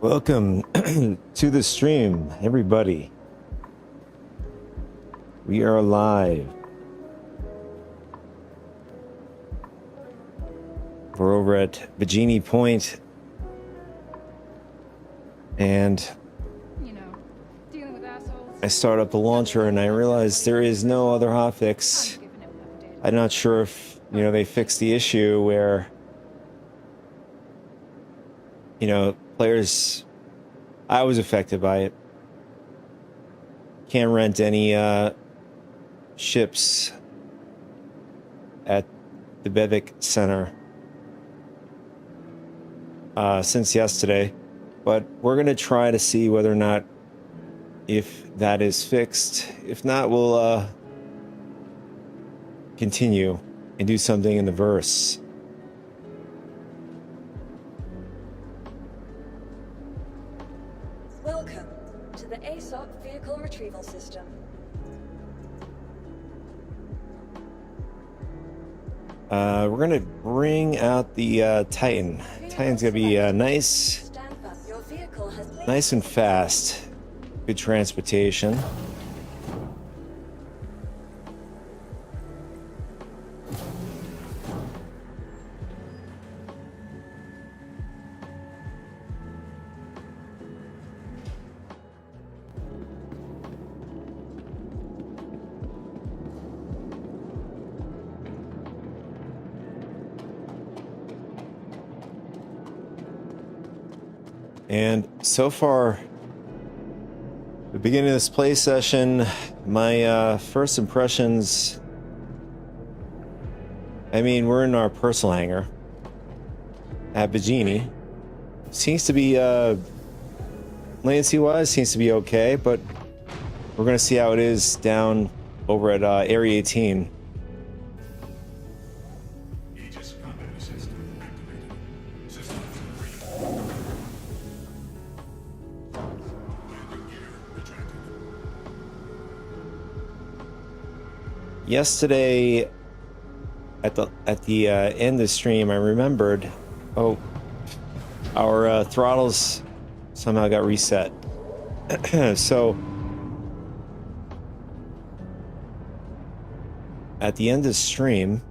Welcome to the stream, everybody. We are live. We're over at Bikini Point, and dealing with assholes. I start up the launcher and I realize there is no other hotfix. I'm not sure if, they fixed the issue where, players, I was affected by it. Can't rent any ships at the Bevik Center since yesterday, but we're gonna try to see whether or not if that is fixed. If not, we'll continue and do something in the verse. Welcome to the ASOC Vehicle Retrieval System. We're gonna bring out the Titan. Titan's gonna be nice and fast. Good transportation. And so far, the beginning of this play session, my first impressions, we're in our personal hangar at Bikini. Seems to be, latency-wise, seems to be okay, but we're going to see how it is down over at Area 18. Yesterday, at the end of the stream, I remembered, our throttles somehow got reset. So, at the end of the stream,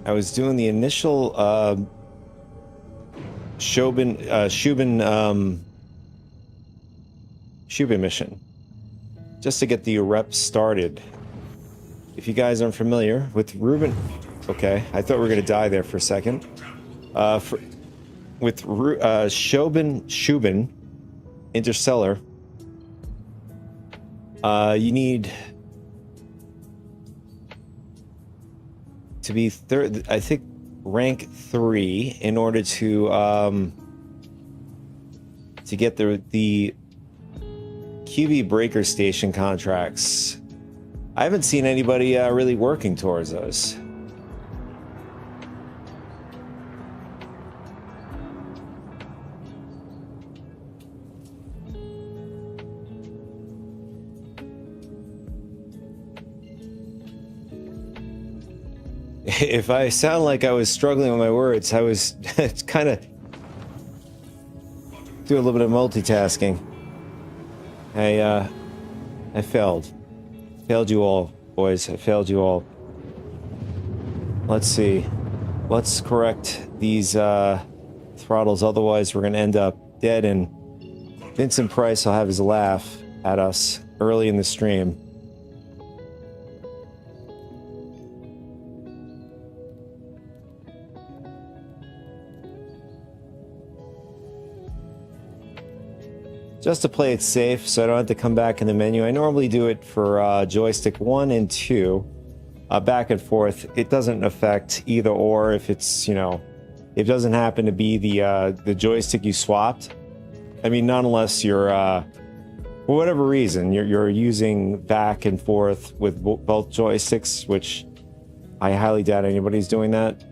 I was doing the initial Shubin mission, just to get the rep started. If you guys aren't familiar with Ruben, okay, I thought we were gonna die there for a second. With Shubin Interstellar, you need to be I think rank 3 in order to get the QB breaker station contracts. I haven't seen anybody really working towards those. If I sound like I was struggling with my words, I was kind of doing a little bit of multitasking. I failed. Failed you all, boys. I failed you all. Let's see. Let's correct these throttles, otherwise we're going to end up dead, and Vincent Price will have his laugh at us early in the stream. Just to play it safe, so I don't have to come back in the menu. I normally do it for joystick 1 and 2, back and forth. It doesn't affect either or if it's, if it doesn't happen to be the joystick you swapped. Not unless you're, for whatever reason, you're using back and forth with both joysticks, which I highly doubt anybody's doing that.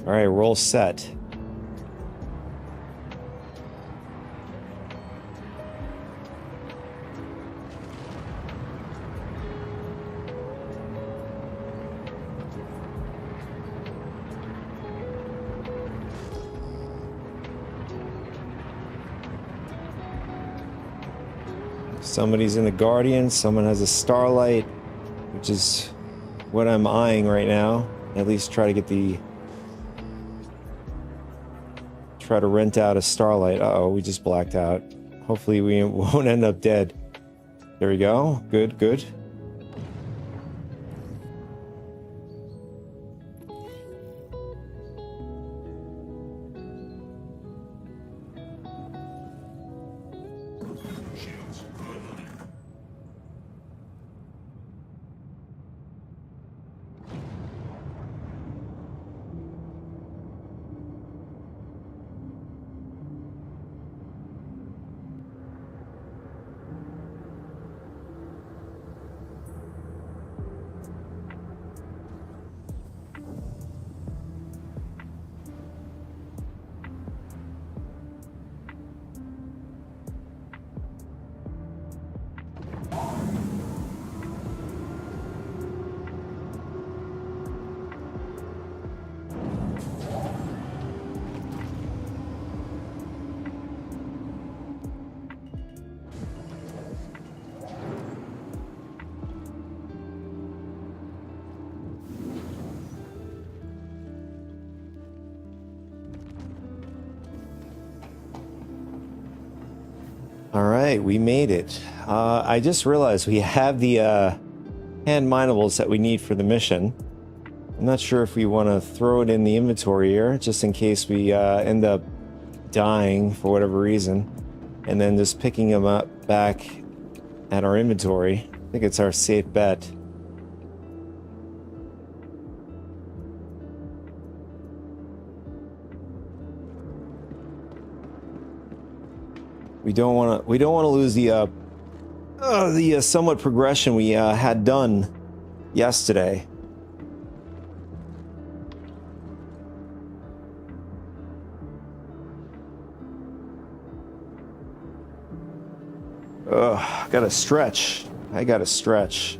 All right, we're all set. Somebody's in the Guardian. Someone has a Starlight, which is what I'm eyeing right now. At least try to rent out a Starlight. Uh-oh, we just blacked out. Hopefully we won't end up dead. There we go. Good, good. All right, we made it. I just realized we have the hand minables that we need for the mission. I'm not sure if we want to throw it in the inventory here, just in case we end up dying for whatever reason, and then just picking them up back at our inventory. I think it's our safe bet. We don't want to lose the somewhat progression we had done yesterday. Ugh, gotta stretch. I gotta stretch.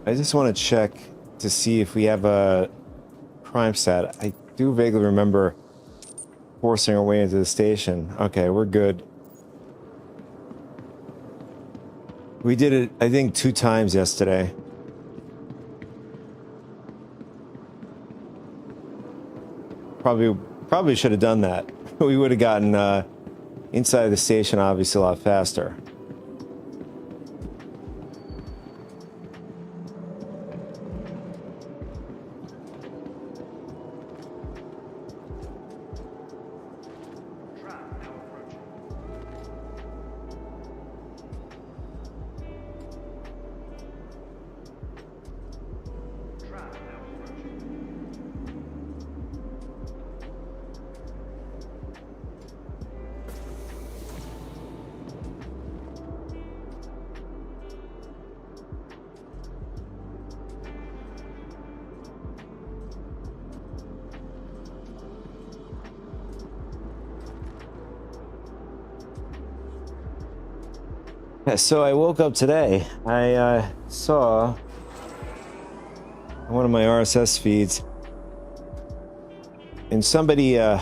I just want to check to see if we have a crime stat. I do vaguely remember forcing our way into the station. Okay, we're good. We did it, I think, 2 times yesterday. Probably should have done that. We would have gotten inside the station, obviously, a lot faster. Yeah, so I woke up today. I saw one of my RSS feeds, and somebody, I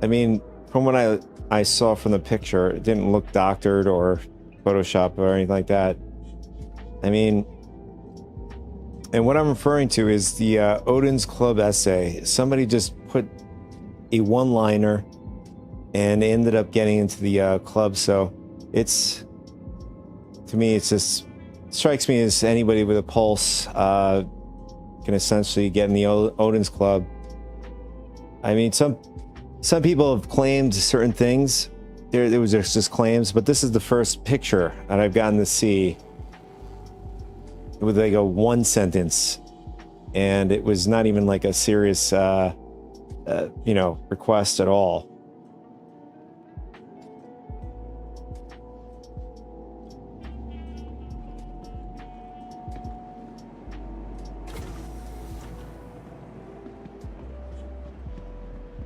mean, from what I saw from the picture, it didn't look doctored or Photoshopped or anything like that. I mean, and what I'm referring to is the Odin's Club essay. Somebody just put a one-liner and ended up getting into the club, so it's... To me, it's just strikes me as anybody with a pulse can essentially get in the Odin's Club. I mean, some people have claimed certain things. There was just claims, but this is the first picture that I've gotten to see with like a 1 sentence, and it was not even like a serious, request at all.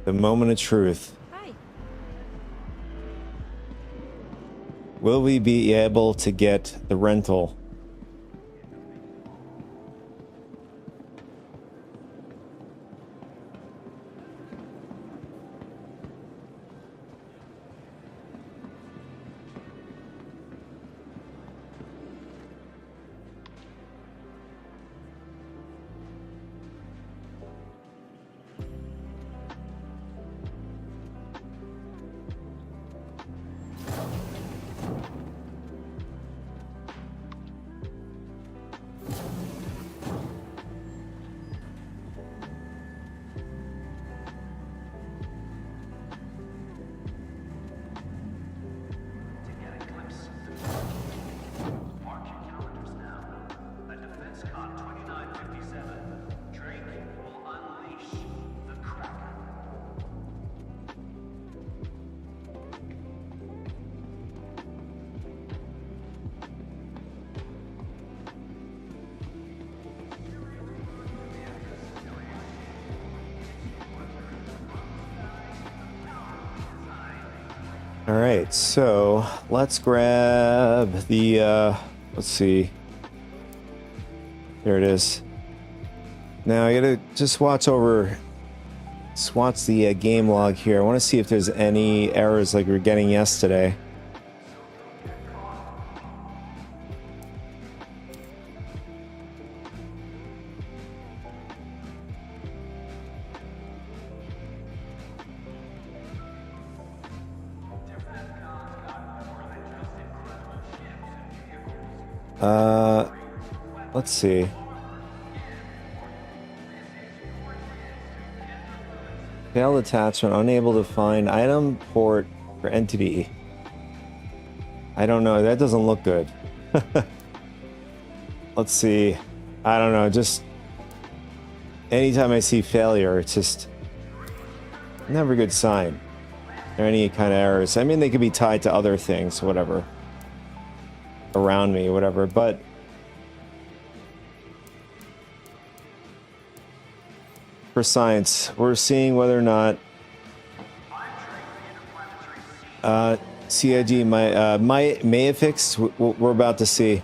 The moment of truth. Hi. Will we be able to get the rental? All right, so let's grab the, let's see. There it is. Now I gotta just watch the game log here. I want to see if there's any errors like we were getting yesterday. Let's see. Failed attachment, unable to find item port for entity. I don't know, that doesn't look good. Let's see. I don't know, just anytime I see failure, it's just never a good sign. Or any kind of errors. I mean, they could be tied to other things, whatever. Around me, whatever, but for science, we're seeing whether or not CIG may have fixed. We're about to see.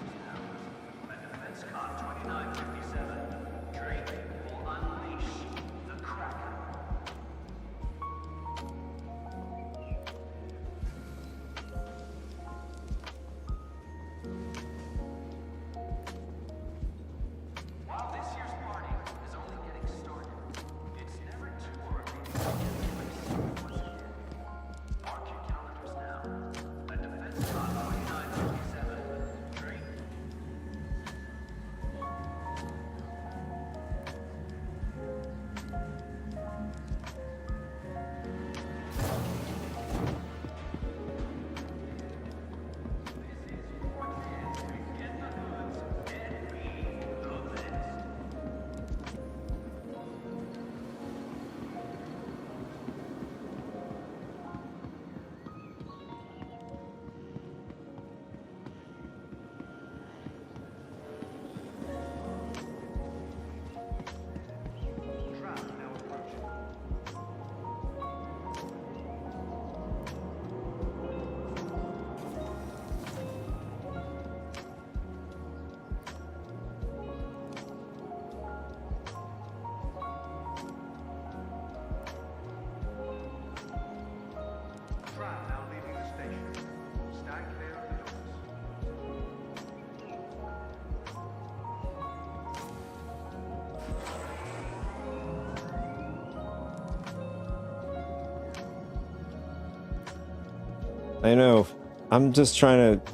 I know. I'm just trying to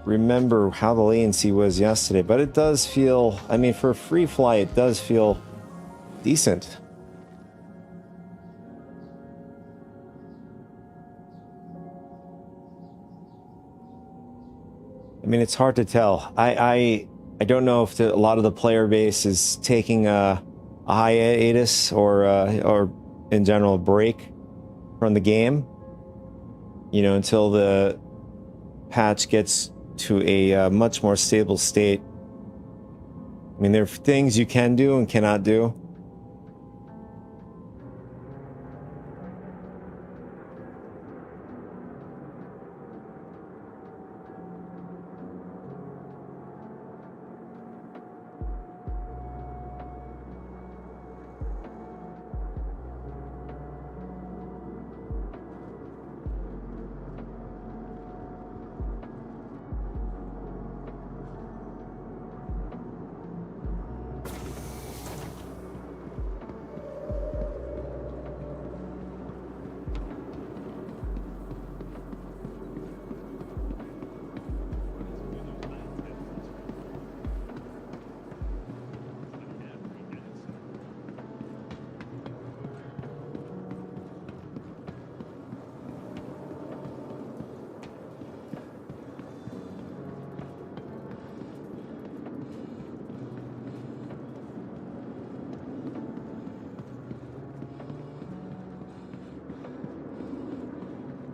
remember how the latency was yesterday, but it does feel, I mean, for a free flight, it does feel decent. I mean, it's hard to tell. I don't know if a lot of the player base is taking a hiatus or in general a break from the game. You know, until the patch gets to a much more stable state. I mean, there are things you can do and cannot do.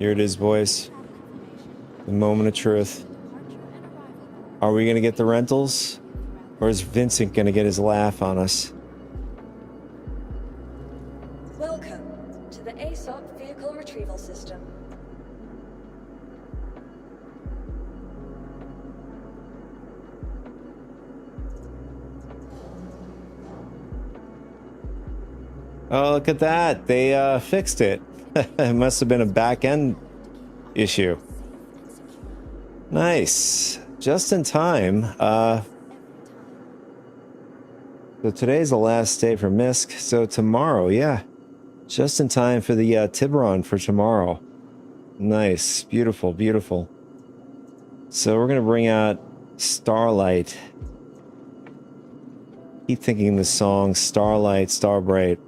Here it is, boys. The moment of truth. Are we gonna get the rentals? Or is Vincent gonna get his laugh on us? Welcome to the ASOC Vehicle Retrieval System. Oh, look at that. They fixed it. It must have been a back-end issue. Nice. Just in time. So today's the last day for MISC. So tomorrow, yeah. Just in time for the Tiburon for tomorrow. Nice. Beautiful, beautiful. So we're going to bring out Starlight. Keep thinking the song Starlight, Starbright.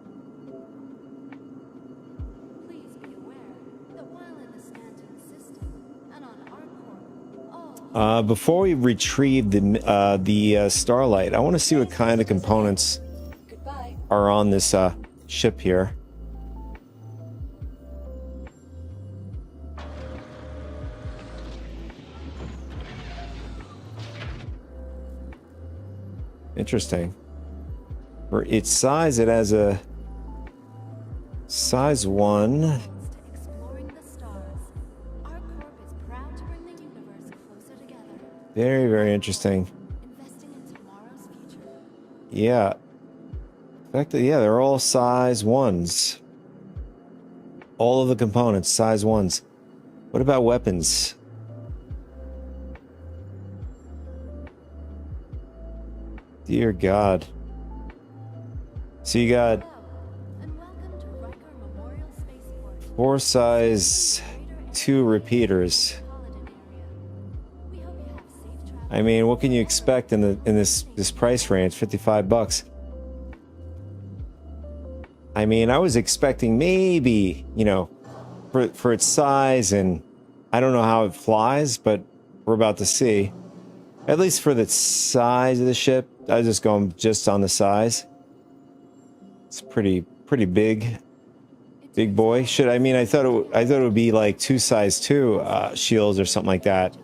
Before we retrieve the Starlight, I want to see what kind of components are on this ship here. Interesting. For its size, it has a size 1. Very, very interesting. Yeah. In fact, yeah, they're all size 1s. All of the components, size 1s. What about weapons? Dear God. So you got 4 size 2 repeaters. I mean, what can you expect in this price range? $55. I mean, I was expecting maybe, you know, for its size, and I don't know how it flies, but we're about to see. At least for the size of the ship, I was just going on the size. It's pretty big boy. I thought it would be like 2 size 2 shields or something like that.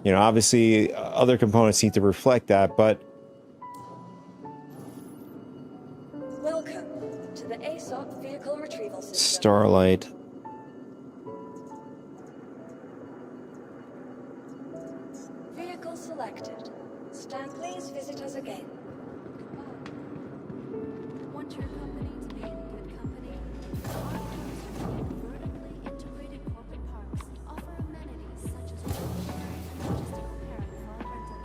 You know, obviously, other components need to reflect that, but... Welcome to the ASOC Vehicle Retrieval System. Starlight. Vehicle selected. Please visit us again. Want your company to be in good company? Our vertically integrated corporate parks offer amenities such as logistical pairing for our rental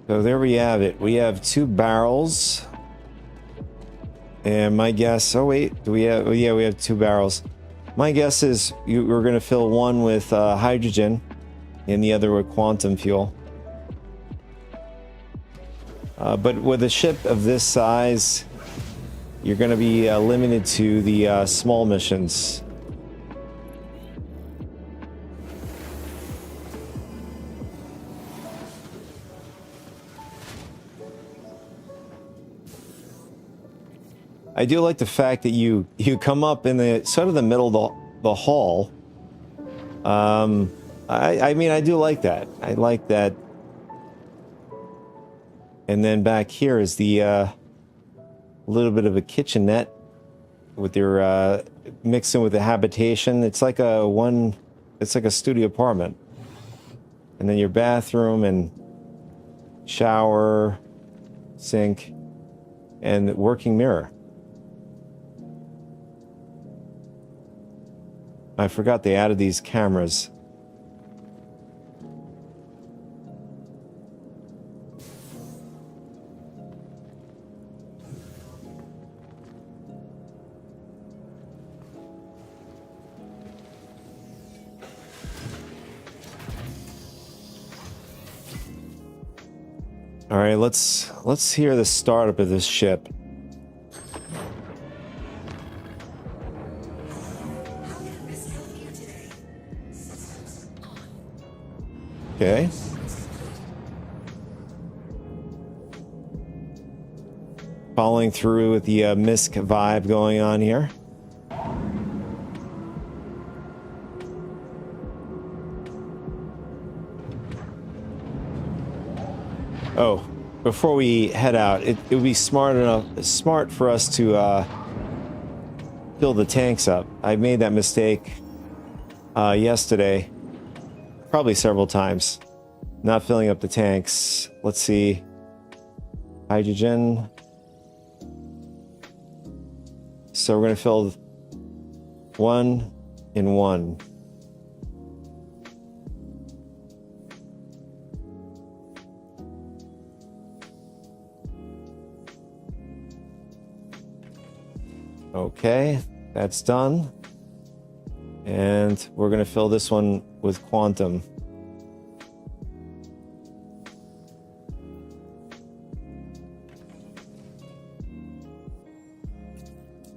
So there we have it. We have 2 barrels. And my guess... Oh, wait. Do we have... Oh, yeah, we have 2 barrels. My guess is we're going to fill one with hydrogen and the other with quantum fuel. But with a ship of this size, you're going to be limited to the small missions. I do like the fact that you come up in the sort of the middle of the hall. I mean, I do like that. I like that. And then back here is the little bit of a kitchenette with your mixed in with the habitation. It's like a studio apartment. And then your bathroom and shower, sink, and working mirror. I forgot they added these cameras. All right, let's hear the startup of this ship. Okay. Following through with the Misk vibe going on here. Oh, before we head out, it would be smart for us to fill the tanks up. I made that mistake yesterday, probably several times, not filling up the tanks. Let's see, hydrogen. So we're gonna fill 1 in 1. Okay, that's done. And we're going to fill this one with quantum.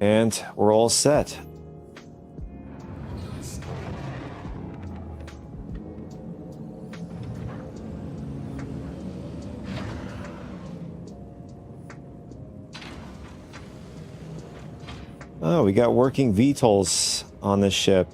And we're all set. Oh, we got working VTOLs on this ship.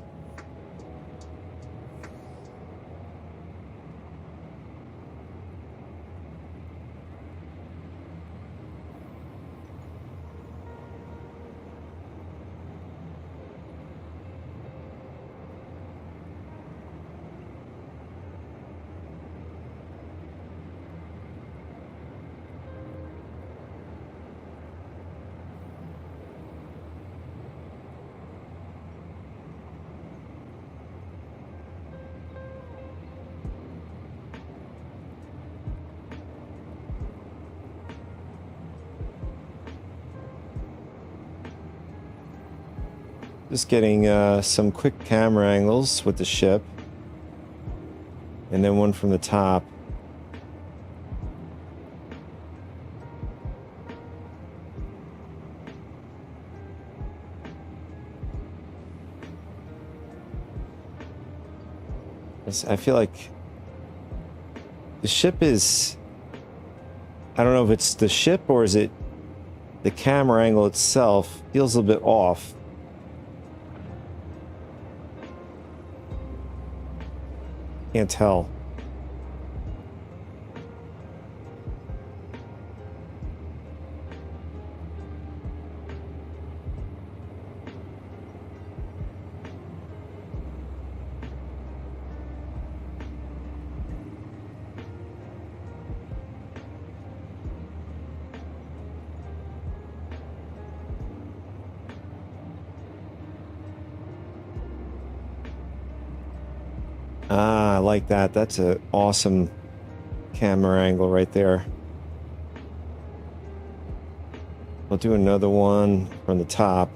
Just getting some quick camera angles with the ship. And then one from the top. I feel like the ship is... I don't know if it's the ship or is it the camera angle itself. Feels a little bit off. Can't tell. Ah, I like that. That's an awesome camera angle right there. I'll do another one from the top.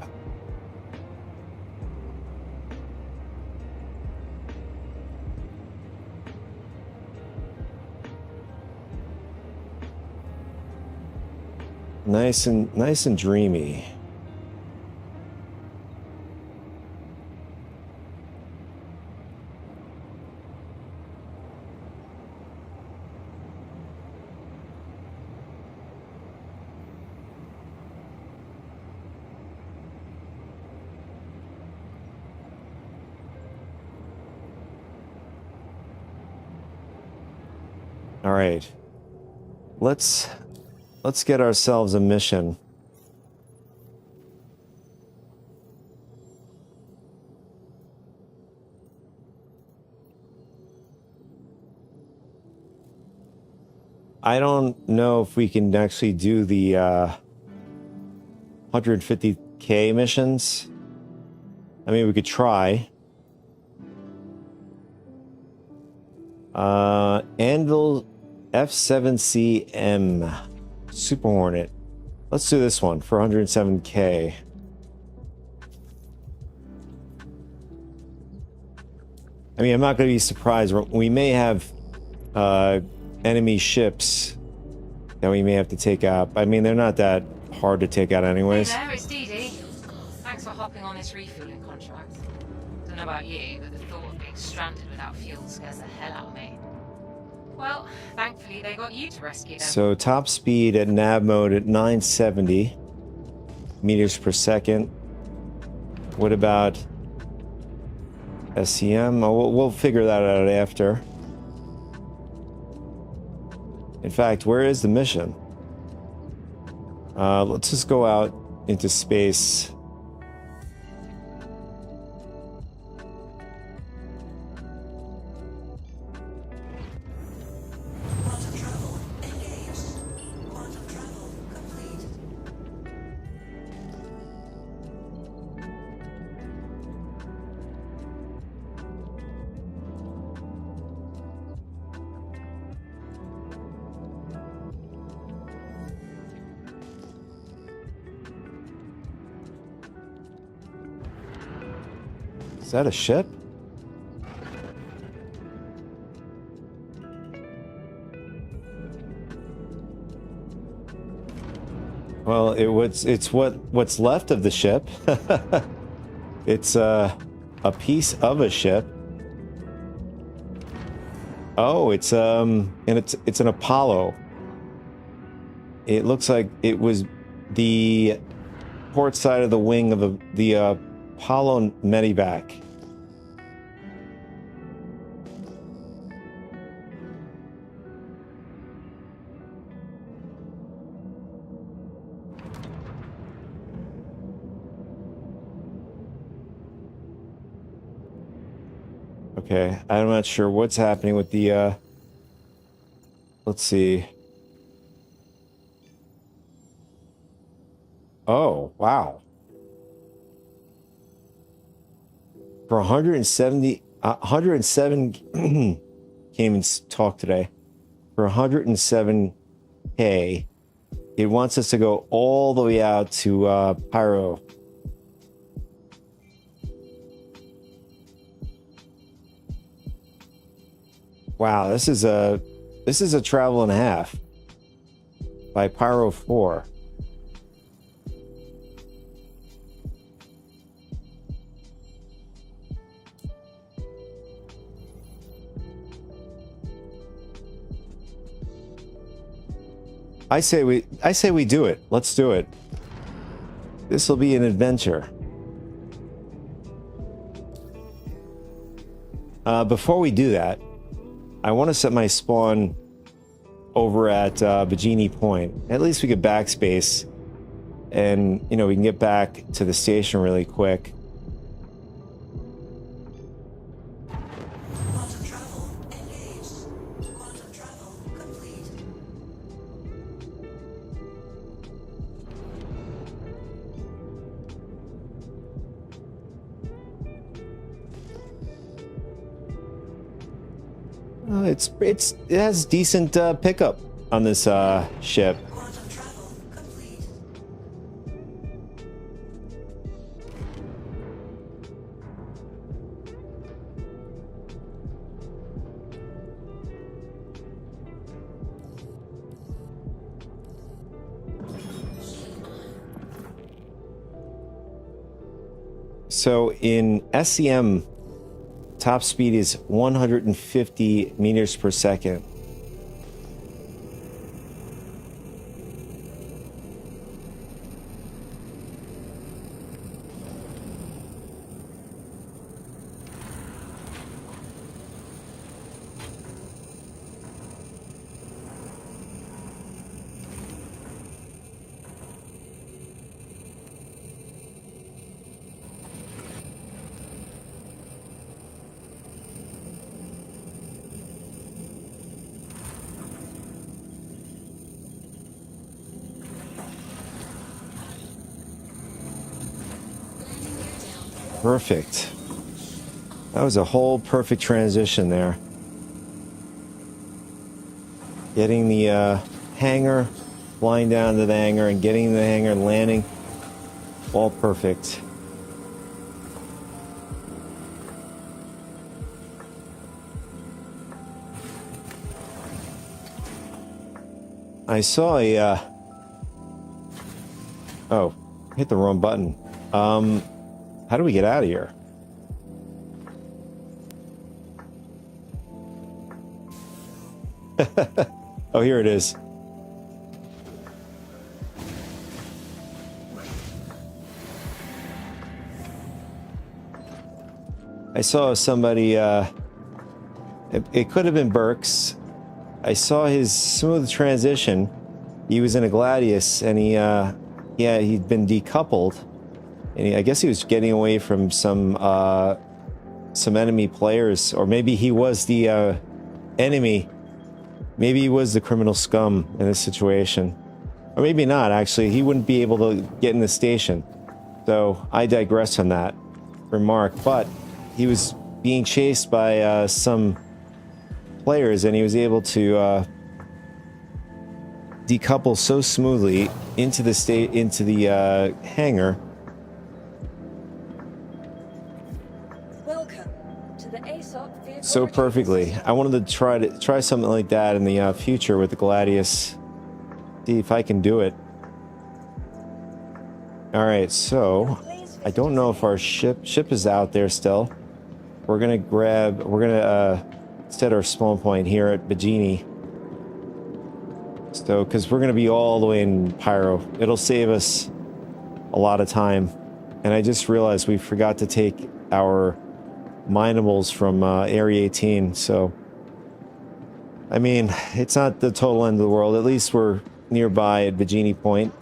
Nice and dreamy. All right, let's get ourselves a mission. I don't know if we can actually do the 150K missions. I mean, we could try. Anvil F7CM Super Hornet. Let's do this one for 107K. I mean, I'm not going to be surprised. We may have enemy ships that we may have to take out. I mean, they're not that hard to take out anyways. Hey there, it's Dee Dee. Thanks for hopping on this refueling contract. Don't know about you, but the thought of being stranded without fuel scares the hell out of me. Well, thankfully they got you to rescue them. So top speed at nav mode at 970 meters per second. What about SCM? Oh, we'll figure that out after. In fact, where is the mission? Let's just go out into space. Is that a ship? Well, it's what's left of the ship. It's a piece of a ship. Oh, it's an Apollo. It looks like it was the port side of the wing of the Apollo Medivac. Okay, I'm not sure what's happening with the, let's see. Oh, wow. For 107 came and talked today. For 107K, it wants us to go all the way out to Pyro. Wow, this is a travel and a half by Pyro 4. I say we do it. Let's do it. This will be an adventure. Before we do that, I want to set my spawn over at Bajini Point. At least we could backspace, and we can get back to the station really quick. Quantum travel engaged. Quantum travel complete. It has decent pickup on this ship. Quantum travel complete. So in SCM, top speed is 150 meters per second. Perfect. That was a whole perfect transition there. Getting the hangar, flying down to the hangar, and getting the hangar and landing. All perfect. I saw a... Oh, hit the wrong button. How do we get out of here? Oh, here it is. I saw somebody, it could have been Burks. I saw his smooth transition. He was in a Gladius, and he'd been decoupled. And I guess he was getting away from some enemy players, or maybe he was the enemy. Maybe he was the criminal scum in this situation. Or maybe not, actually. He wouldn't be able to get in the station. So I digress on that remark. But he was being chased by some players, and he was able to decouple so smoothly into the hangar. Welcome to the ASOP vehicle So retrieval perfectly. system. I wanted to try something like that in the future with the Gladius. See if I can do it. All right, so I don't know if our ship is out there still. We're gonna set our spawn point here at Bajini. So, because we're gonna be all the way in Pyro, it'll save us a lot of time. And I just realized we forgot to take our minables from Area 18. So, I mean, it's not the total end of the world. At least we're nearby at Bajini Point.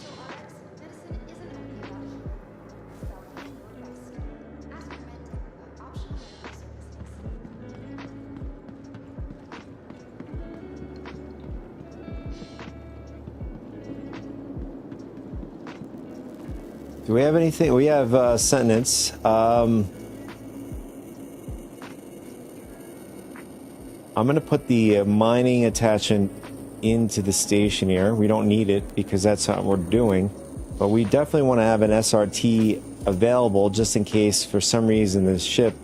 Do we have anything? We have sentence. I'm going to put the mining attachment into the station here. We don't need it because that's what we're doing. But we definitely want to have an SRT available just in case for some reason the ship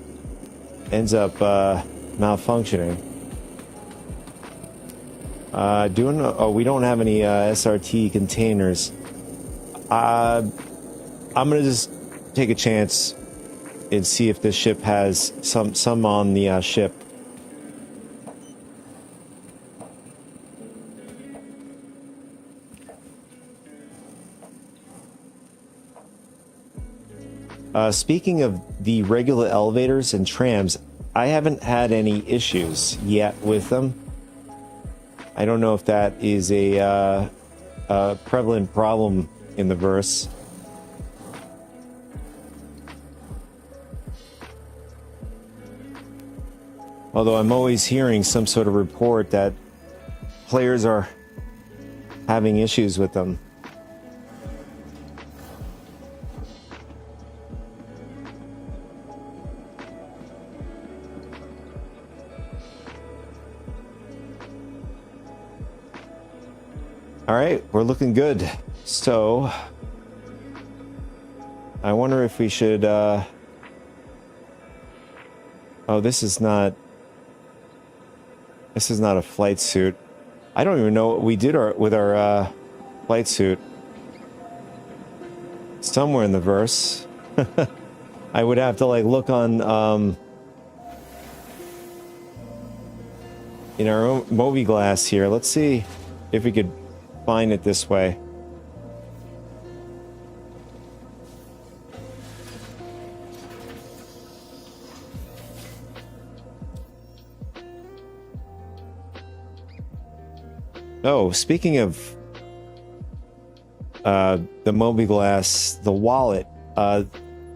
ends up malfunctioning. We don't have any SRT containers. I'm gonna just take a chance and see if this ship has some on the ship. Speaking of the regular elevators and trams, I haven't had any issues yet with them. I don't know if that is a prevalent problem in the verse. Although I'm always hearing some sort of report that players are having issues with them. All right, we're looking good. So, I wonder if we should, oh, this is not a flight suit. I don't even know what we did with our flight suit. Somewhere in the verse. I would have to like look on in our own Moby Glass here. Let's see if we could find it this way. Oh, speaking of the Moby Glass, the wallet,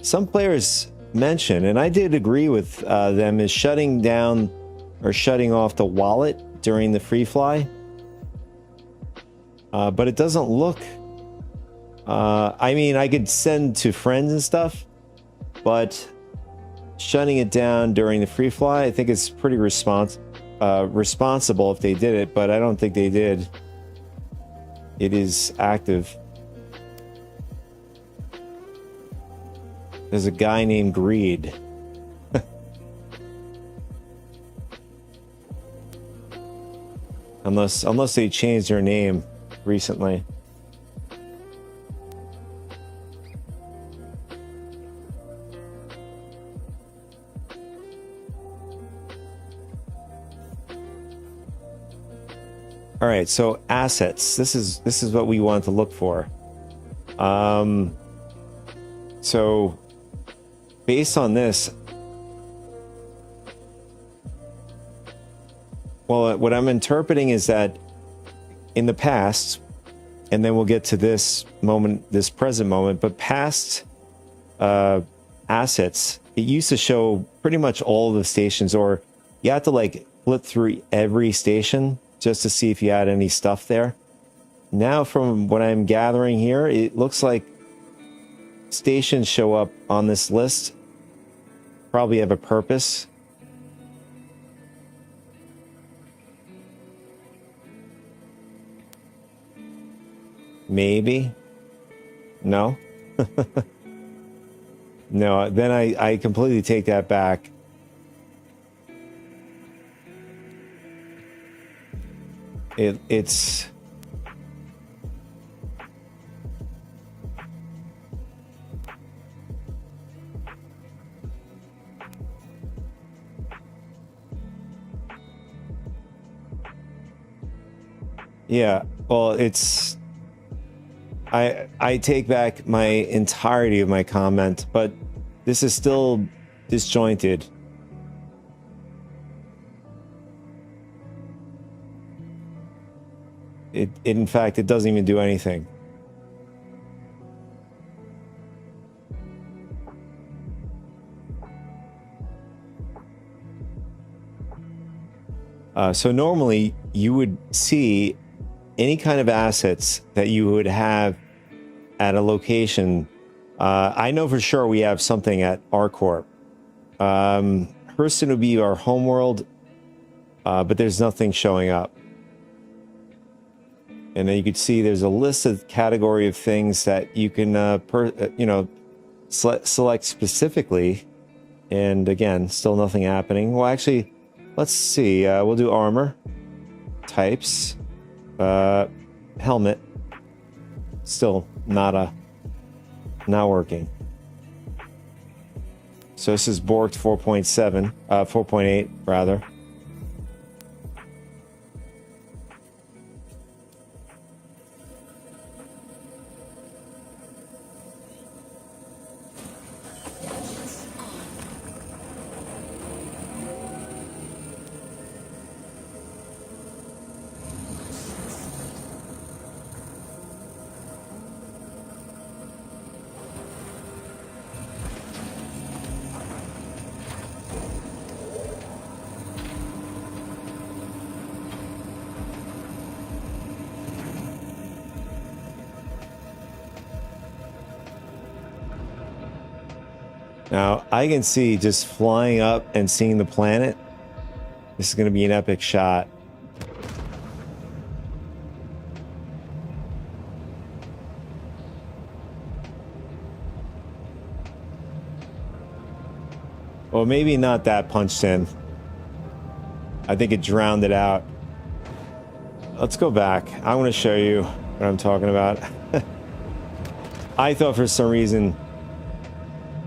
some players mention, and I did agree with them, is shutting down or shutting off the wallet during the free fly. But it doesn't look... I mean, I could send to friends and stuff, but shutting it down during the free fly, I think it's pretty responsible if they did it, but I don't think they did. It is active. There's a guy named Greed. Unless they changed their name recently. All right, so assets. This is what we want to look for. So based on this, well, what I'm interpreting is that in the past, and then we'll get to this moment, this present moment, but past assets, it used to show pretty much all of the stations, or you have to like flip through every station just to see if you had any stuff there. Now, from what I'm gathering here, it looks like stations show up on this list, probably have a purpose. Maybe. No. No, then I completely take that back. It's yeah, well, it's I take back my entirety of my comment, but this is still disjointed. In fact, it doesn't even do anything. So normally you would see any kind of assets that you would have at a location. I know for sure we have something at R-Corp. Hurston would be our homeworld, but there's nothing showing up. And then you could see there's a list of category of things that you can, select specifically. And again, still nothing happening. Well, actually, let's see. We'll do armor, types, helmet. Still not working. So this is Borked 4.7, 4.8 rather. Now, I can see just flying up and seeing the planet. This is going to be an epic shot. Well, maybe not that punched in. I think it drowned it out. Let's go back. I want to show you what I'm talking about. I thought for some reason...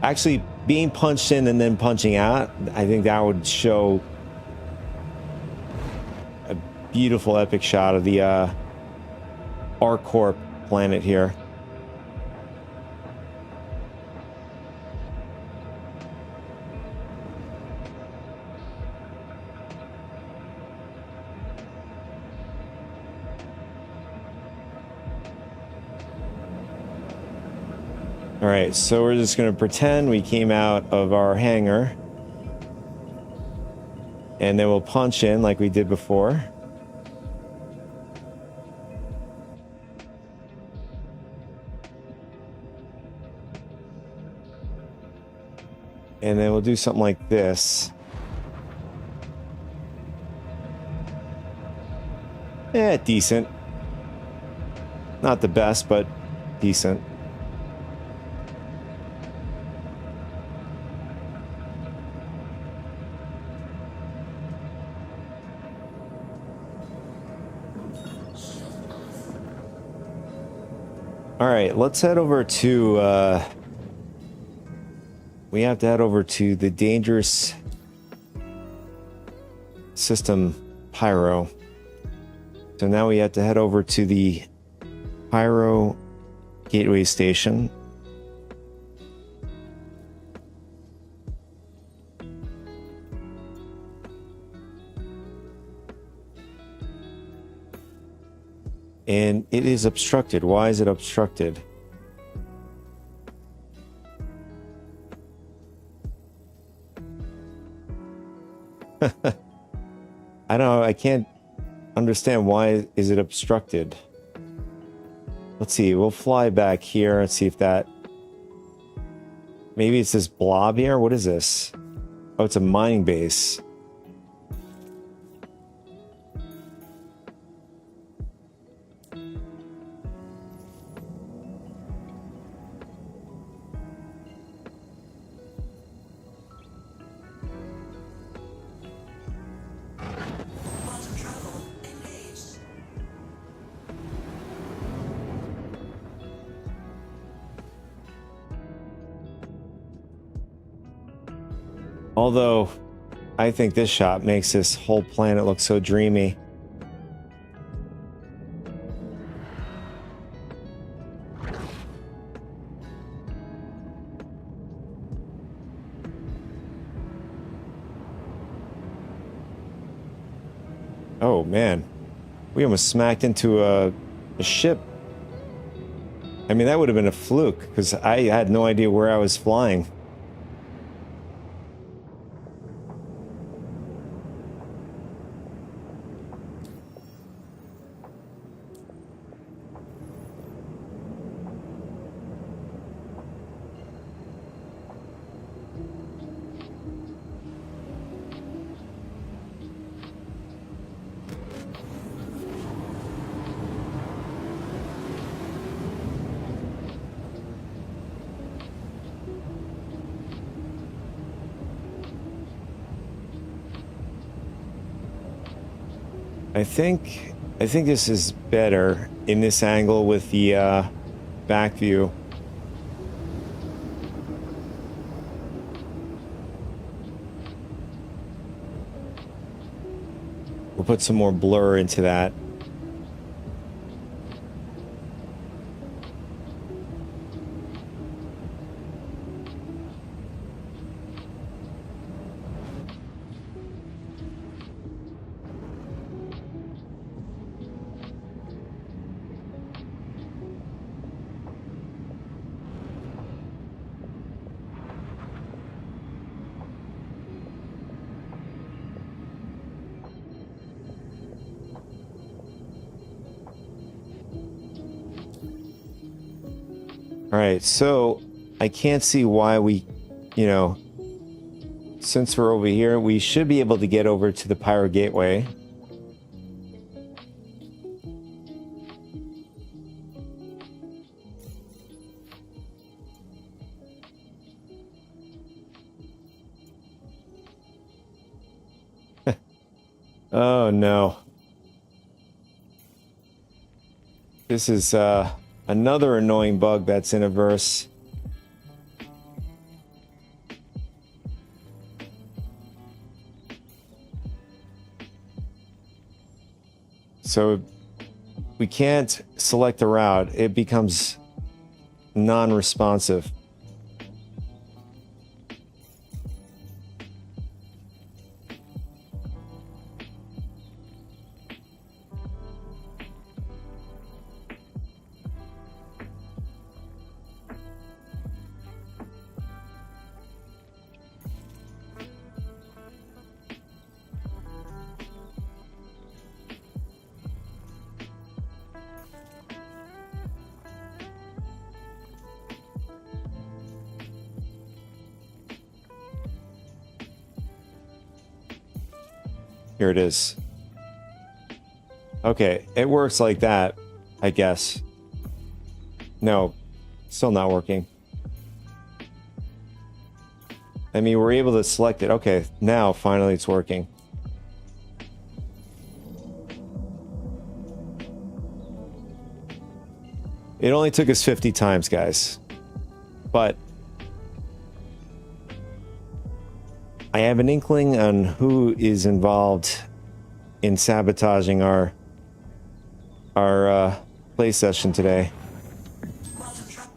Actually, being punched in and then punching out, I think that would show a beautiful epic shot of the R-Corp planet here. All right, so we're just going to pretend we came out of our hangar. And then we'll punch in like we did before. And then we'll do something like this. Decent. Not the best, but decent. All right, let's head over to, we have to head over to the dangerous system Pyro. So now we have to head over to the Pyro Gateway Station. And it is obstructed. Why is it obstructed? I don't know. I can't understand why is it obstructed. Let's see. We'll fly back here and see if that... Maybe it's this blob here. What is this? Oh, it's a mining base. Quantum travel engaged. Although, I think this shot makes this whole planet look so dreamy. Oh man, we almost smacked into a ship. I mean, that would have been a fluke because I had no idea where I was flying. I think this is better in this angle with the back view. We'll put some more blur into that. All right, so I can't see why we, since we're over here, we should be able to get over to the Pyro Gateway. Oh no. This is another annoying bug that's in a verse. So we can't select a route. It becomes non-responsive. Here it is. Okay, it works like that, I guess. No, still not working. I mean, we're able to select it. Okay, now finally it's working. It only took us 50 times, guys. But I have an inkling on who is involved in sabotaging our our play session today. Quantum travel.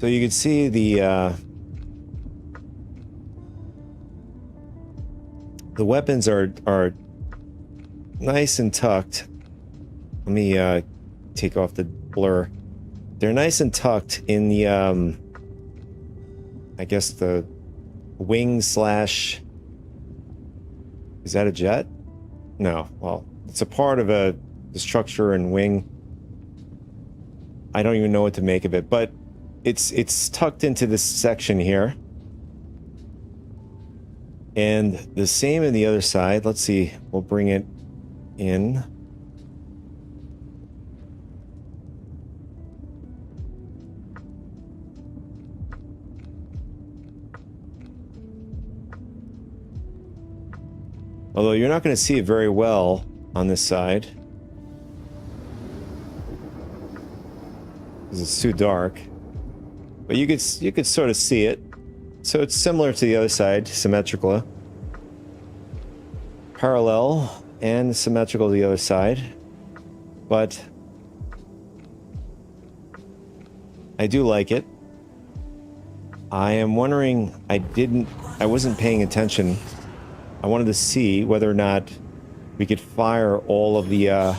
So you can see the weapons are nice and tucked. Let me take off the blur. They're nice and tucked in the I guess the wing slash. Is that a jet? No. Well, it's a part of the structure and wing. I don't even know what to make of it, but it's tucked into this section here. And the same in the other side. Let's see. We'll bring it in. Although you're not going to see it very well on this side, because it's too dark. But you could sort of see it. So it's similar to the other side, symmetrical. Parallel and symmetrical to the other side. But I do like it. I am wondering, I wasn't paying attention. I wanted to see whether or not we could fire all of the,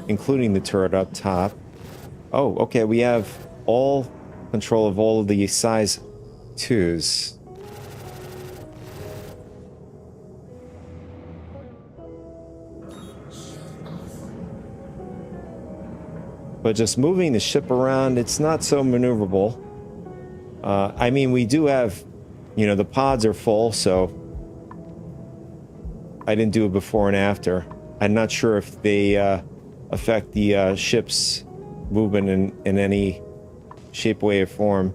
including the turret up top. Oh, okay, we have all control of all of the size 2s. But just moving the ship around, it's not so maneuverable. I mean, we do have, you know, the pods are full, so I didn't do it before and after. I'm not sure if they affect the ship's movement in any shape, way, or form.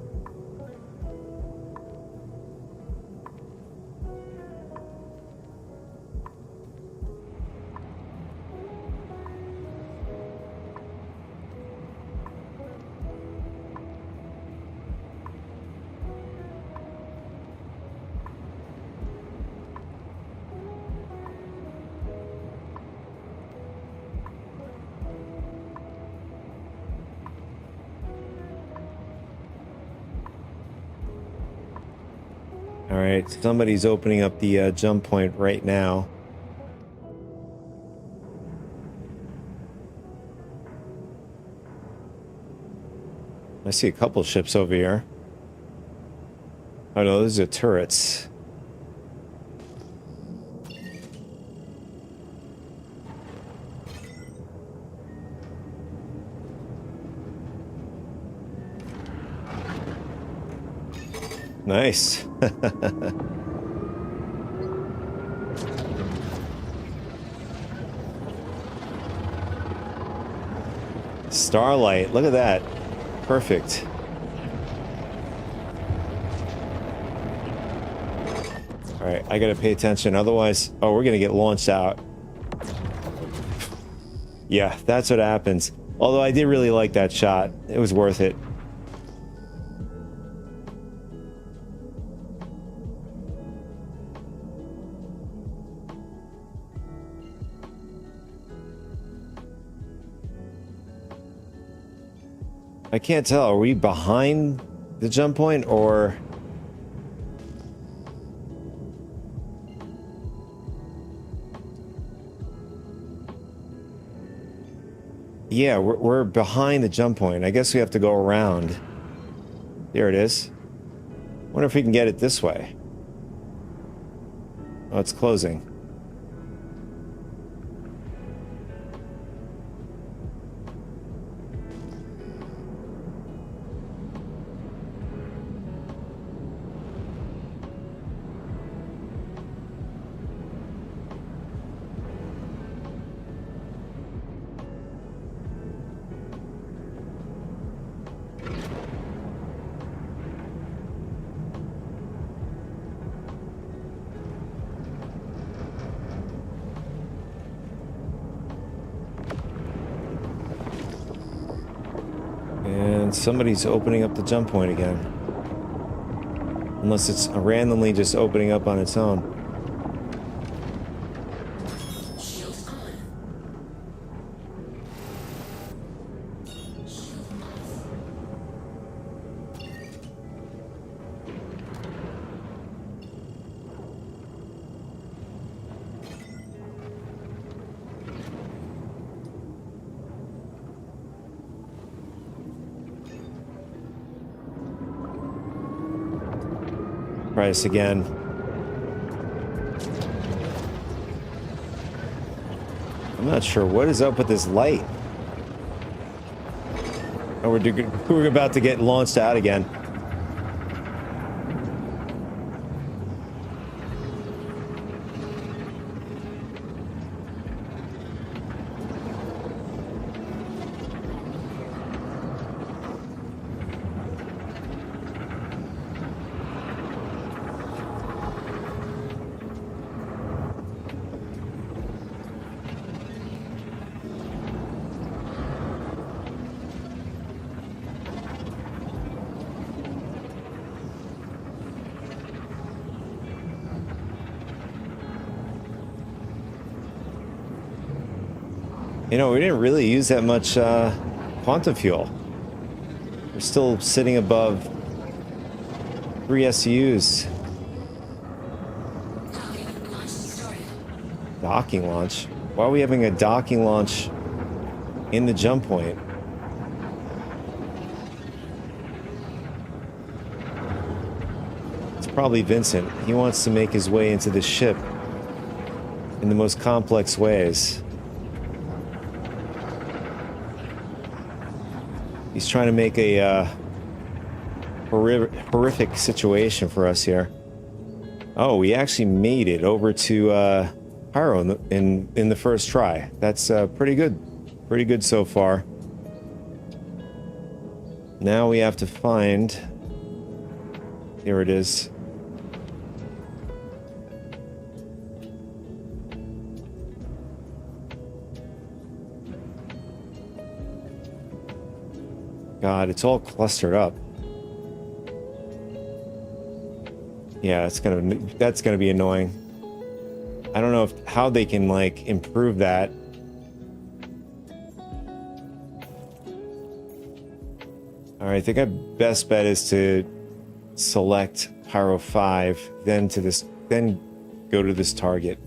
Alright, somebody's opening up the jump point right now. I see a couple ships over here. Oh no, those are turrets. Nice. Starlight, look at that. Perfect. Alright, I gotta pay attention, otherwise... Oh, we're gonna get launched out. Yeah, that's what happens. Although I did really like that shot. It was worth it. I can't tell. Are we behind the jump point or... Yeah, we're behind the jump point. I guess we have to go around. There it is. Wonder if we can get it this way. Oh, it's closing. Somebody's opening up the jump point again. Unless it's randomly just opening up on its own. Shields on. Shield off. Try this again. I'm not sure what is up with this light. Oh, we're about to get launched out again. You know, we didn't really use that much quantum fuel. We're still sitting above 3 SUs. Docking launch started. Docking launch? Why are we having a docking launch in the jump point? It's probably Vincent. He wants to make his way into the ship in the most complex ways. He's trying to make a horrific situation for us here. Oh, we actually made it over to Pyro in the first try. That's pretty good. Pretty good so far. Now we have to find... Here it is. God, it's all clustered up. Yeah, that's gonna be annoying. I don't know how they can like improve that. All right, I think our best bet is to select Pyro 5, then go to this target.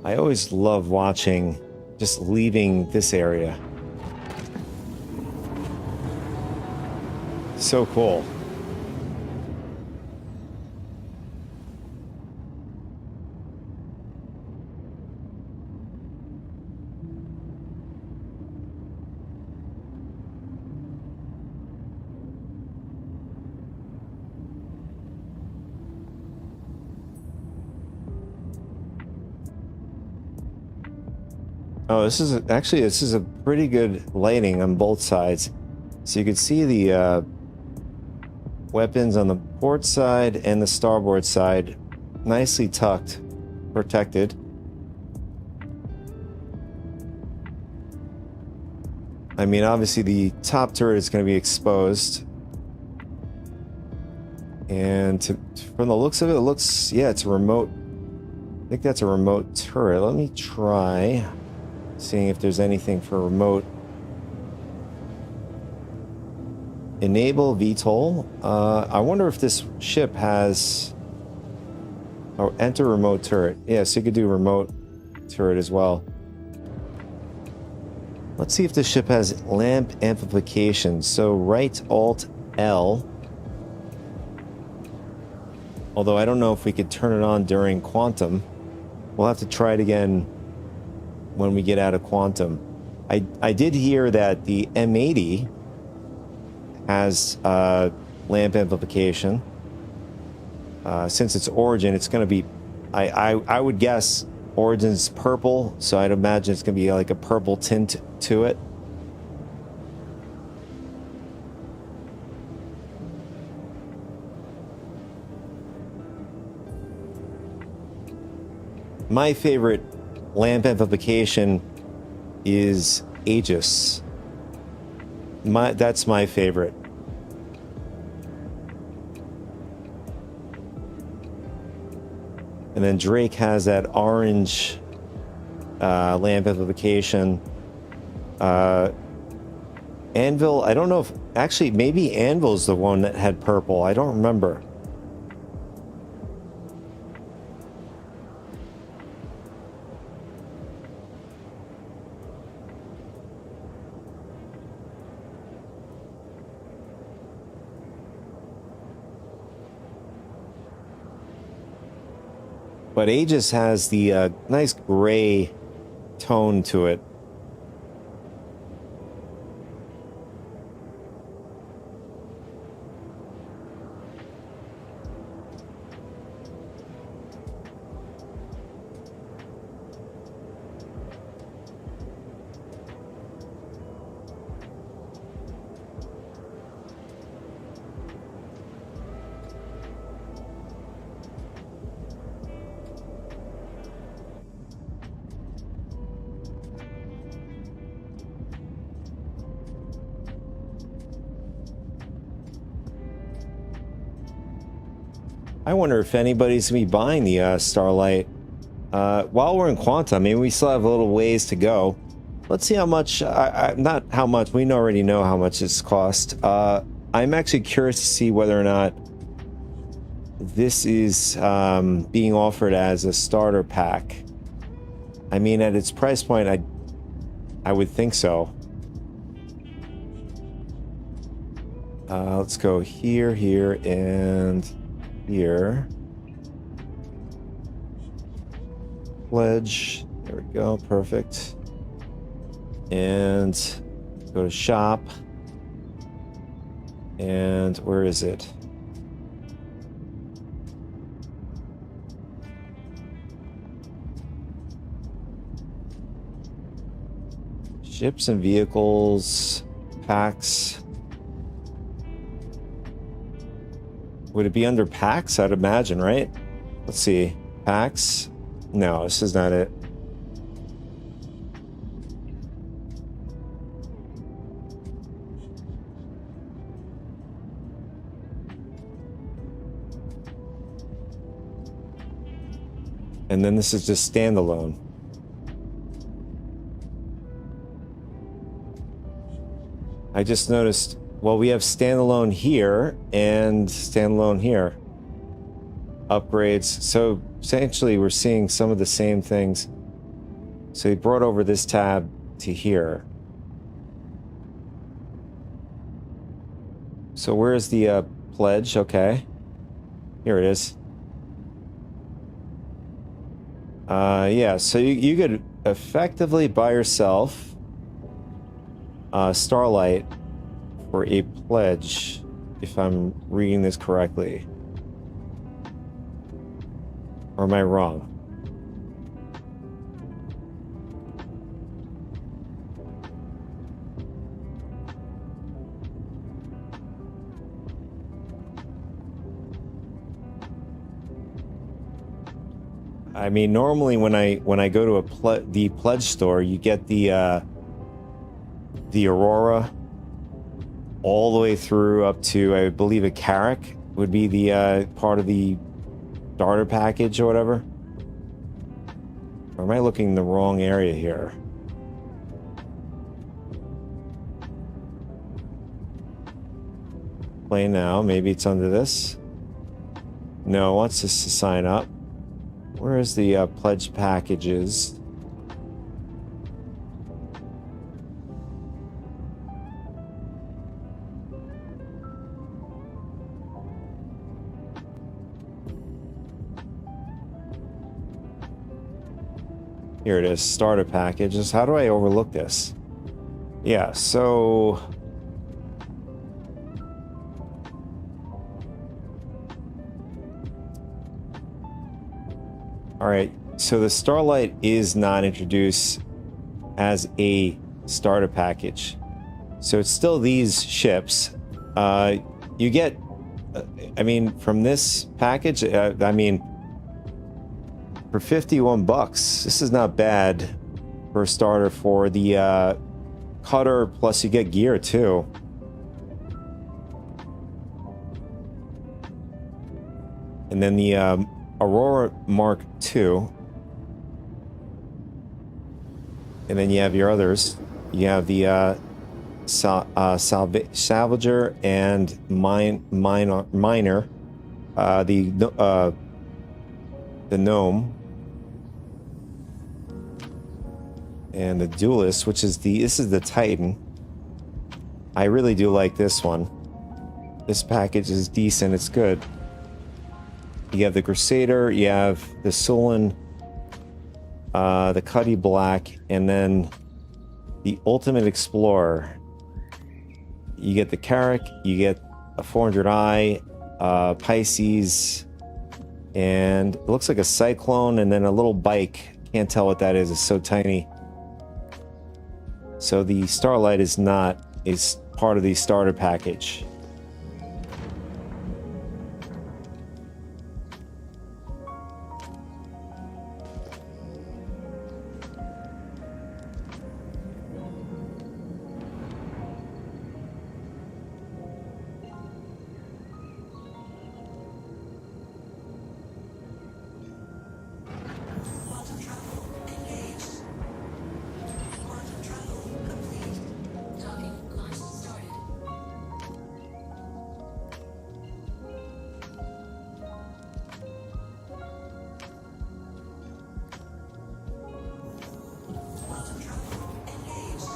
I always love watching, just leaving this area. So cool. Oh, this is a pretty good lighting on both sides. So you can see the weapons on the port side and the starboard side nicely tucked, protected. I mean, obviously the top turret is going to be exposed. And from the looks of it, yeah, it's a remote. I think that's a remote turret. Let me try seeing if there's anything for remote. Enable VTOL. I wonder if this ship has... Oh, enter remote turret. Yeah, so you could do remote turret as well. Let's see if this ship has lamp amplification. So right Alt L. Although I don't know if we could turn it on during quantum. We'll have to try it again when we get out of quantum. I did hear that the M80 has lamp amplification. Since it's Origin, it's going to be... I would guess Origin's purple, so I'd imagine it's going to be like a purple tint to it. my favorite lamp amplification is Aegis. That's my favorite. And then Drake has that orange lamp amplification. Anvil, I don't know if... Actually, maybe Anvil's the one that had purple. I don't remember. But Aegis has the nice gray tone to it. I wonder if anybody's gonna be buying the Starlight. While we're in Quanta, I mean, we still have a little ways to go. Let's see how much, not how much, we already know how much it's cost. I'm actually curious to see whether or not this is being offered as a starter pack. I mean, at its price point, I would think so. Let's go here, here, and here. Pledge. There we go. Perfect. And go to shop. And where is it? Ships and vehicles, packs. Would it be under packs? I'd imagine, right? Let's see. Packs? No, this is not it. And then this is just standalone. I just noticed, well, we have standalone here and standalone here. Upgrades. So essentially we're seeing some of the same things. So he brought over this tab to here. So where's the pledge? Okay. Here it is. Yeah, so you could effectively buy yourself Starlight for a pledge, if I'm reading this correctly. Or am I wrong? I mean, normally when I go to the pledge store, you get the Aurora all the way through up to, I believe, a Carrack would be the part of the starter package or whatever. Or am I looking in the wrong area here? Play now. Maybe it's under this. No, it wants us to sign up. Where is the pledge packages? Here it is, starter packages. How do I overlook this? Yeah, so... Alright, so the Starlight is not introduced as a starter package. So it's still these ships. You get, I mean, from this package, I mean, for 51 bucks. This is not bad for a starter for the cutter, plus you get gear too. And then the Aurora Mark II. And then you have your others. You have the Salvager and Miner. The Gnome. And the Duelist, which is this is the Titan. I really do like this one. This package is decent, it's good. You have the Crusader, you have the Sullen, the Cuddy Black, and then the Ultimate Explorer. You get the Carrack, you get a 400i, Pisces, and it looks like a Cyclone, and then a little bike. Can't tell what that is, it's so tiny. So the Starlight is part of the starter package. Quantum travel engaged. Quantum travel complete. Docking launch started. Quantum travel engaged.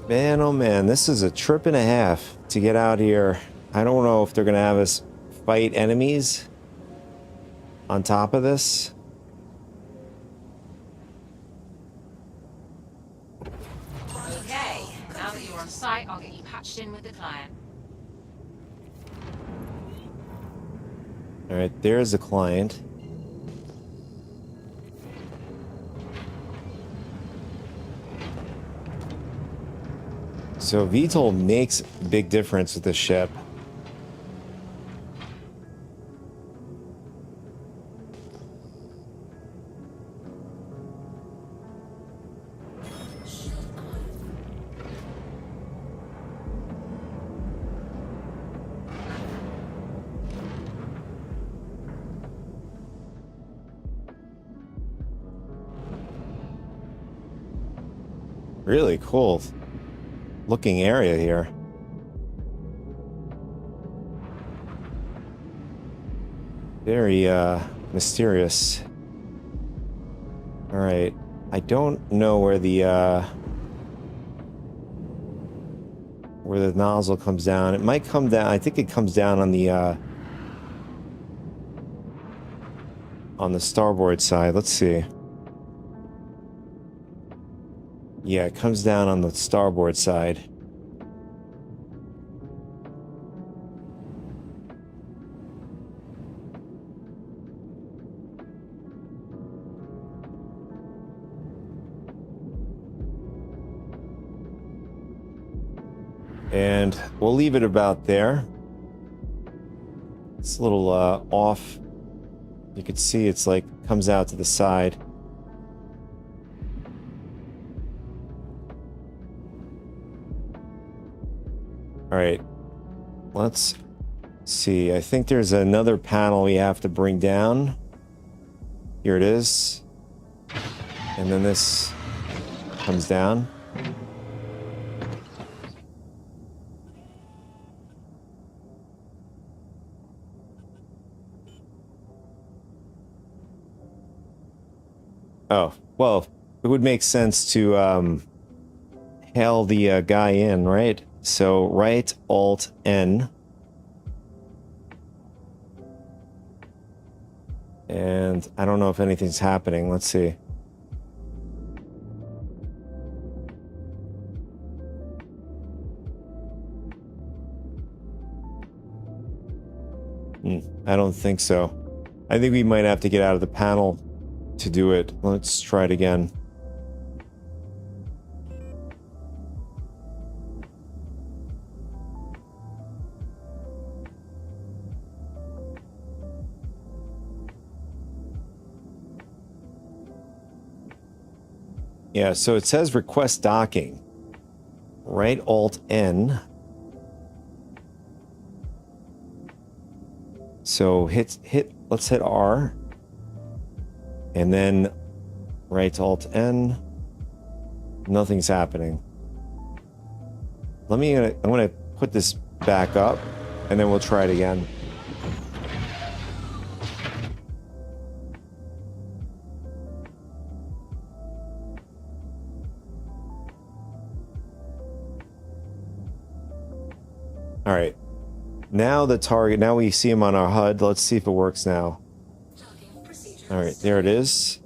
Man, oh man, this is a trip and a half to get out here. I don't know if they're gonna have us fight enemies on top of this. Okay, now that you're on site, I'll get you patched in with the client. All right, there's the client. So VTOL makes a big difference with this ship. Really cool looking area here. Very mysterious. All right, I don't know where the nozzle comes down. It might come down. I think it comes down on the starboard side. Let's see. Yeah, it comes down on the starboard side. And we'll leave it about there. It's a little off. You can see it's like comes out to the side. All right, let's see. I think there's another panel we have to bring down. Here it is. And then this comes down. Oh, well, it would make sense to hail the guy in, right? So right Alt N. And I don't know if anything's happening. Let's see. I don't think so. I think we might have to get out of the panel to do it. Let's try it again. Yeah, so it says request docking. Right Alt N. So let's hit R. And then right Alt N. Nothing's happening. I'm gonna put this back up and then we'll try it again. All right, now the target, now we see him on our HUD. Let's see if it works now. All right, there it is.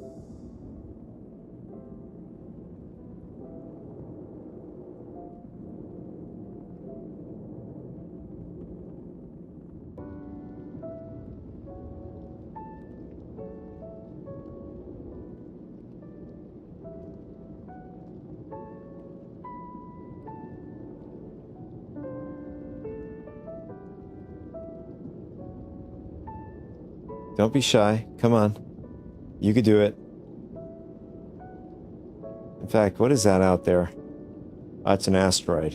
Don't be shy. Come on. You could do it. In fact, what is that out there? Oh, it's an asteroid.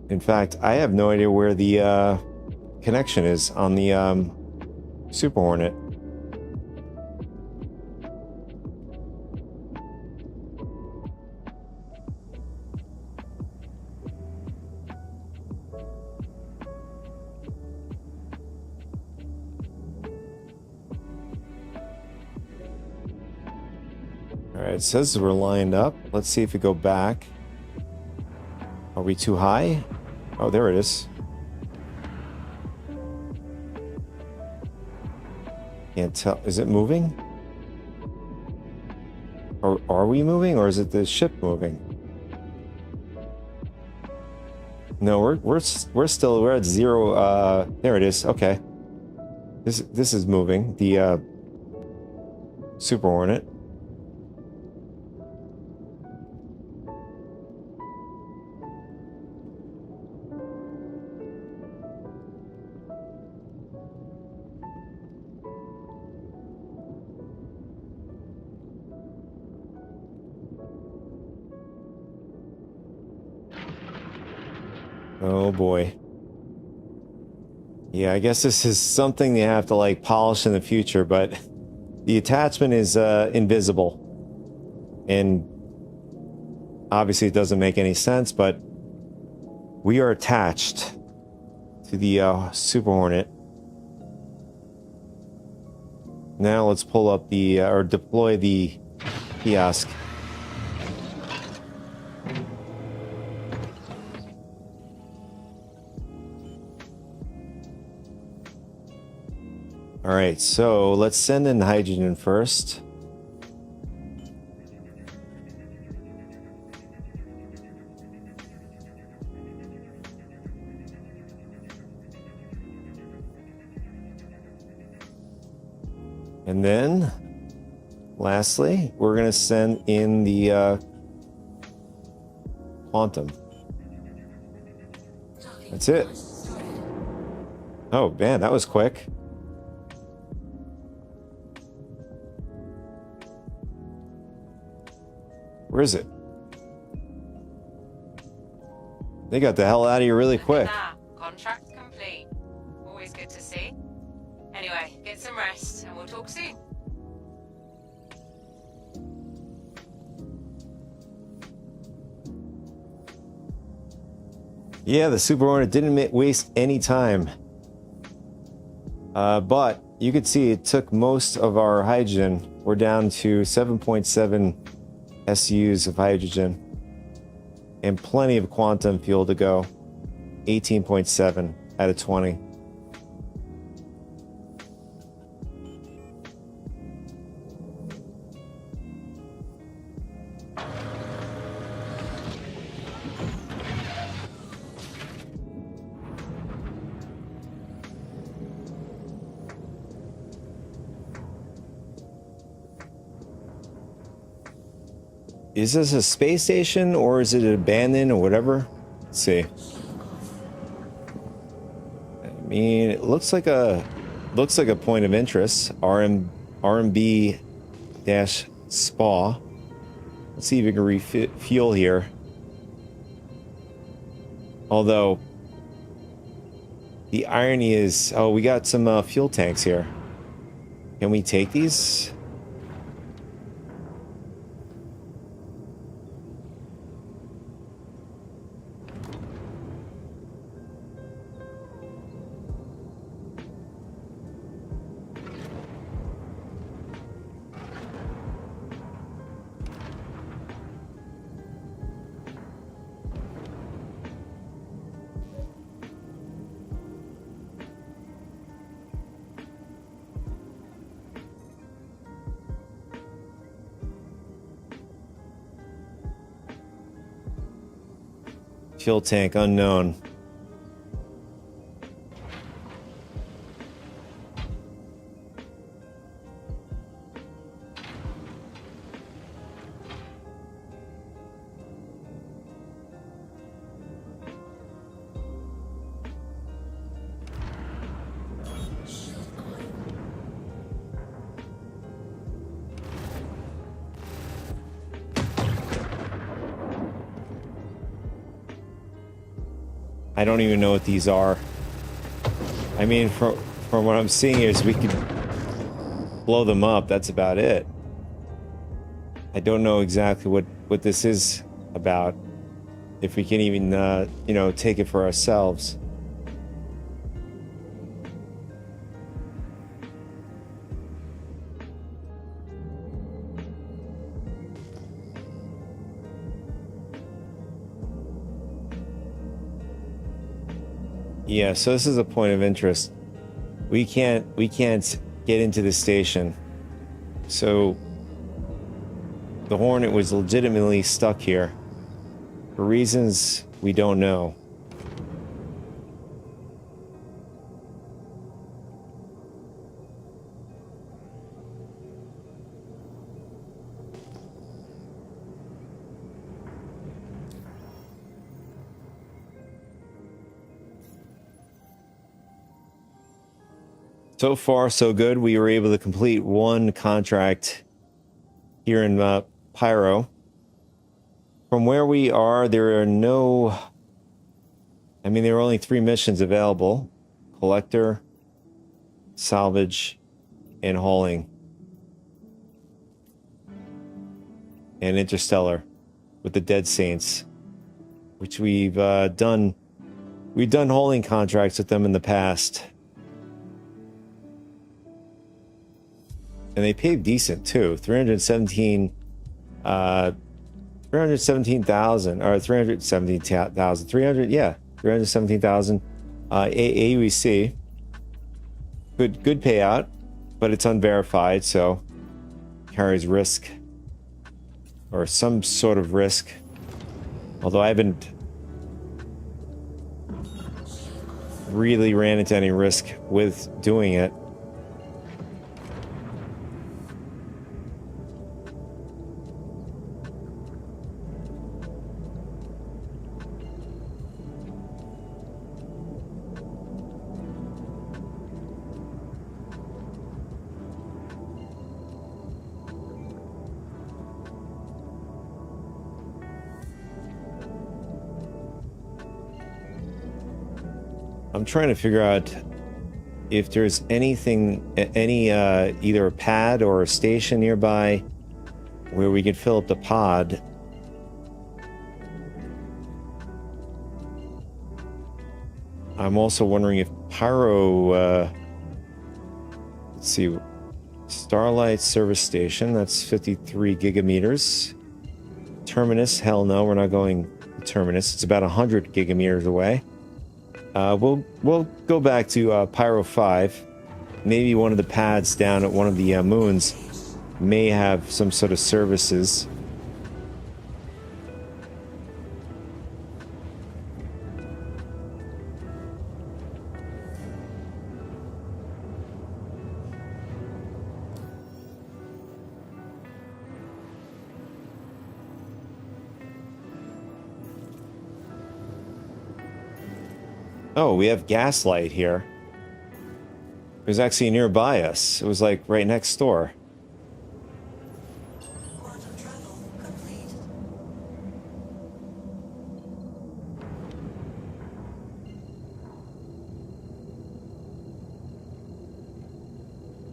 In fact, I have no idea where the connection is on the Super Hornet. It says we're lined up. Let's see if we go back. Are we too high? Oh, there it is. Can't tell. Is it moving? Or are we moving, or is it the ship moving? No, we're at 0. There it is. Okay. This is moving. The Super Hornet. Oh boy. Yeah, I guess this is something they have to like polish in the future, but the attachment is invisible. And obviously it doesn't make any sense, but we are attached to the Super Hornet. Now let's pull up the, or deploy the kiosk. All right, so let's send in hydrogen first. And then, lastly, we're going to send in the quantum. That's it. Oh, man, that was quick. Where is it? They got the hell out of here really quick. Contract complete. Always good to see. Anyway, get some rest and we'll talk soon. Yeah, the Super Hornet didn't waste any time. But you could see it took most of our hydrogen. We're down to 7.7 SUs of hydrogen and plenty of quantum fuel to go. 18.7 out of 20. Is this a space station or is it abandoned or whatever? Let's see. I mean, it looks like a point of interest. RMB dash spa. Let's see if we can refuel here. Although the irony is, oh, we got some fuel tanks here. Can we take these? Fuel tank unknown. I don't even know what these are. I mean, from what I'm seeing is we could blow them up. That's about it. I don't know exactly what this is about. If we can even, you know, take it for ourselves. Yeah, so this is a point of interest. We can't get into the station. So the Hornet was legitimately stuck here for reasons we don't know. So far, so good. We were able to complete one contract here in Pyro. From where we are, there are no... I mean, there are only 3 missions available. Collector, salvage, and hauling. And Interstellar with the Dead Saints, which we've done. We've done hauling contracts with them in the past. And they paid decent too. 317,000 or 317,000. 317,000 AUEC. Good payout, but it's unverified, so carries risk or some sort of risk. Although I haven't really ran into any risk with doing it. I'm trying to figure out if there's anything, either a pad or a station nearby where we could fill up the pod. I'm also wondering if Pyro, let's see, Starlight Service Station, that's 53 gigameters. Terminus, hell no, we're not going to Terminus. It's about 100 gigameters away. We'll go back to Pyro 5. Maybe one of the pads down at one of the moons may have some sort of services. Oh, we have gaslight here. It was actually nearby us. It was like right next door. Quantum travel complete.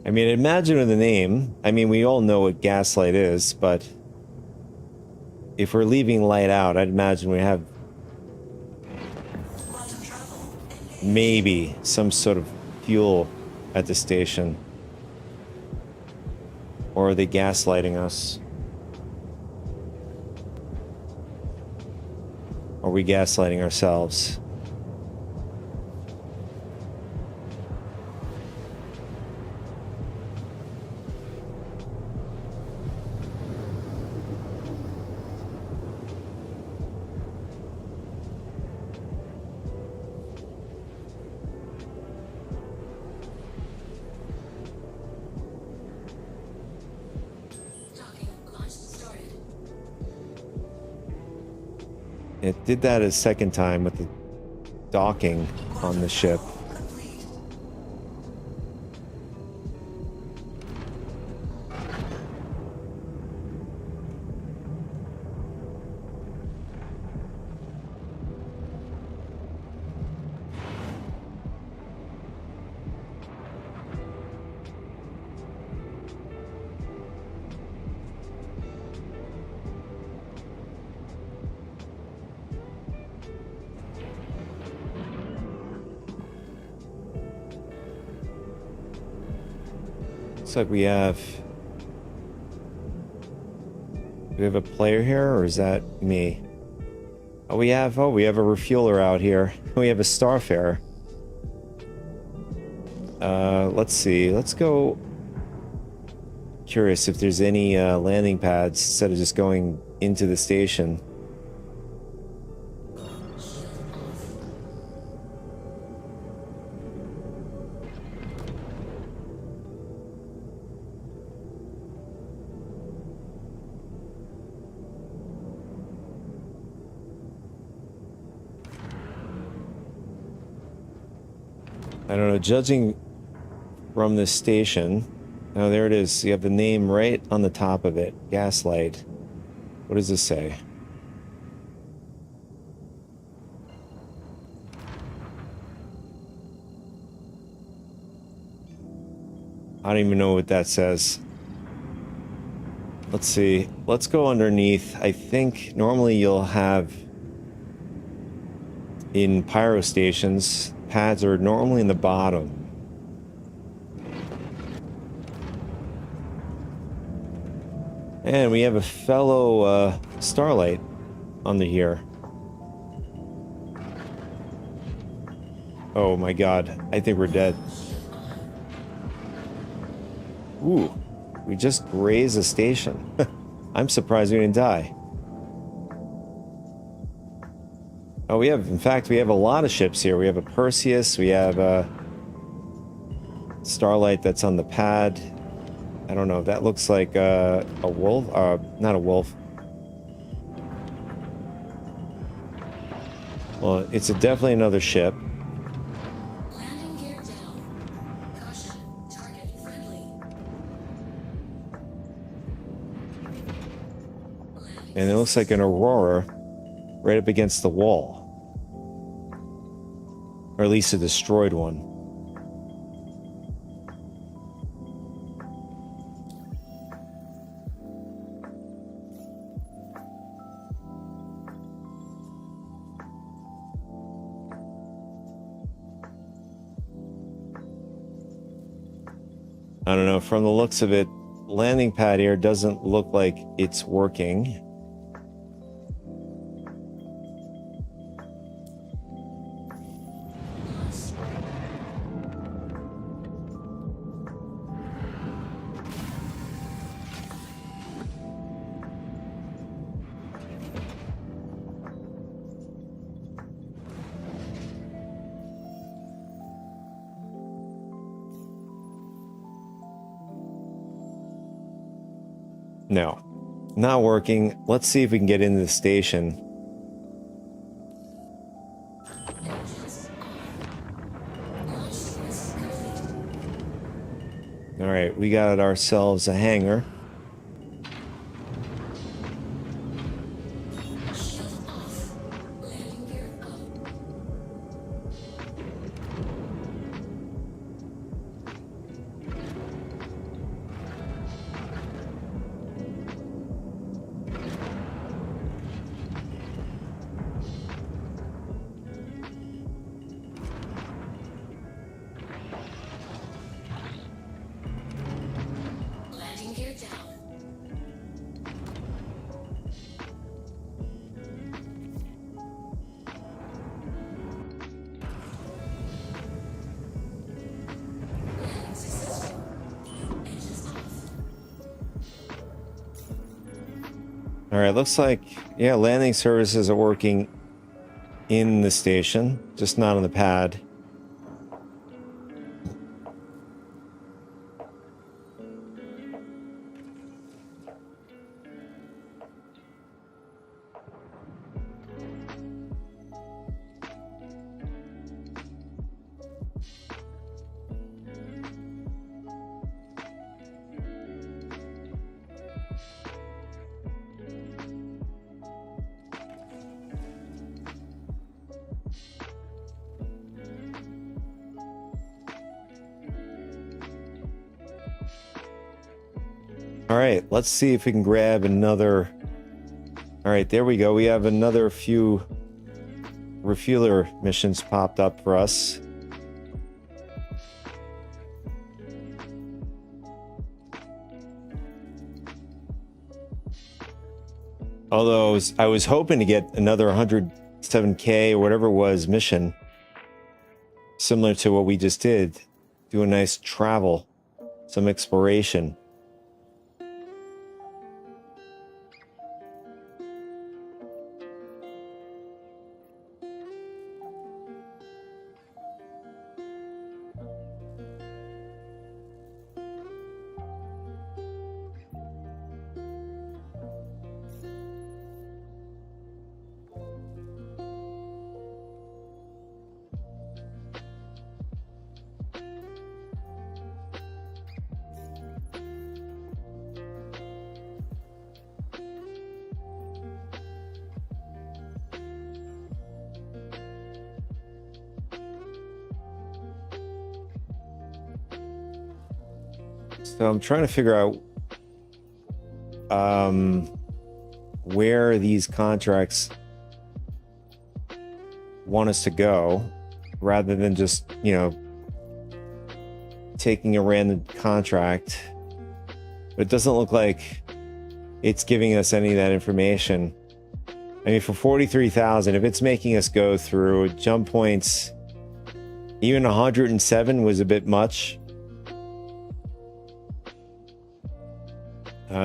I mean, imagine with the name. I mean, we all know what gaslight is, but if we're leaving light out, I'd imagine we have Quantum travel engaged. maybe some sort of fuel at the station. Or are they gaslighting us? Or are we gaslighting ourselves? Docking. Launch started. It did that a second time with the docking on the ship. Complete. Looks like we have... Do we have a player here, or is that me? Oh, we have a refueler out here. We have a Starfarer. Let's see. Let's go... Curious if there's any landing pads instead of just going into the station. I don't know, judging from this station... Oh, there it is. You have the name right on the top of it. Gaslight. What does this say? I don't even know what that says. Let's see. Let's go underneath. I think normally you'll have... In pyro stations, pads are normally in the bottom. And we have a fellow Starlight under here. Oh my god, I think we're dead. Ooh, we just grazed a station. I'm surprised we didn't die. Oh, in fact, we have a lot of ships here. We have a Perseus, we have a Starlight that's on the pad. I don't know, that looks like a wolf, not a wolf. Well, it's definitely another ship. Landing gear down. Caution. Target friendly. Landing And it looks like an Aurora right up against the wall. Or at least a destroyed one. I don't know, from the looks of it, landing pad here doesn't look like it's working. No, not working. Let's see if we can get into the station. engines on. Alright, we got ourselves a hangar. Shield off. Landing gear up. Landing gear down. Landing successful. Engines off. Alright, looks like, yeah, landing services are working in the station, just not on the pad. Alright, let's see if we can grab another. Alright, there we go. We have another few refueler missions popped up for us. Although I was hoping to get another 107K or whatever it was mission, similar to what we just did. Do a nice travel, some exploration. So I'm trying to figure out where these contracts want us to go, rather than just, you know, taking a random contract. But it doesn't look like it's giving us any of that information. I mean, for 43,000, if it's making us go through jump points, even 107 was a bit much.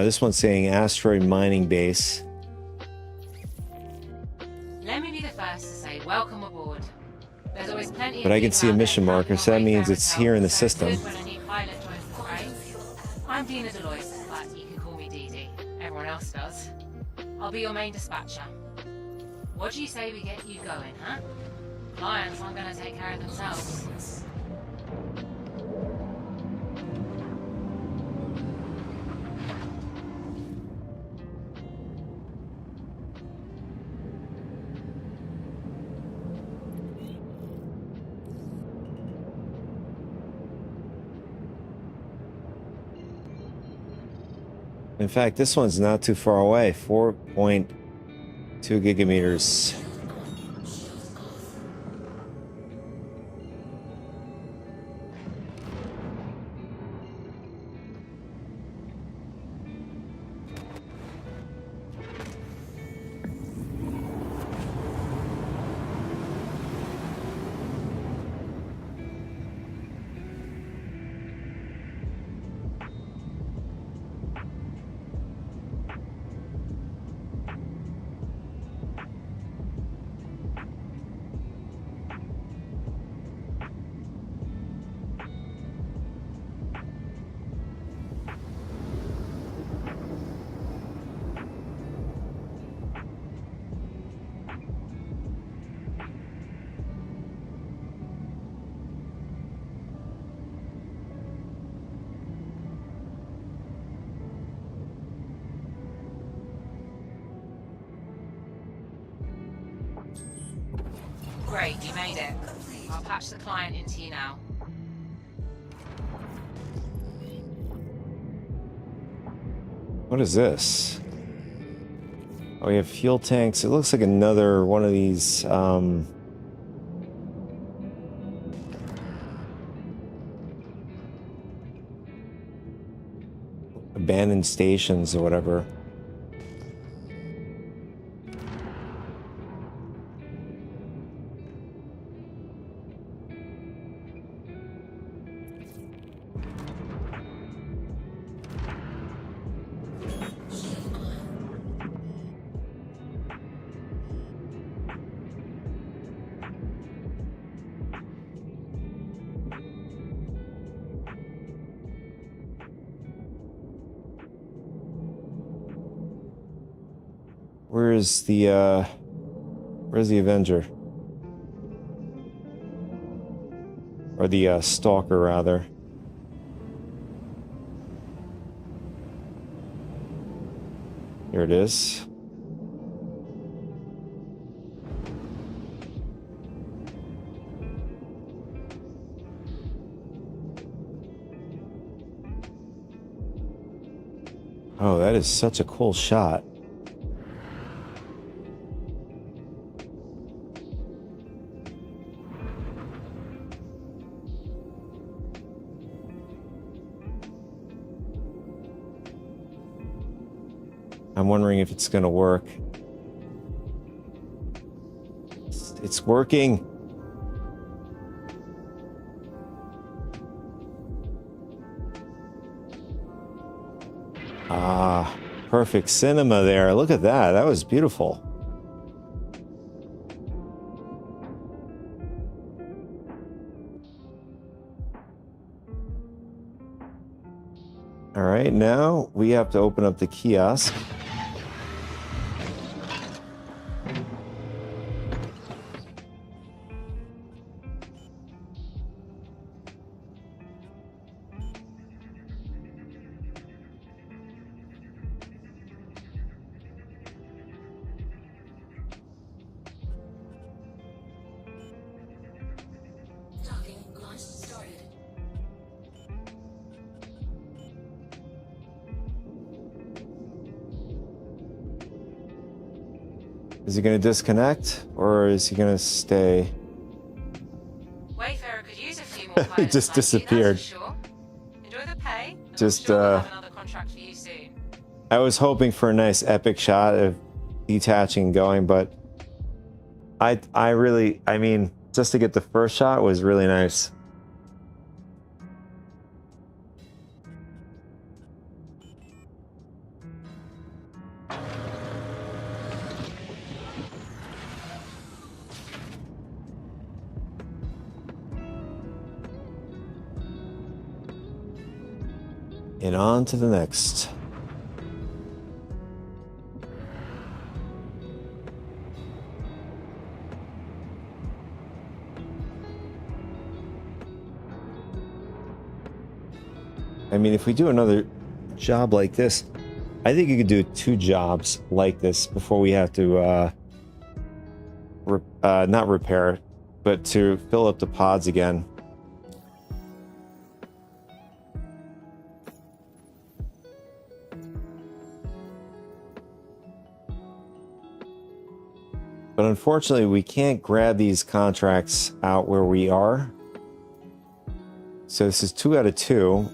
This one's saying asteroid mining base. Let me be the first to say welcome aboard. There's always plenty But of I can people see a out mission there marker, traveling so that on means Wayfarer it's here in the Hotel, so system. it's good when a new pilot joins the fray. I'm Dina Delois, but you can call me Dee Dee. Everyone else does. I'll be your main dispatcher. What do you say we get you going, huh? Clients aren't gonna take care of themselves. In fact, this one's not too far away, 4.2 gigameters. Great, you made it. I'll patch the client into you now. What is this? Oh, we have fuel tanks. It looks like another one of these, abandoned stations or whatever. Where's the Avenger? Or the Stalker, rather. Here it is. Oh, that is such a cool shot. I'm wondering if it's going to work. It's working. Ah, perfect cinema there. Look at that. That was beautiful. All right, now we have to open up the kiosk. Docking launch started. Is he going to disconnect or is he going to stay? Wayfarer could use a few more pilots Just like you, disappeared. that's for sure. Enjoy the pay. And Just, I'm sure we'll have another contract for you soon. I was hoping for a nice epic shot of detaching and going, but I mean, just to get the first shot was really nice. And on to the next. I mean, if we do another job like this, I think you could do 2 jobs like this before we have to, not repair, but to fill up the pods again. But unfortunately, we can't grab these contracts out where we are. So this is 2 out of 2.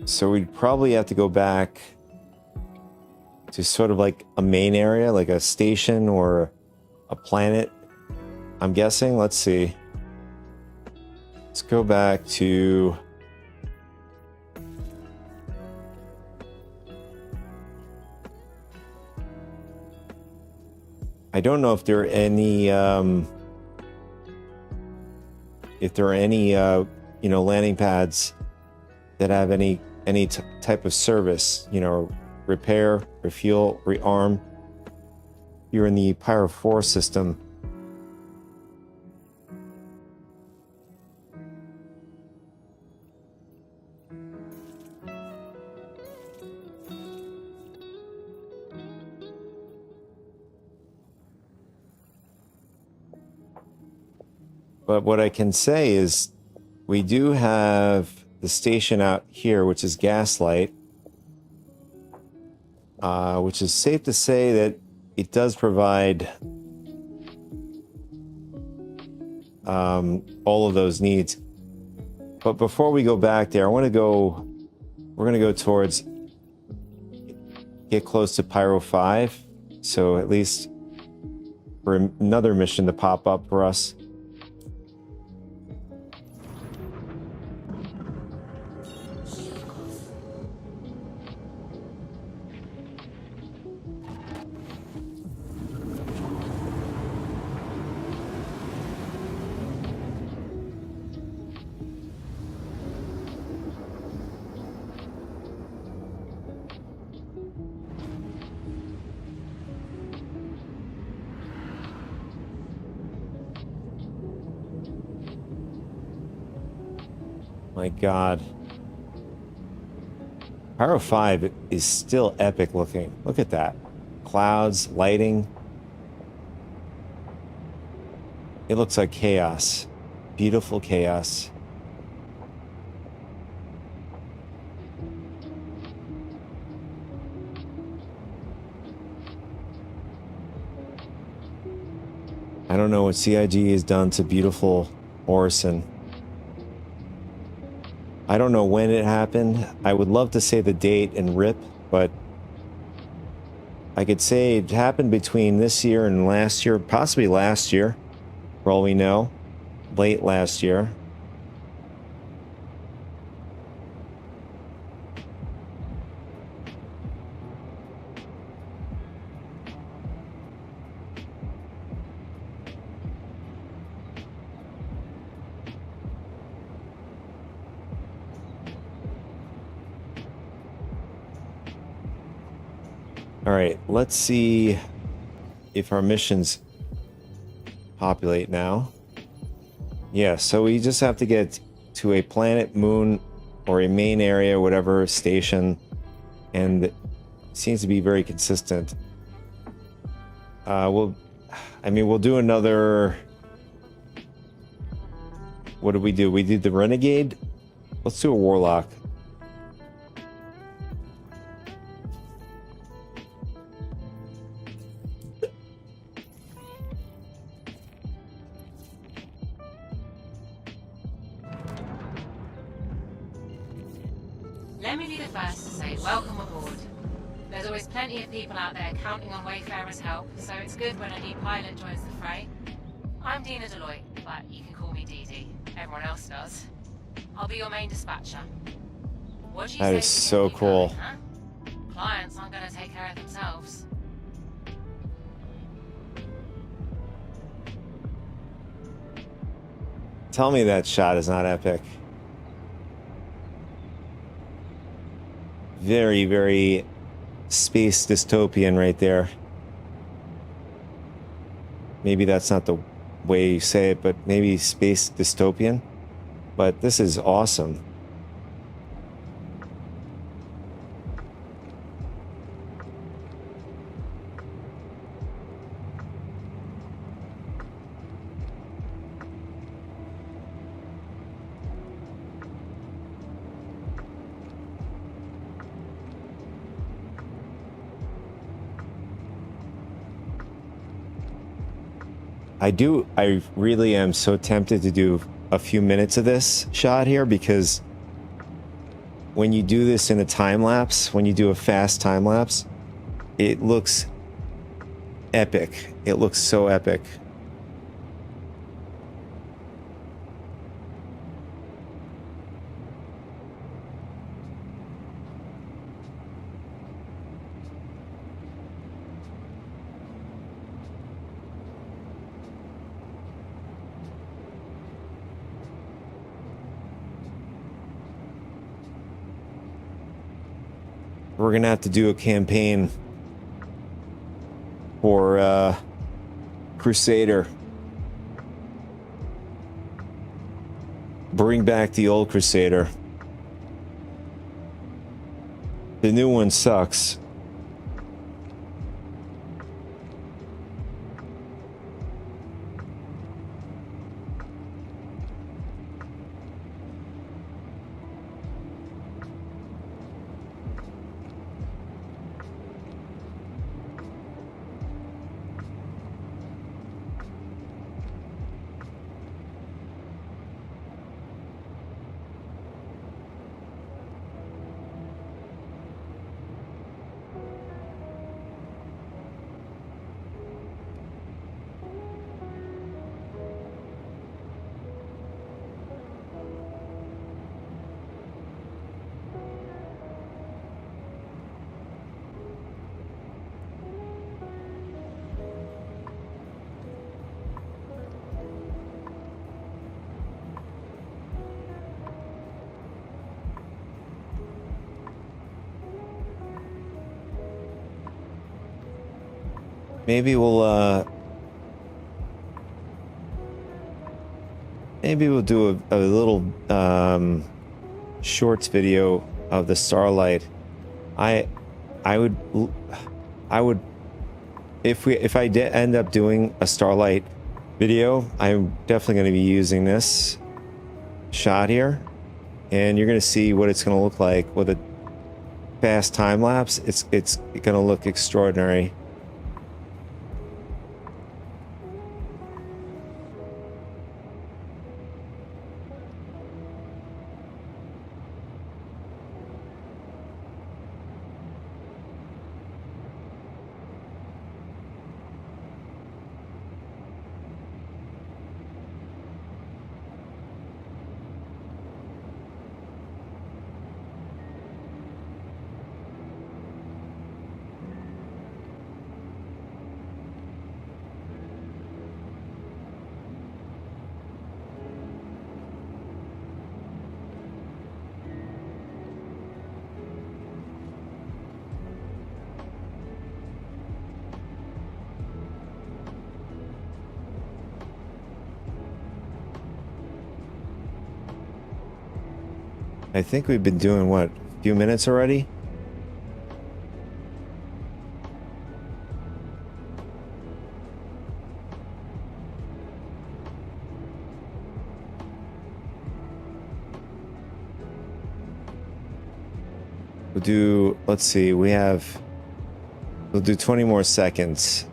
So we'd probably have to go back to sort of like a main area, like a station or a planet, I'm guessing. Let's see. Let's go back to... I don't know if there are any, you know, landing pads that have any type of service, you know, repair, refuel, rearm. You're in the Pyro 4 system. But what I can say is we do have the station out here, which is Gaslight, which is safe to say that it does provide all of those needs. But before we go back there, we're going to go towards, get close to Pyro 5. So at least for another mission to pop up for us. My God. Pyro 5 is still epic looking. Look at that. Clouds, lighting. It looks like chaos. Beautiful chaos. I don't know what CIG has done to beautiful Orison. I don't know when it happened. I would love to say the date and rip, but I could say it happened between this year and last year, possibly last year, for all we know. Late last year. All right, let's see if our missions populate now. Yeah, so we just have to get to a planet, moon, or a main area, whatever station, and it seems to be very consistent. We'll do another. What did we do? We did the Renegade. Let's do a Warlock. Let me be the first to say welcome aboard. There's always plenty of people out there counting on Wayfarer's help, so it's good when a new pilot joins the fray. I'm Dina Deloitte, but you can call me Dee Dee. Everyone else does. I'll be your main dispatcher. What do you That say is we so get you cool. going, huh? Clients aren't going to take care of themselves. Tell me that shot is not epic. Very, very space dystopian right there. Maybe that's not the way you say it, but maybe space dystopian. But this is awesome. I really am so tempted to do a few minutes of this shot here, because when you do this in a time lapse, when you do a fast time lapse, it looks epic. It looks so epic. We're gonna have to do a campaign for Crusader. Bring back the old Crusader. The new one sucks. maybe we'll do a little shorts video of the starlight. I would if I did end up doing a starlight video, I'm definitely going to be using this shot here, and you're going to see what it's going to look like with a fast time lapse. It's going to look extraordinary. I think we've been doing, what, a few minutes already? We'll do, let's see, we'll do 20 more seconds.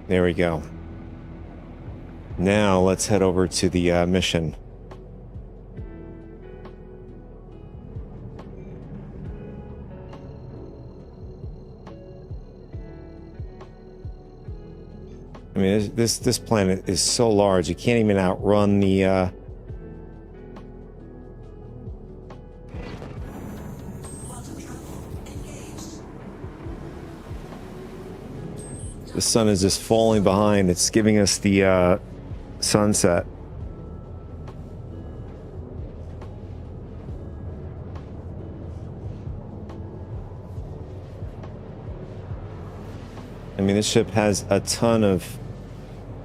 There we go. Now let's head over to the mission. I mean, this planet is so large, you can't even outrun the the sun is just falling behind. It's giving us the sunset. I mean, this ship has a ton of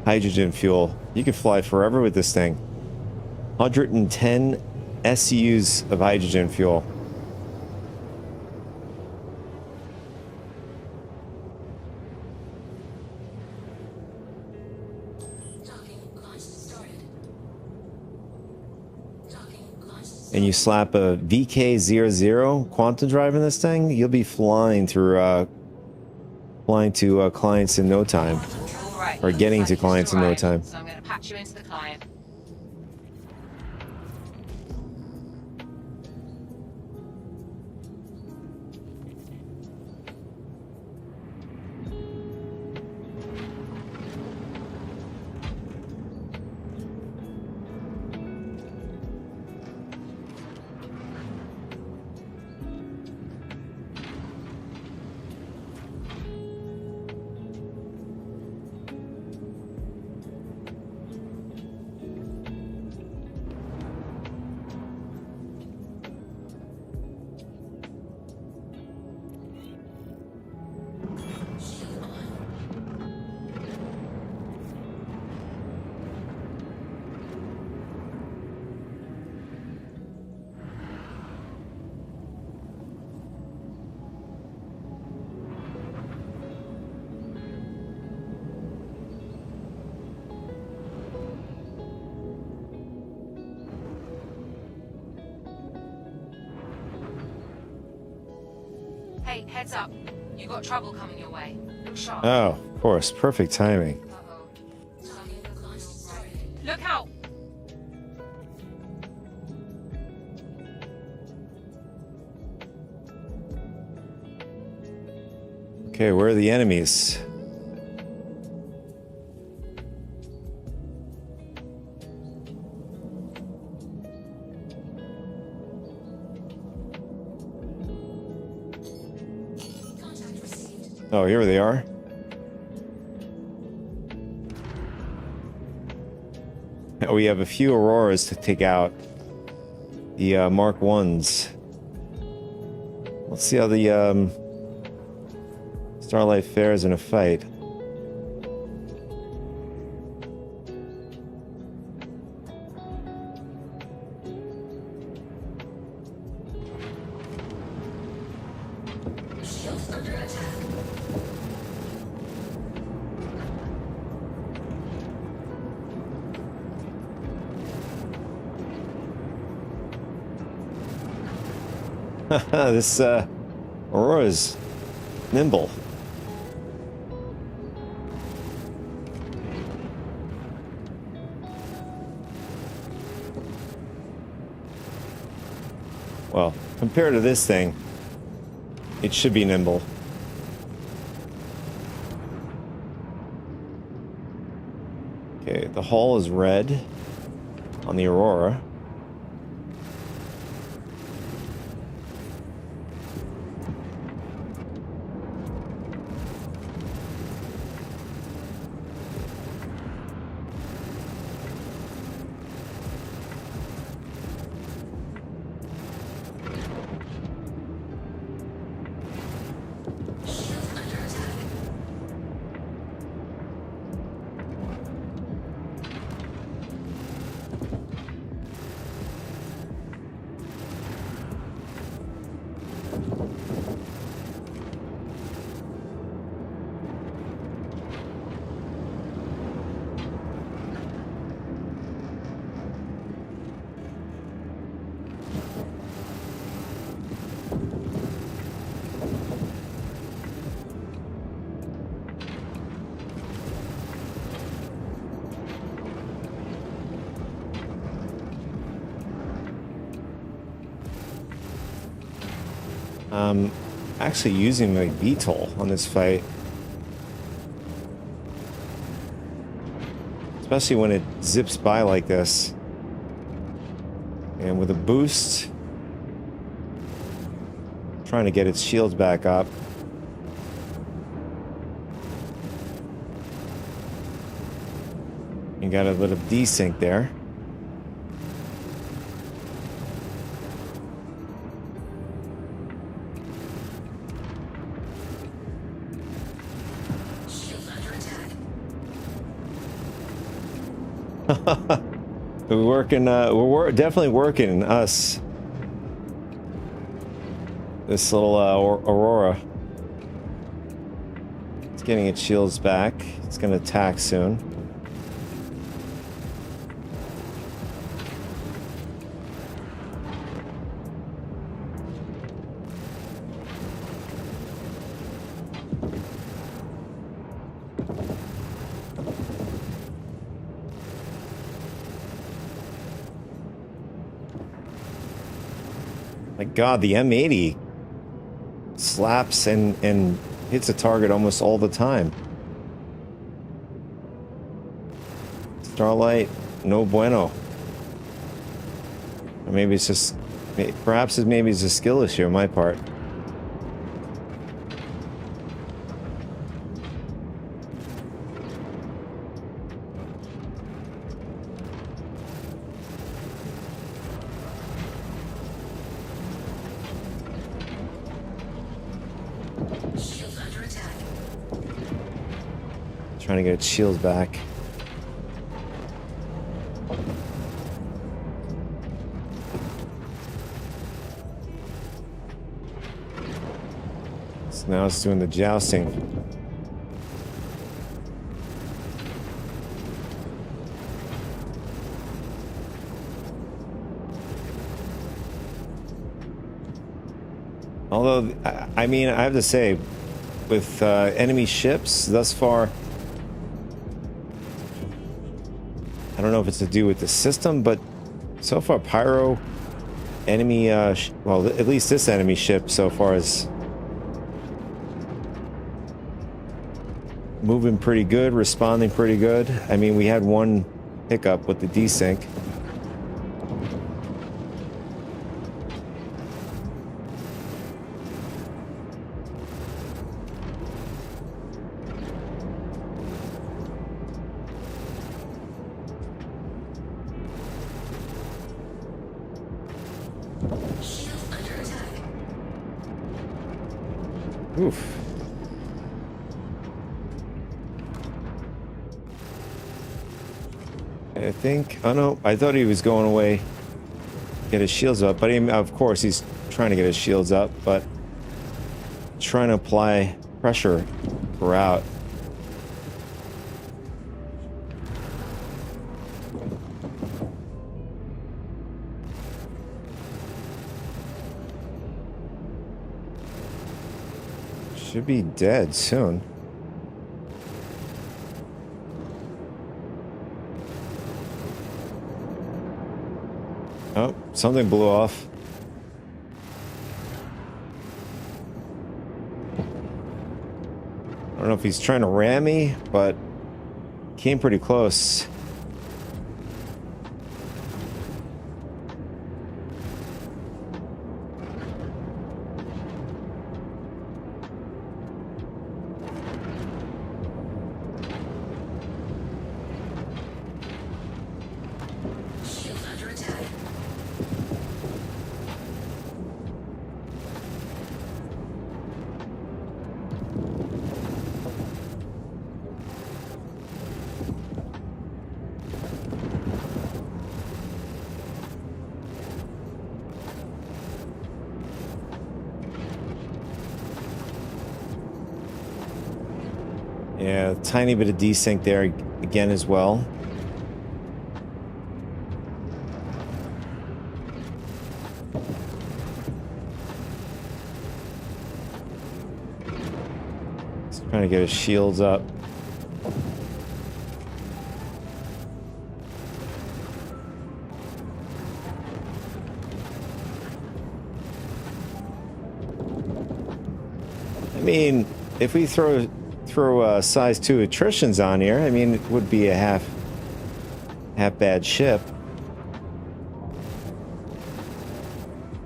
hydrogen fuel. You could fly forever with this thing. 110 SUs of hydrogen fuel. And you slap a VK00 quantum drive in this thing, you'll be flying through to clients in no time. Right, Or getting looks to like clients in no you've time. arrived, So I'm going to patch you into the client. Hey, heads up. You got trouble coming your way. Look sharp. Oh, of course. Perfect timing. Uh-oh. Look out! Okay, where are the enemies? Oh, here they are. Oh, we have a few auroras to take out. The Mark 1s. Let's see how the Starlight fares in a fight. Shields under attack. This Aurora's nimble. Well, compared to this thing, it should be nimble. Okay, the hull is red on the Aurora. Shields under attack. Actually using my VTOL on this fight. Especially when it zips by like this. And with a boost, trying to get its shields back up. You got a little desync there. Shields under attack. We're working, definitely working, us. This little Aurora. It's getting its shields back. It's gonna attack soon. My God, the M80 slaps and hits a target almost all the time. Starlight, no bueno. Or maybe it's just, perhaps maybe it's a skill issue on my part. Shields under attack. Trying to get its shields back. So now it's doing the jousting. Although, I mean, I have to say, with enemy ships thus far, I don't know if it's to do with the system, but so far, Pyro, enemy, well, at least this enemy ship so far is moving pretty good, responding pretty good. I mean, we had one hiccup with the desync. Shield under attack. Oof. I think. Oh no! I thought he was going away. Get his shields up, but of course he's trying to get his shields up, but trying to apply pressure throughout. Should be dead soon. Oh, something blew off. I don't know if he's trying to ram me, but came pretty close. Shield under attack. Yeah, a tiny bit of desync there again as well. He's trying to get his shields up. I mean, if we throw size 2 attritions on here, I mean, it would be a half bad ship.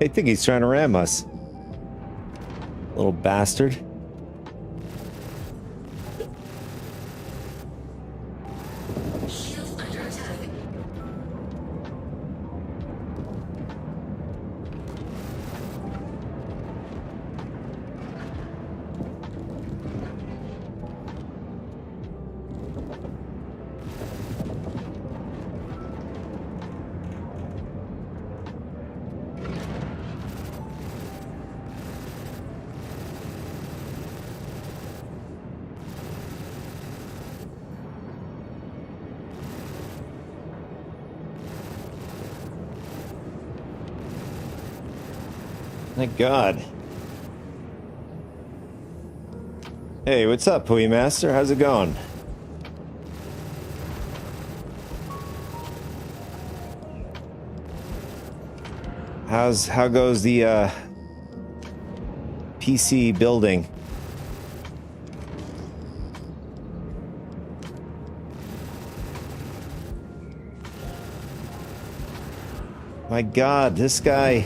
I think he's trying to ram us. Little bastard. Shield under attack. Thank God. Hey, what's up, Pui Master? How's it going? How goes the PC building? My God, this guy.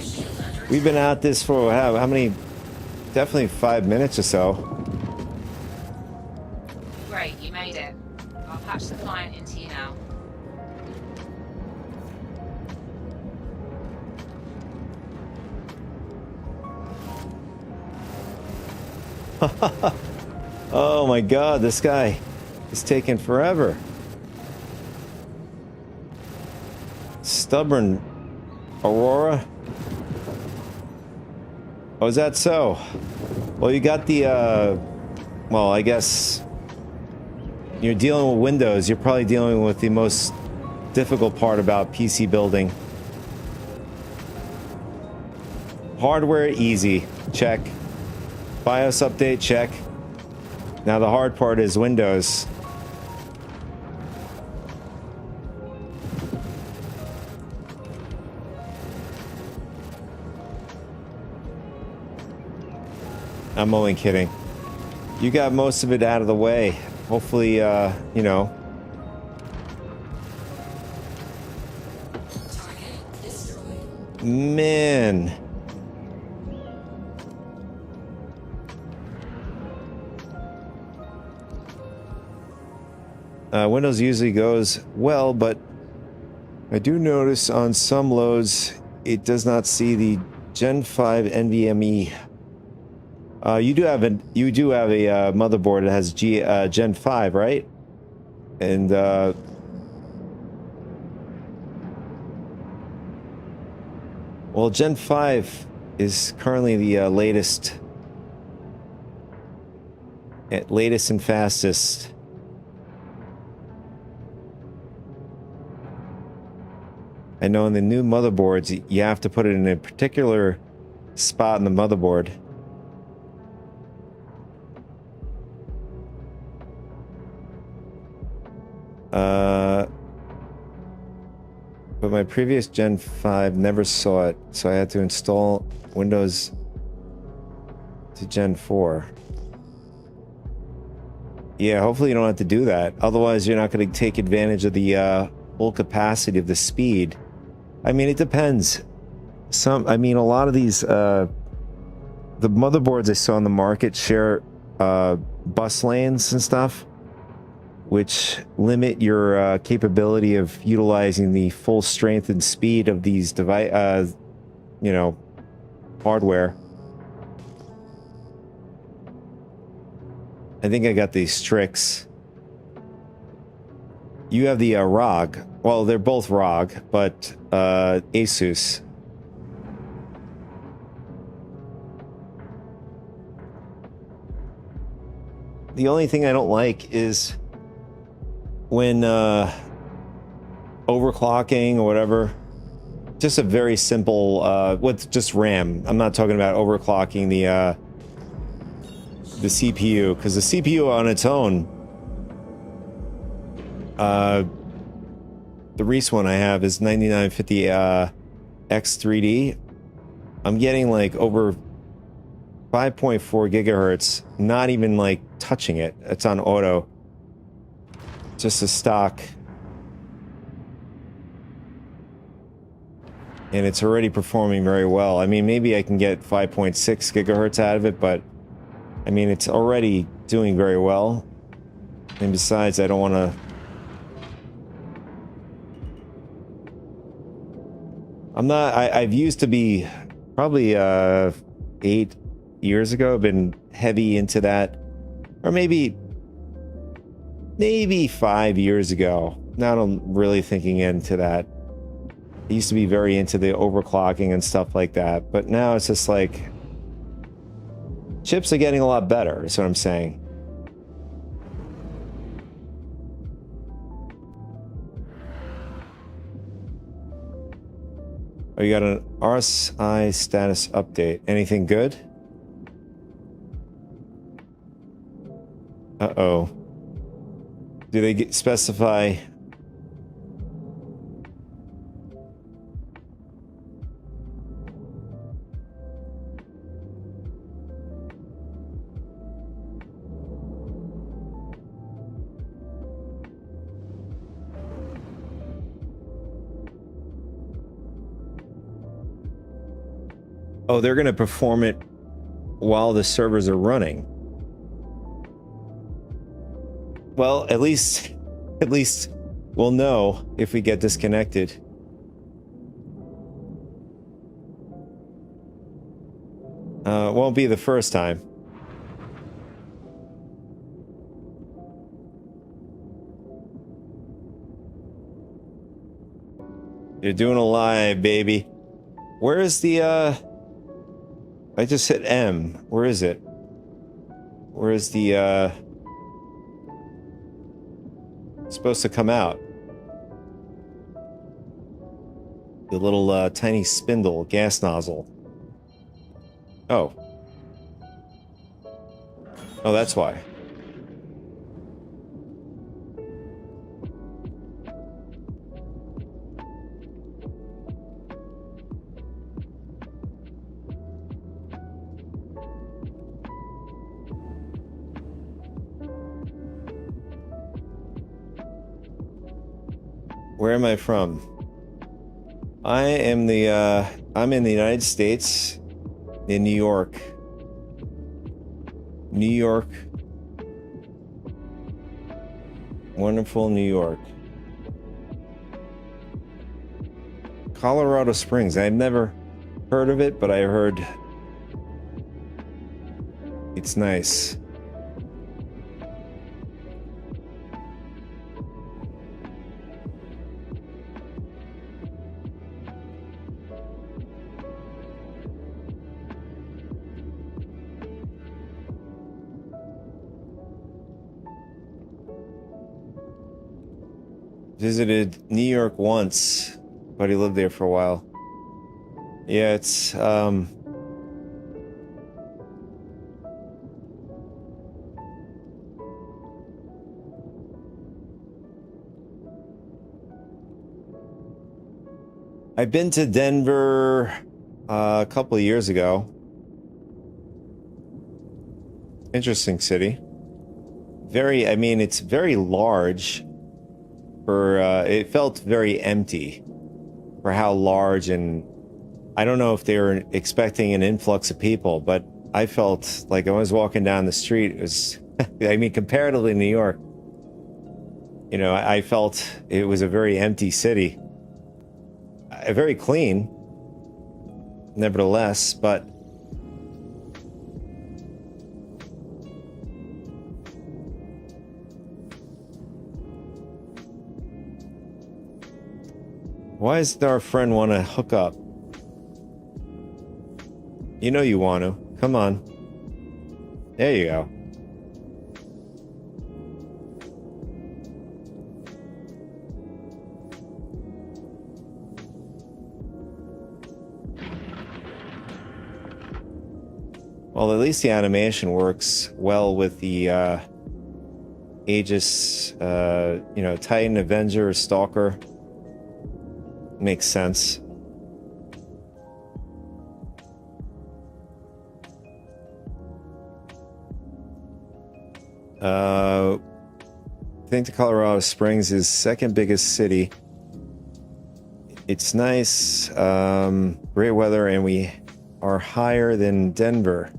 We've been at this for how many? Definitely 5 minutes or so. Great, you made it. I'll patch the client into you now. Oh my God, this guy is taking forever. Stubborn Aurora. Oh, is that so? Well, you got the, well, I guess you're dealing with Windows. You're probably dealing with the most difficult part about PC building. Hardware, easy. Check. BIOS update, check. Now the hard part is Windows. I'm only kidding. You got most of it out of the way. Hopefully, you know. Target destroyed. Man. Windows usually goes well, but I do notice on some loads it does not see the Gen 5 NVMe. You do have a motherboard that has Gen 5, right? And well, Gen 5 is currently the latest and fastest. I know in the new motherboards, you have to put it in a particular spot in the motherboard. But my previous Gen 5 never saw it, so I had to install Windows to Gen 4. Yeah, hopefully you don't have to do that. Otherwise, you're not going to take advantage of the full capacity of the speed. I mean, it depends. I mean, a lot of these, the motherboards I saw in the market share bus lanes and stuff, which limit your capability of utilizing the full strength and speed of these device, you know, hardware. I think I got these Strix. You have the ROG. Well, they're both ROG, but Asus. The only thing I don't like is when overclocking or whatever. Just a very simple with just RAM. I'm not talking about overclocking the CPU, because the CPU on its own, the Reese one I have is 9950 X3D. I'm getting like over 5.4 gigahertz, not even like touching it. It's on auto. Just a stock. And it's already performing very well. I mean, maybe I can get 5.6 gigahertz out of it, but I mean, it's already doing very well. And besides, I don't want to... I've used to be probably 8 years ago, been heavy into that. Or maybe 5 years ago. Now I'm really thinking into that. I used to be very into the overclocking and stuff like that. But now it's just like... chips are getting a lot better, is what I'm saying. Oh, you got an RSI status update. Anything good? Uh-oh. Do they specify... Oh, they're going to perform it while the servers are running. Well, at least we'll know if we get disconnected. It won't be the first time. You're doing a live, baby. Where is the, I just hit M. Where is it? Where is the, it's supposed to come out? The little, tiny spindle, gas nozzle. Oh. Oh, that's why. Where am I from? I am I'm in the United States, in New York. New York. Wonderful New York. Colorado Springs. I've never heard of it, but I heard it's nice. Visited New York once, but he lived there for a while. Yeah, it's I've been to Denver a couple of years ago. Interesting city. I mean, it's very large. It felt very empty for how large, and I don't know if they were expecting an influx of people, but I felt like I was walking down the street. It was, I mean, comparatively New York, you know, I felt it was a very empty city. Very clean, nevertheless, but why does our friend want to hook up? You know you want to. Come on. There you go. Well, at least the animation works well with the Aegis, you know, Titan, Avenger, Stalker. Makes sense. I think the Colorado Springs is second biggest city. It's nice, great weather, and we are higher than Denver,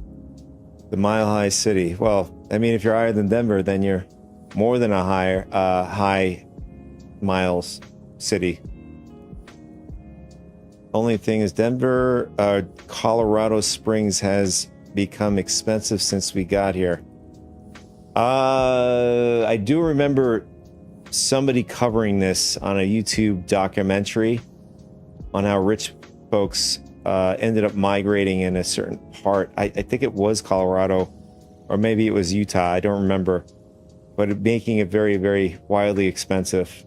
the Mile High City. Well, I mean, if you're higher than Denver, then you're more than a high miles city. Only thing is Colorado Springs has become expensive since we got here. I do remember somebody covering this on a YouTube documentary on how rich folks ended up migrating in a certain part. I think it was Colorado, or maybe it was Utah. I don't remember, but making it very, very wildly expensive.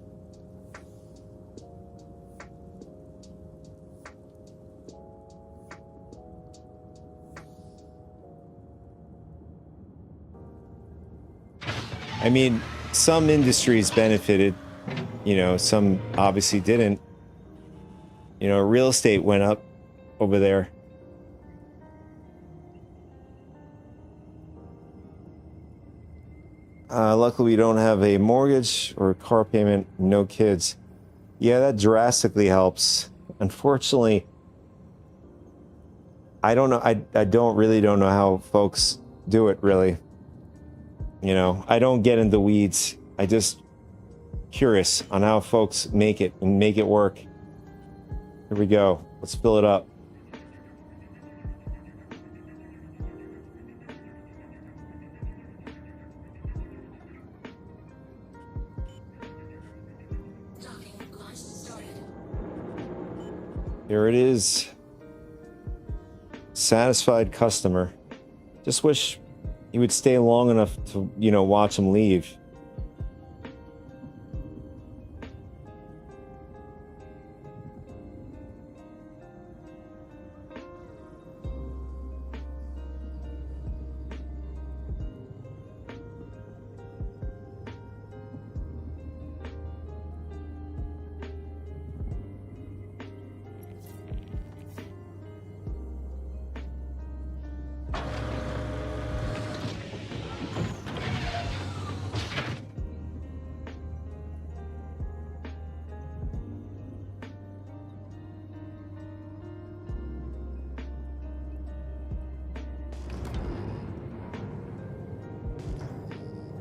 I mean, some industries benefited, you know, some obviously didn't. You know, real estate went up over there. Luckily, we don't have a mortgage or a car payment, no kids. Yeah, that drastically helps. Unfortunately, I don't know. I really don't know how folks do it, really. You know, I don't get into weeds. I just curious on how folks make it and make it work. Here we go. Let's fill it up. Here it is. Satisfied customer. Just wish he would stay long enough to, you know, watch him leave.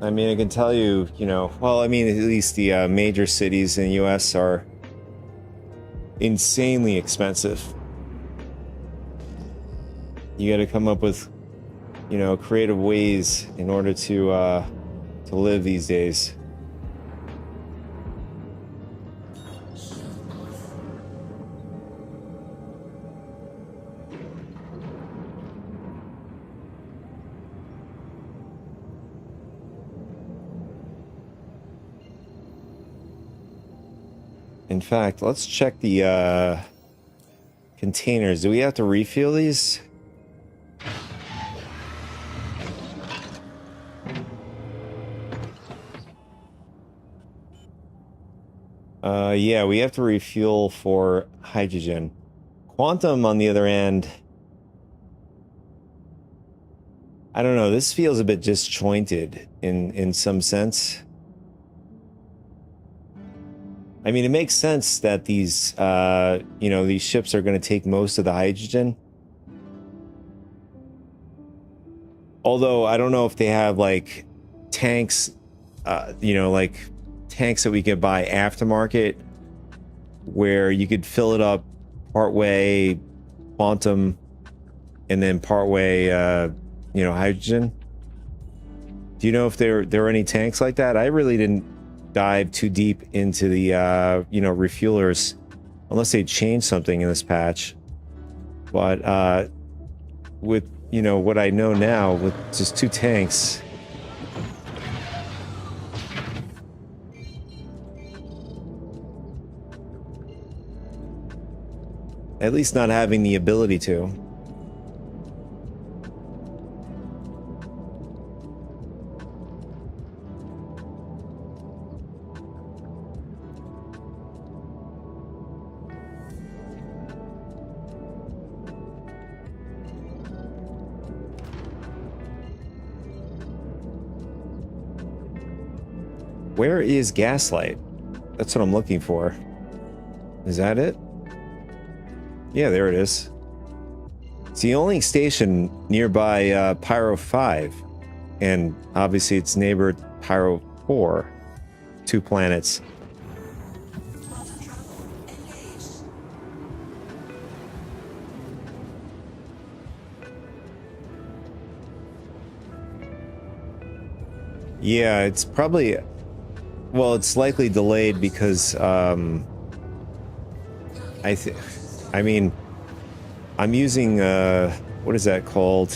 I mean, I can tell you, you know, well, I mean, at least the major cities in the U.S. are insanely expensive. You got to come up with, you know, creative ways in order to live these days. In fact, let's check the containers. Do we have to refill these? Yeah, we have to refuel for hydrogen. Quantum, on the other hand, I don't know. This feels a bit disjointed in some sense. I mean, it makes sense that these, you know, these ships are going to take most of the hydrogen. Although I don't know if they have like tanks, you know, like tanks that we could buy aftermarket, where you could fill it up partway quantum and then partway, you know, hydrogen. Do you know if there are any tanks like that? I really didn't dive too deep into the you know, refuelers, unless they changed something in this patch. But with, you know, what I know now, with just 2 tanks, at least not having the ability to. Where is Gaslight? That's what I'm looking for. Is that it? Yeah, there it is. It's the only station nearby Pyro 5. And obviously its neighbor Pyro 4. 2 planets. Quantum travel engaged. Yeah, it's probably... Well, it's likely delayed because, I mean, I'm using, what is that called?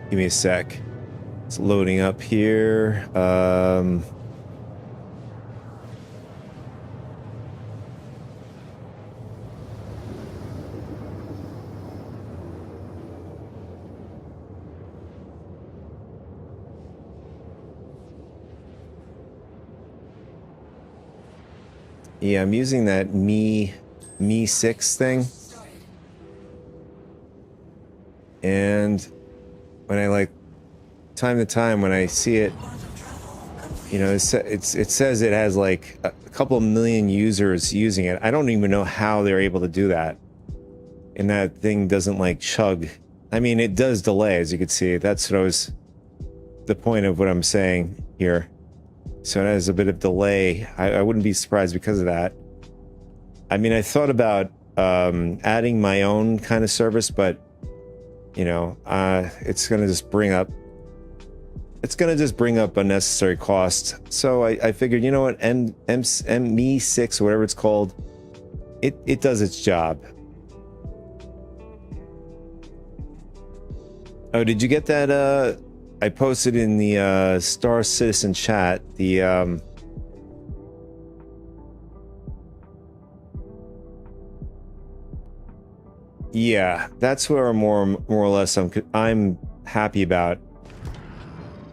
Give me a sec. It's loading up here. Yeah, I'm using that Me 6 thing. And when I like time to time when I see it, you know, it says it has like a couple of million users using it. I don't even know how they're able to do that. And that thing doesn't like chug. I mean, it does delay, as you can see. That's what I was, the point of what I'm saying here. So it has a bit of delay. I wouldn't be surprised because of that. I mean, I thought about adding my own kind of service, but you know, it's gonna just bring up unnecessary cost. So I figured, you know what, Me6 or whatever it's called, it does its job. Oh, did you get that? I posted in the Star Citizen chat the yeah, that's where more or less I'm happy about.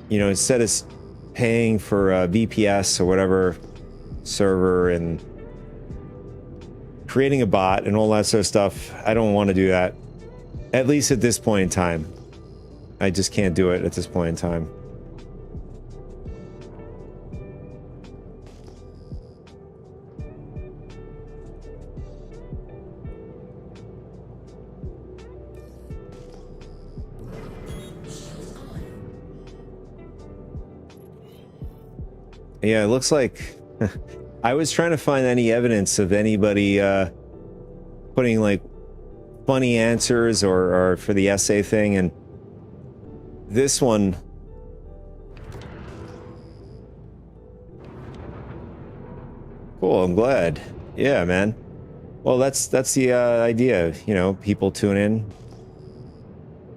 You know, instead of paying for VPS or whatever server and creating a bot and all that sort of stuff, I don't want to do that. At least at this point in time. I just can't do it at this point in time. Yeah, it looks like I was trying to find any evidence of anybody putting like funny answers or for the essay thing, and this one, cool, I'm glad. Yeah, man. Well, that's the idea, you know, people tune in,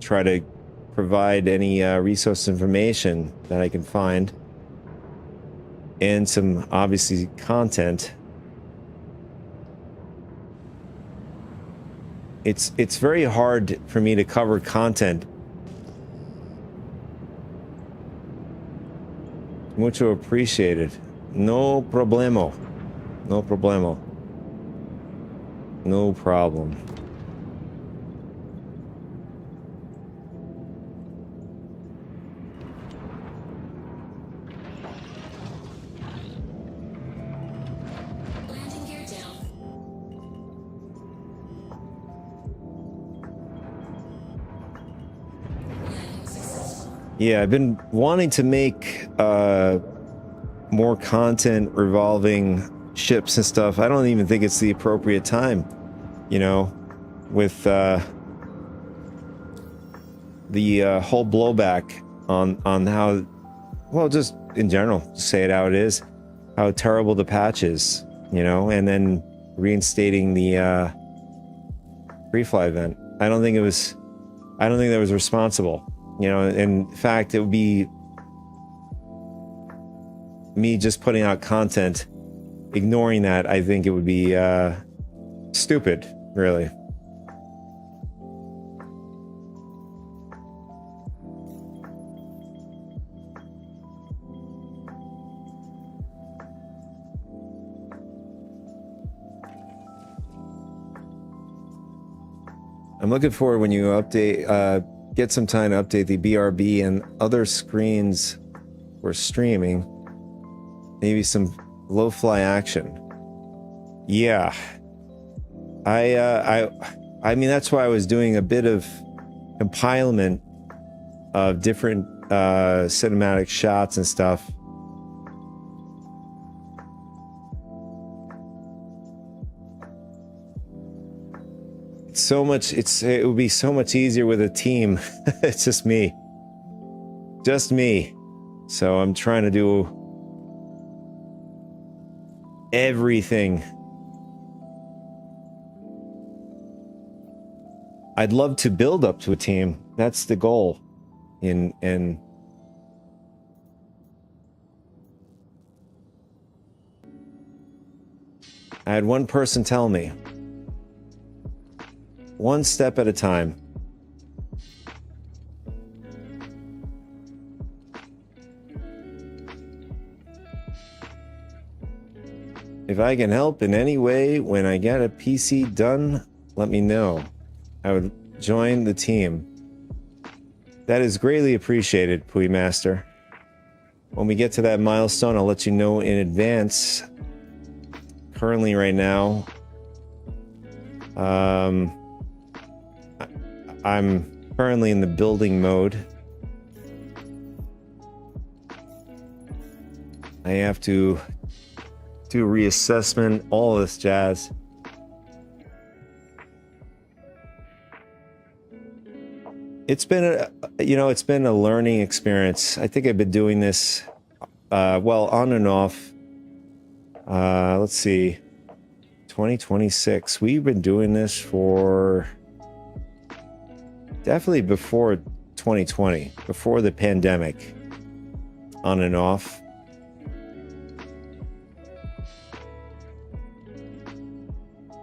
try to provide any resource information that I can find, and some obviously content. It's very hard for me to cover content. Mucho appreciated. No problemo. No problemo. No problem. Landing gear down. Landing successful. Yeah, I've been wanting to make more content revolving ships and stuff. I don't even think it's the appropriate time, you know, with the whole blowback on how, well, just in general, just say it how it is, how terrible the patch is, you know, and then reinstating the free fly event. I don't think that was responsible, you know. In fact, it would be me just putting out content, ignoring that. I think it would be stupid, really. I'm looking forward when you update, get some time to update the BRB and other screens for streaming. Maybe some low fly action. Yeah. I mean, that's why I was doing a bit of compilement of different cinematic shots and stuff. It would be so much easier with a team. It's just me. So I'm trying to do everything. I'd love to build up to a team. That's the goal. And I had one person tell me, one step at a time. If I can help in any way when I get a PC done, let me know. I would join the team. That is greatly appreciated, Pui Master. When we get to that milestone, I'll let you know in advance. Currently, right now, I'm currently in the building mode. I have to do reassessment, all this jazz. It's been it's been a learning experience. I think I've been doing this, well, on and off. Let's see, 2026. We've been doing this for definitely before 2020, before the pandemic, on and off.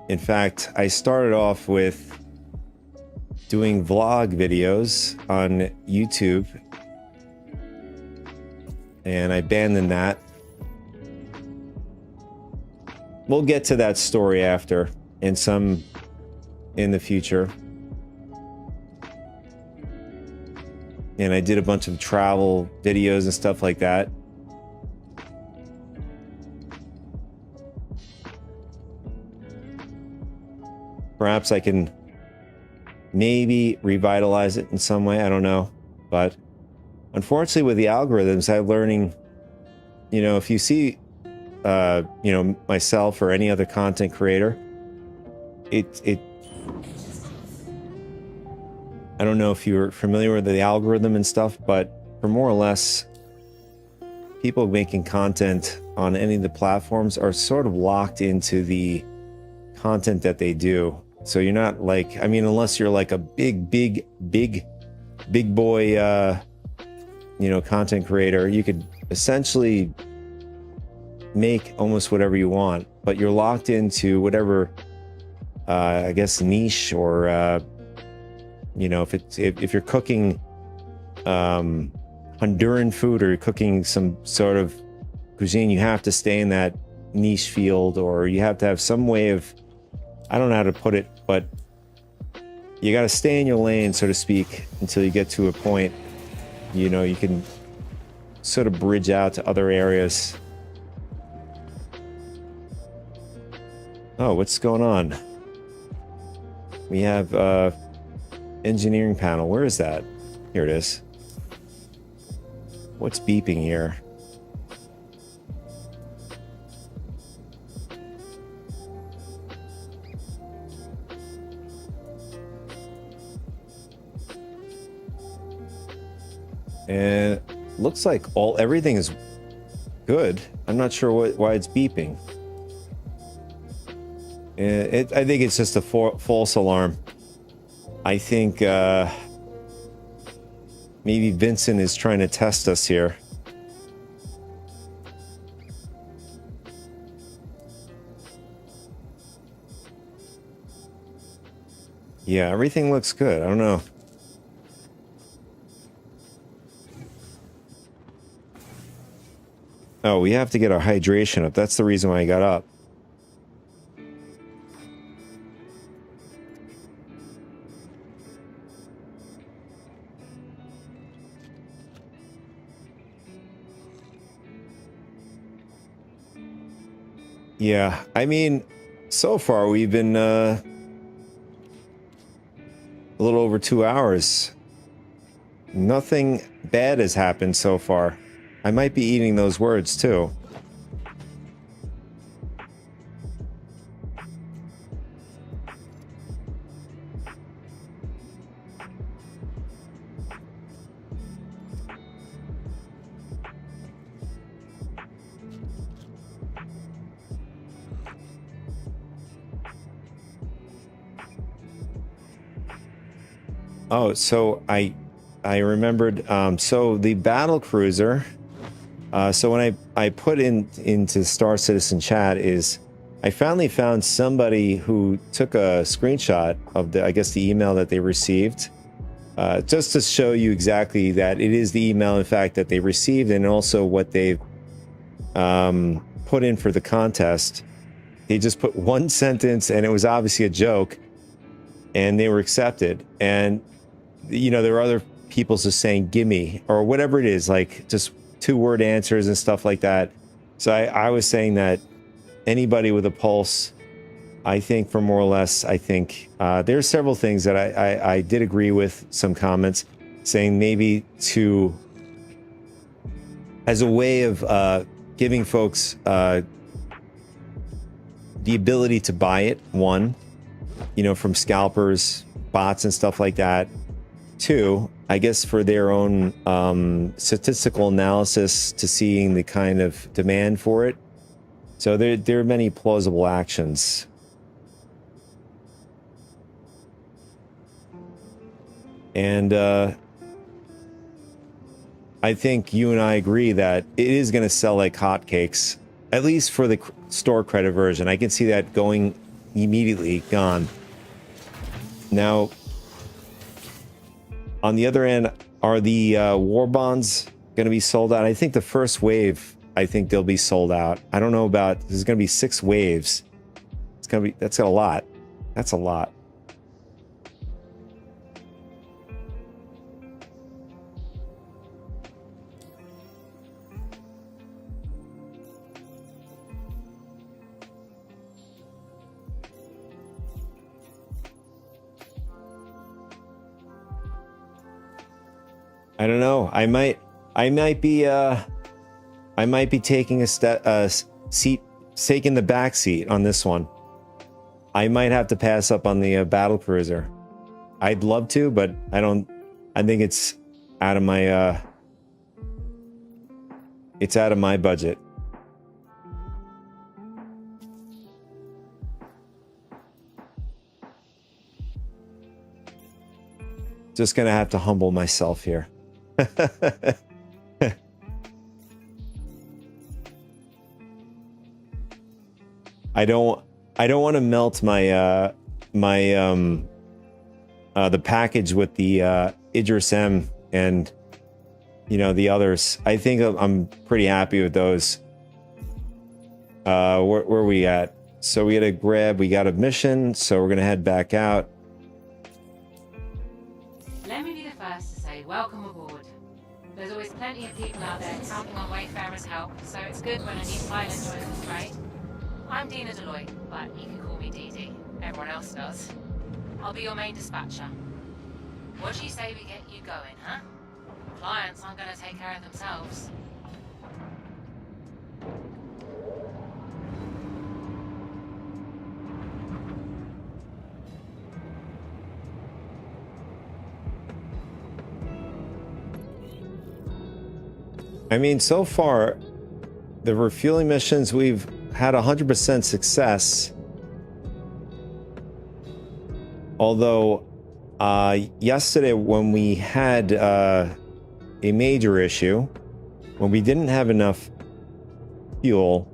In fact, I started off with doing vlog videos on YouTube, and I abandoned that. We'll get to that story after, in the future. And I did a bunch of travel videos and stuff like that. Perhaps I can maybe revitalize it in some way. I don't know. But unfortunately, with the algorithms, I'm learning you know, if you see, you know, myself or any other content creator, it I don't know if you're familiar with the algorithm and stuff, but for more or less, people making content on any of the platforms are sort of locked into the content that they do. So you're not like, I mean, unless you're like a big boy, you know, content creator, you could essentially make almost whatever you want, but you're locked into whatever, I guess, niche or, you know, if you're cooking Honduran food or you're cooking some sort of cuisine, you have to stay in that niche field, or you have to have some way of, I don't know how to put it, but you got to stay in your lane, so to speak, until you get to a point, you know, you can sort of bridge out to other areas. Oh, what's going on? We have engineering panel. Where is that? Here it is. What's beeping here? And looks like everything is good. I'm not sure why it's beeping. I think it's just a false alarm. I think maybe Vincent is trying to test us here. Yeah, everything looks good. I don't know. Oh, we have to get our hydration up. That's the reason why I got up. Yeah, I mean, so far we've been a little over 2 hours. Nothing bad has happened so far. I might be eating those words too. Oh, so I remembered. So the battle cruiser. So when I put into Star Citizen chat is, I finally found somebody who took a screenshot of the, I guess, the email that they received, just to show you exactly that it is the email, in fact, that they received, and also what they've put in for the contest. They just put one sentence, and it was obviously a joke, and they were accepted. And you know, there are other people just saying "gimme" or whatever it is, like just 2-word answers and stuff like that. So I was saying that anybody with a pulse, I think, for more or less, I think there's several things that I did agree with. Some comments saying maybe to, as a way of giving folks the ability to buy it, one, you know, from scalpers, bots and stuff like that. Two, I guess for their own statistical analysis to seeing the kind of demand for it. So there are many plausible actions. And I think you and I agree that it is going to sell like hotcakes, at least for the store credit version. I can see that going immediately gone. Now, on the other end, are the war bonds going to be sold out? I think the first wave, I think they'll be sold out. I don't know about, there's going to be 6 waves. It's going to be, that's a lot. That's a lot. I don't know. I might be I might be taking taking the back seat on this one. I might have to pass up on the battle cruiser. I'd love to, but I don't. I think it's out of my. It's out of my budget. Just gonna have to humble myself here. I don't want to melt my the package with the Idris M and the others. I think I'm pretty happy with those. Where are we at? So we got a mission, so we're gonna head back out. Let me be the first to say welcome aboard. There's always plenty of people out there counting on Wayfarer's help, so it's good when a new pilot joins us, right? I'm Dina Deloy, but you can call me Dee Dee. Everyone else does. I'll be your main dispatcher. What do you say we get you going, huh? Clients aren't gonna take care of themselves. I mean, so far, the refueling missions, we've had 100% success. Although, yesterday when we had a major issue, when we didn't have enough fuel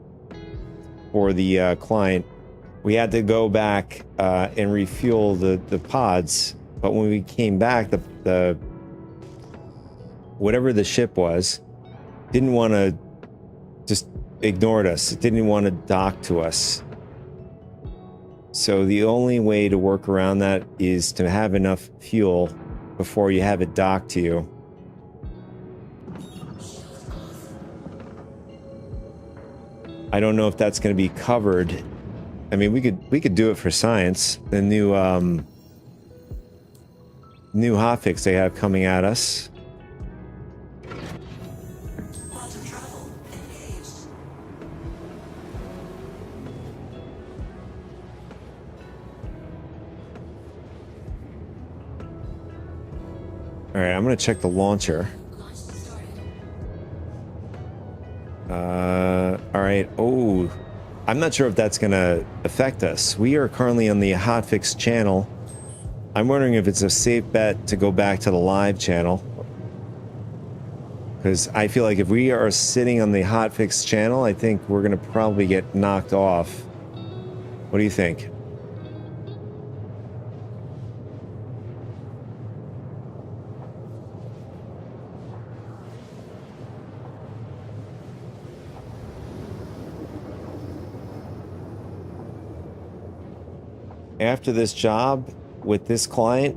for the client, we had to go back and refuel the pods. But when we came back, the whatever the ship was, didn't want to, just ignored us. It didn't want to dock to us. So the only way to work around that is to have enough fuel before you have it docked to you. I don't know if that's going to be covered. I mean, we could do it for science. The new hotfix they have coming at us. Quantum travel engaged. All right, I'm going to check the launcher. Launch started. All right. Oh, I'm not sure if that's going to affect us. We are currently on the hotfix channel. I'm wondering if it's a safe bet to go back to the live channel. Because I feel like if we are sitting on the hotfix channel, I think we're going to probably get knocked off. What do you think? After this job with this client,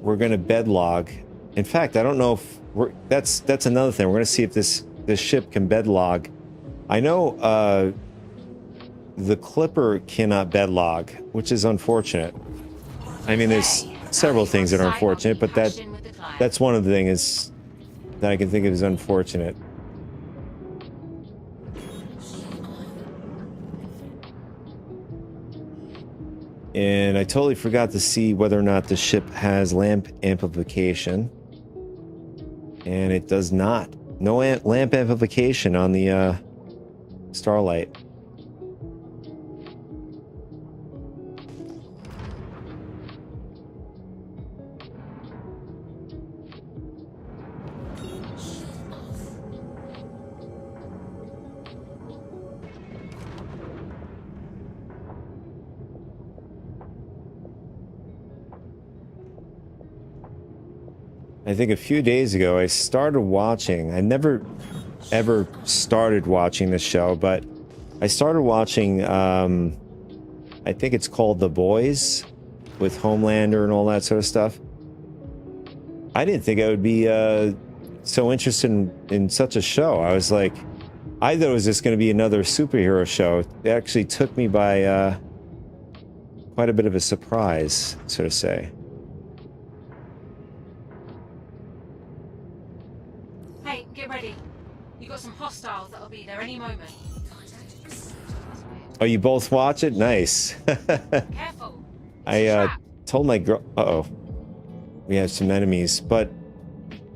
we're going to bed log. In fact, I don't know if that's another thing. We're going to see if this ship can bed log. I know the Clipper cannot bed log, which is unfortunate. I mean, there's several things that are unfortunate, but that's one of the things that I can think of as unfortunate. And I totally forgot to see whether or not the ship has lamp amplification. And it does not. No lamp amplification on the Starlight. I think a few days ago I started watching. I never ever started watching this show, but I started watching I think it's called The Boys with Homelander and all that sort of stuff. I didn't think I would be so interested in such a show. I was like, I thought it was just going to be another superhero show. It actually took me by quite a bit of a surprise, so to say. Hey, get ready. any moment. Oh, you both watch it? Nice. Careful. I told my girl. Uh-oh. We have some enemies, but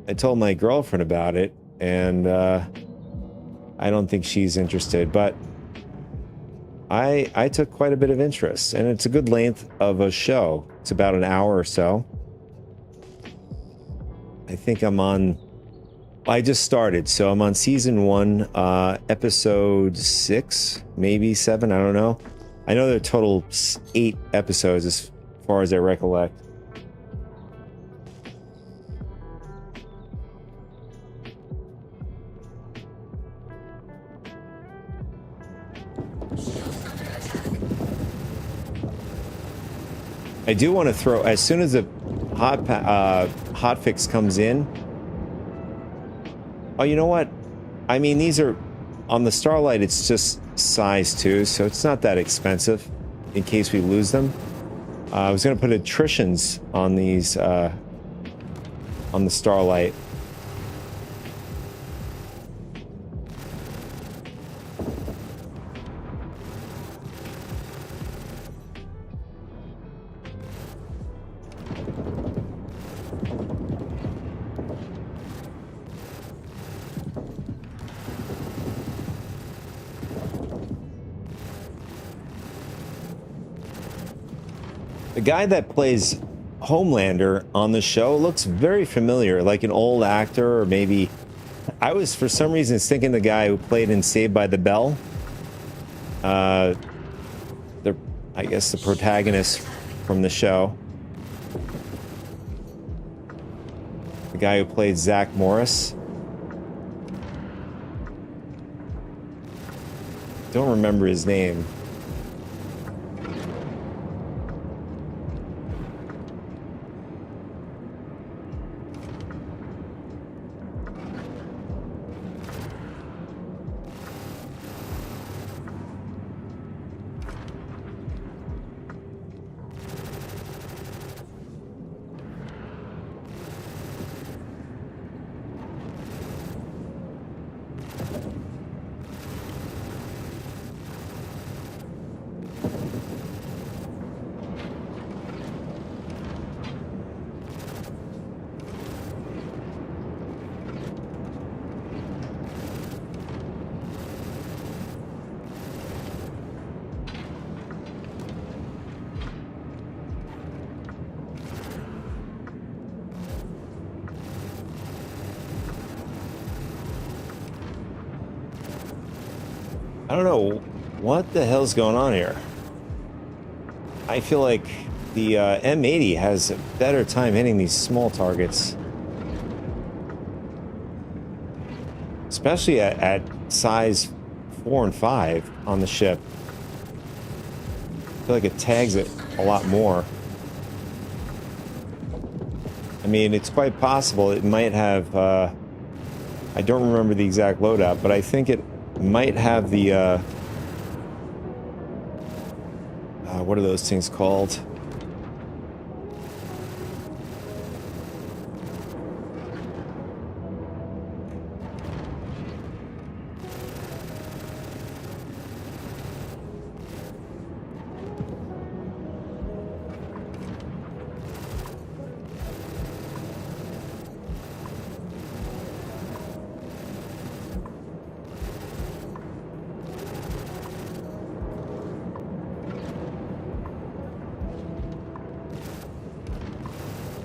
I told my girlfriend about it, and I don't think she's interested, but I took quite a bit of interest, and it's a good length of a show. It's about an hour or so. I think I'm on... I just started, so I'm on season 1, episode 6, maybe 7, I don't know. I know there are total 8 episodes as far as I recollect. I do want to throw, as soon as the hotfix comes in. Oh, you know what? I mean, these are on the Starlight. It's just size 2, so it's not that expensive. In case we lose them, I was going to put attritions on these on the Starlight. The guy that plays Homelander on the show looks very familiar, like an old actor, or maybe... I was, for some reason, thinking the guy who played in Saved by the Bell. I guess the protagonist from the show. The guy who played Zach Morris. Don't remember his name. I don't know what the hell's going on here. I feel like the M80 has a better time hitting these small targets. Especially at size 4 and 5 on the ship. I feel like it tags it a lot more. I mean, it's quite possible it might have... I don't remember the exact loadout, but I think it might have the what are those things called?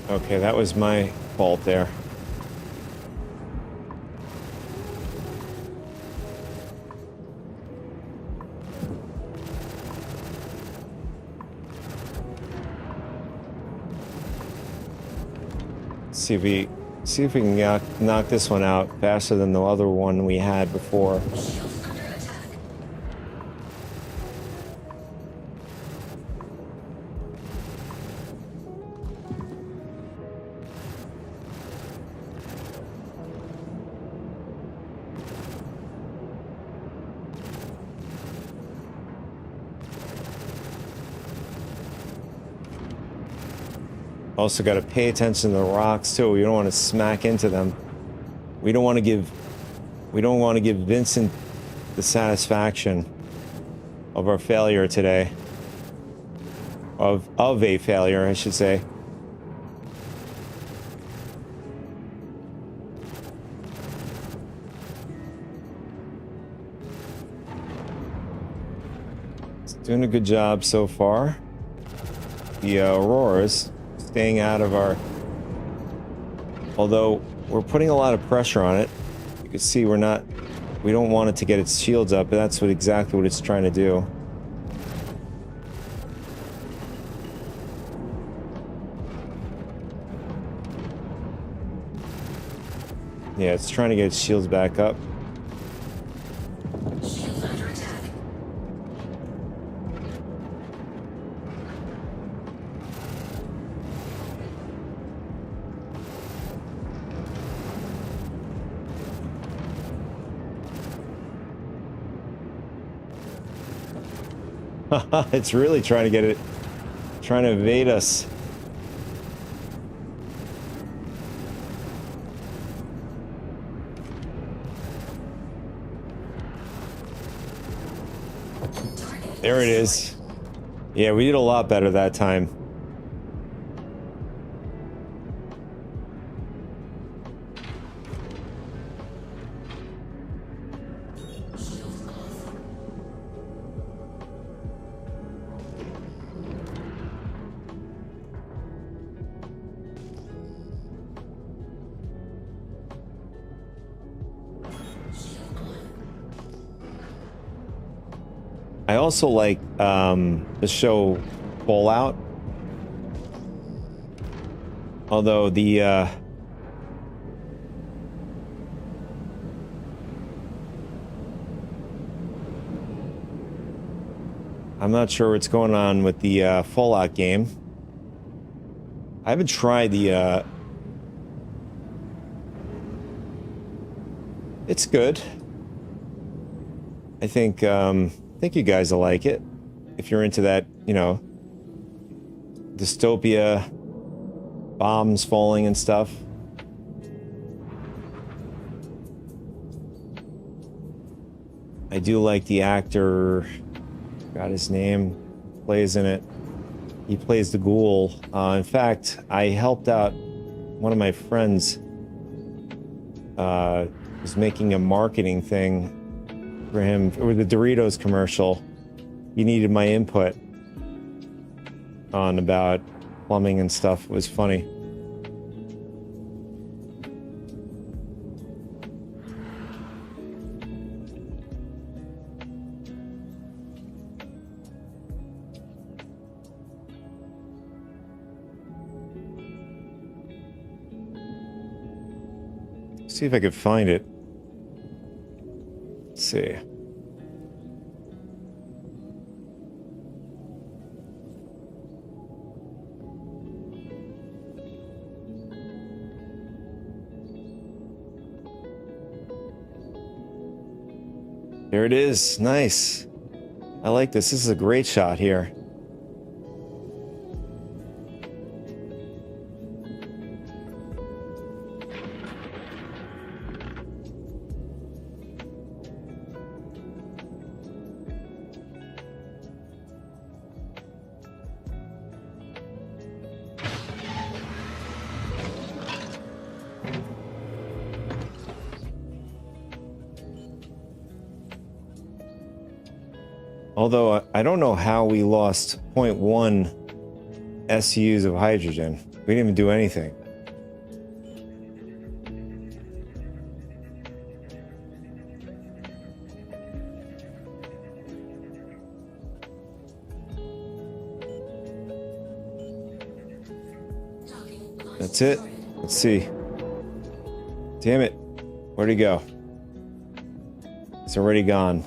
Okay, that was my fault there. See if we can knock this one out faster than the other one we had before. Also got to pay attention to the rocks too. We don't want to smack into them. We don't want to give Vincent the satisfaction of our failure today. Of a failure, I should say. It's doing a good job so far. The Aurora's staying out of our... Although we're putting a lot of pressure on it. You can see we don't want it to get its shields up, but that's exactly what it's trying to do. Yeah, it's trying to get its shields back up. Shields under attack. It's really trying to get it, trying to evade us. There it is. Yeah, we did a lot better that time. I also like the show Fallout. Although the I'm not sure what's going on with the Fallout game. I haven't tried the it's good. I think you guys will like it if you're into that, you know, dystopia, bombs falling and stuff. I do like the actor, forgot his name, plays in it. He plays the ghoul. In fact, I helped out one of my friends was making a marketing thing for him, or the Doritos commercial. He needed my input on about plumbing and stuff. It was funny. See if I could find it. Let's see. There it is. Nice. I like this. This is a great shot here. Although I don't know how we lost 0.1 SUs of hydrogen. We didn't even do anything. That's it. Let's see. Damn it. Where'd he go? It's already gone.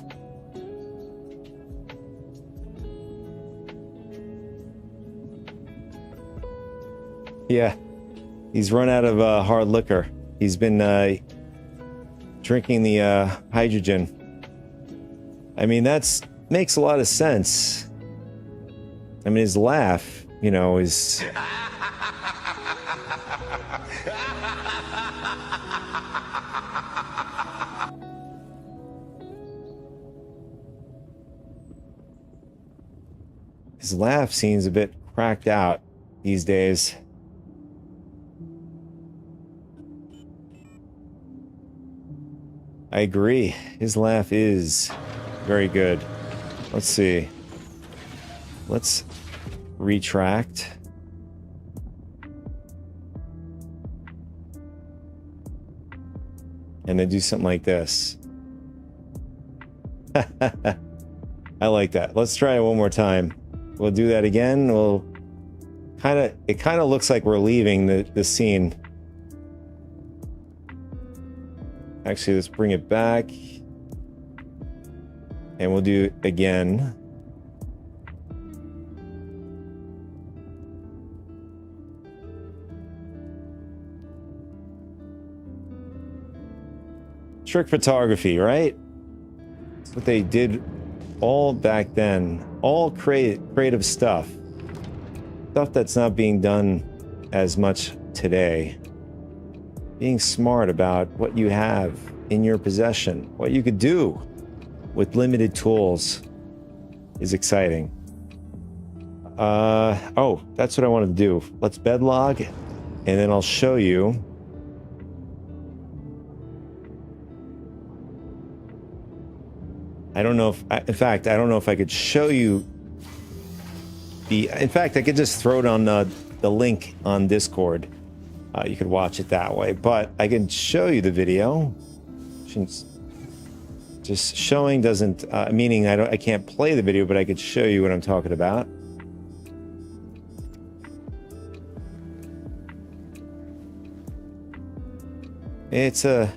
Yeah, he's run out of hard liquor. He's been drinking the hydrogen. I mean, that's makes a lot of sense. I mean, his laugh, you know, is... His laugh seems a bit cracked out these days. I agree. His laugh is very good. Let's see. Let's retract. And then do something like this. I like that. Let's try it one more time. We'll do that again. It kind of looks like we're leaving the scene. Actually, let's bring it back. And we'll do it again. Trick photography, right? That's what they did all back then. All creative stuff. Stuff that's not being done as much today. Being smart about what you have in your possession, what you could do with limited tools is exciting. Oh, that's what I wanted to do. Let's bedlog, and then I'll show you. I don't know if, in fact, I don't know if I could show you in fact, I could just throw it on the link on Discord. You could watch it that way, but I can show you the video. Just showing doesn't, meaning I can't play the video, but I could show you what I'm talking about. It's a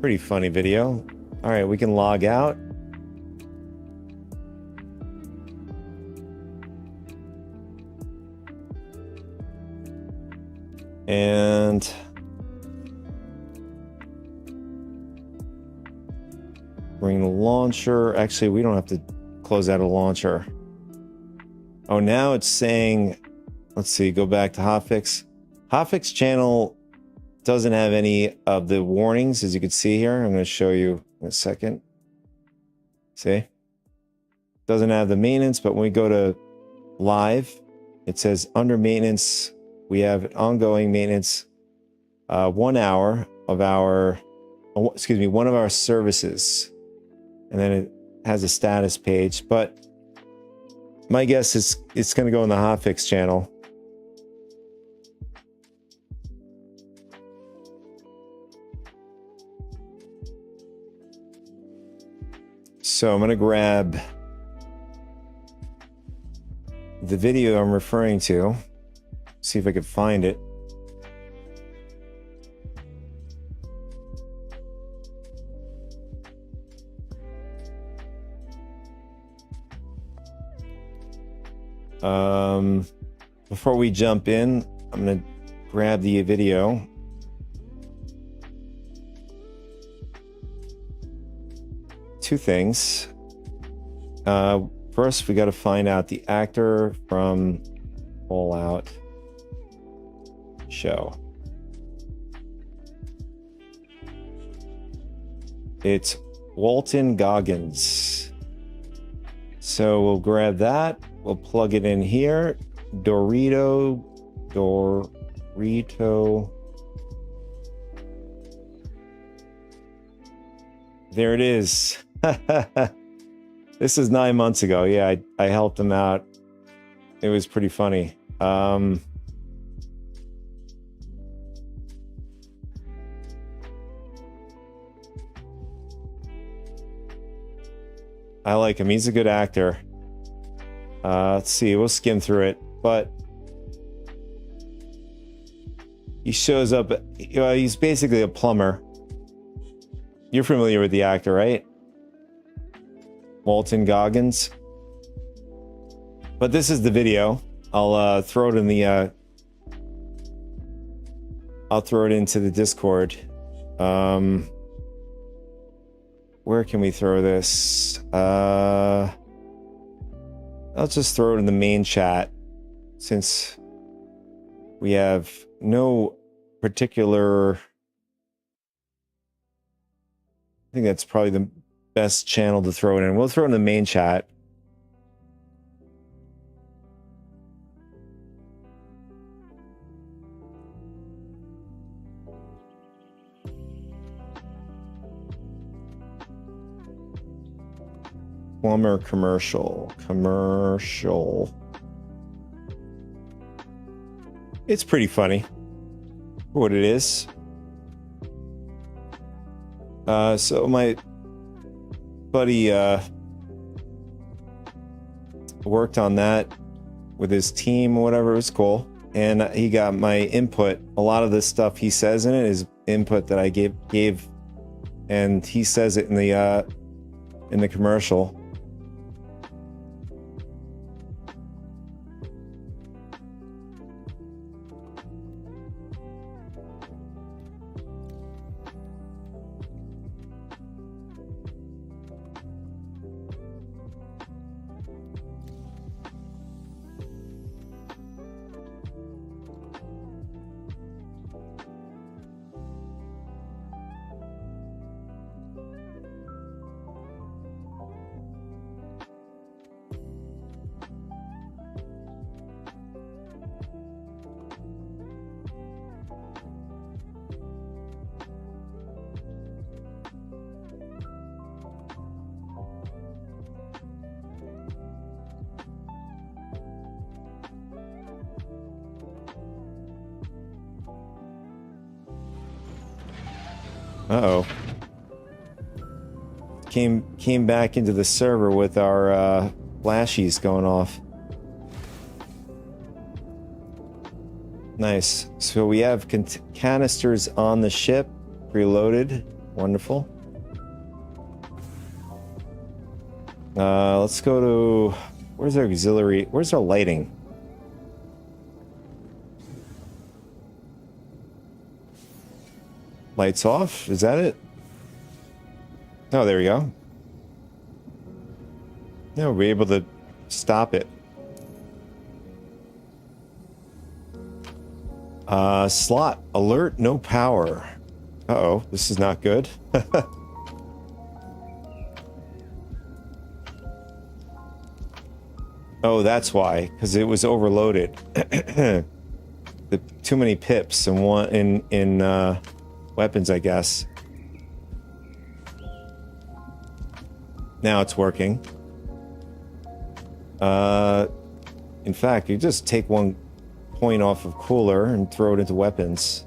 pretty funny video. All right, we can log out. And bring the launcher. Actually, we don't have to close out a launcher. Oh, now it's saying, let's see, go back to Hotfix. Hotfix channel doesn't have any of the warnings, as you can see here. I'm going to show you in a second. See? Doesn't have the maintenance, but when we go to live, it says under maintenance, we have ongoing maintenance, 1 hour of our, one of our services. And then it has a status page, but my guess is it's going to go in the hotfix channel. So I'm going to grab the video I'm referring to. See if I can find it. Before we jump in, I'm going to grab the video. Two things. First, we got to find out the actor from Fallout show. It's Walton Goggins. So we'll grab that. We'll plug it in here. Dorito. There it is. This is 9 months ago. Yeah, I helped him out. It was pretty funny. I like him. He's a good actor. Let's see. We'll skim through it. But he shows up. He's basically a plumber. You're familiar with the actor, right? Walton Goggins. But this is the video. I'll throw it in the. I'll throw it into the Discord. Where can we throw this? I'll just throw it in the main chat, since we have no particular. I think that's probably the best channel to throw it in. We'll throw it in the main chat. Plumber commercial. Commercial. It's pretty funny for what it is. So my buddy worked on that with his team or whatever. It was cool. And he got my input. A lot of this stuff he says in it is input that I gave, and he says it in the commercial. Uh-oh. Came back into the server with our flashies going off. Nice. So we have canisters on the ship, preloaded. Wonderful. Let's go to... Where's our auxiliary? Where's our lighting? Lights off? Is that it? Oh, there we go. Now we'll be able to stop it. Slot. Alert, no power. Uh-oh, this is not good. Oh, that's why. Because it was overloaded. Too many pips and one in weapons, I guess. Now it's working. In fact, you just take one point off of cooler and throw it into weapons.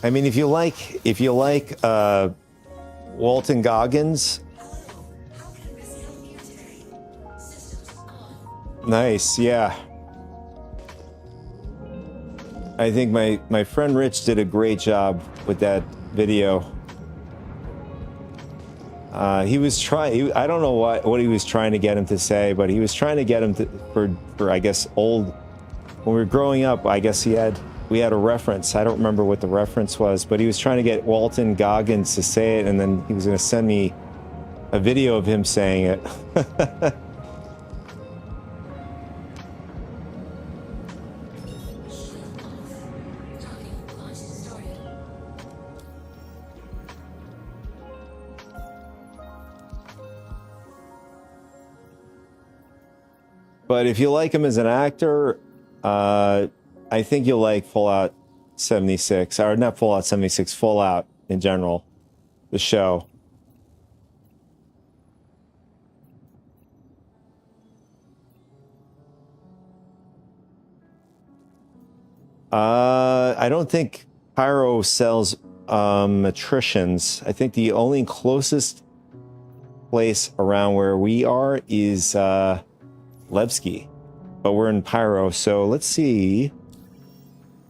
I mean, if you like Walton Goggins. How can I miss help you today? Systems on. Nice, yeah. I think my friend Rich did a great job with that video. He was trying. I don't know what he was trying to get him to say, but he was trying to get him to for I guess old. When we were growing up, I guess we had a reference. I don't remember what the reference was, but he was trying to get Walton Goggins to say it, and then he was going to send me a video of him saying it. But if you like him as an actor, I think you'll like Fallout 76, or not Fallout 76, Fallout in general, the show. I don't think Pyro sells attritions. I think the only closest place around where we are is Levski, but we're in Pyro, so let's see.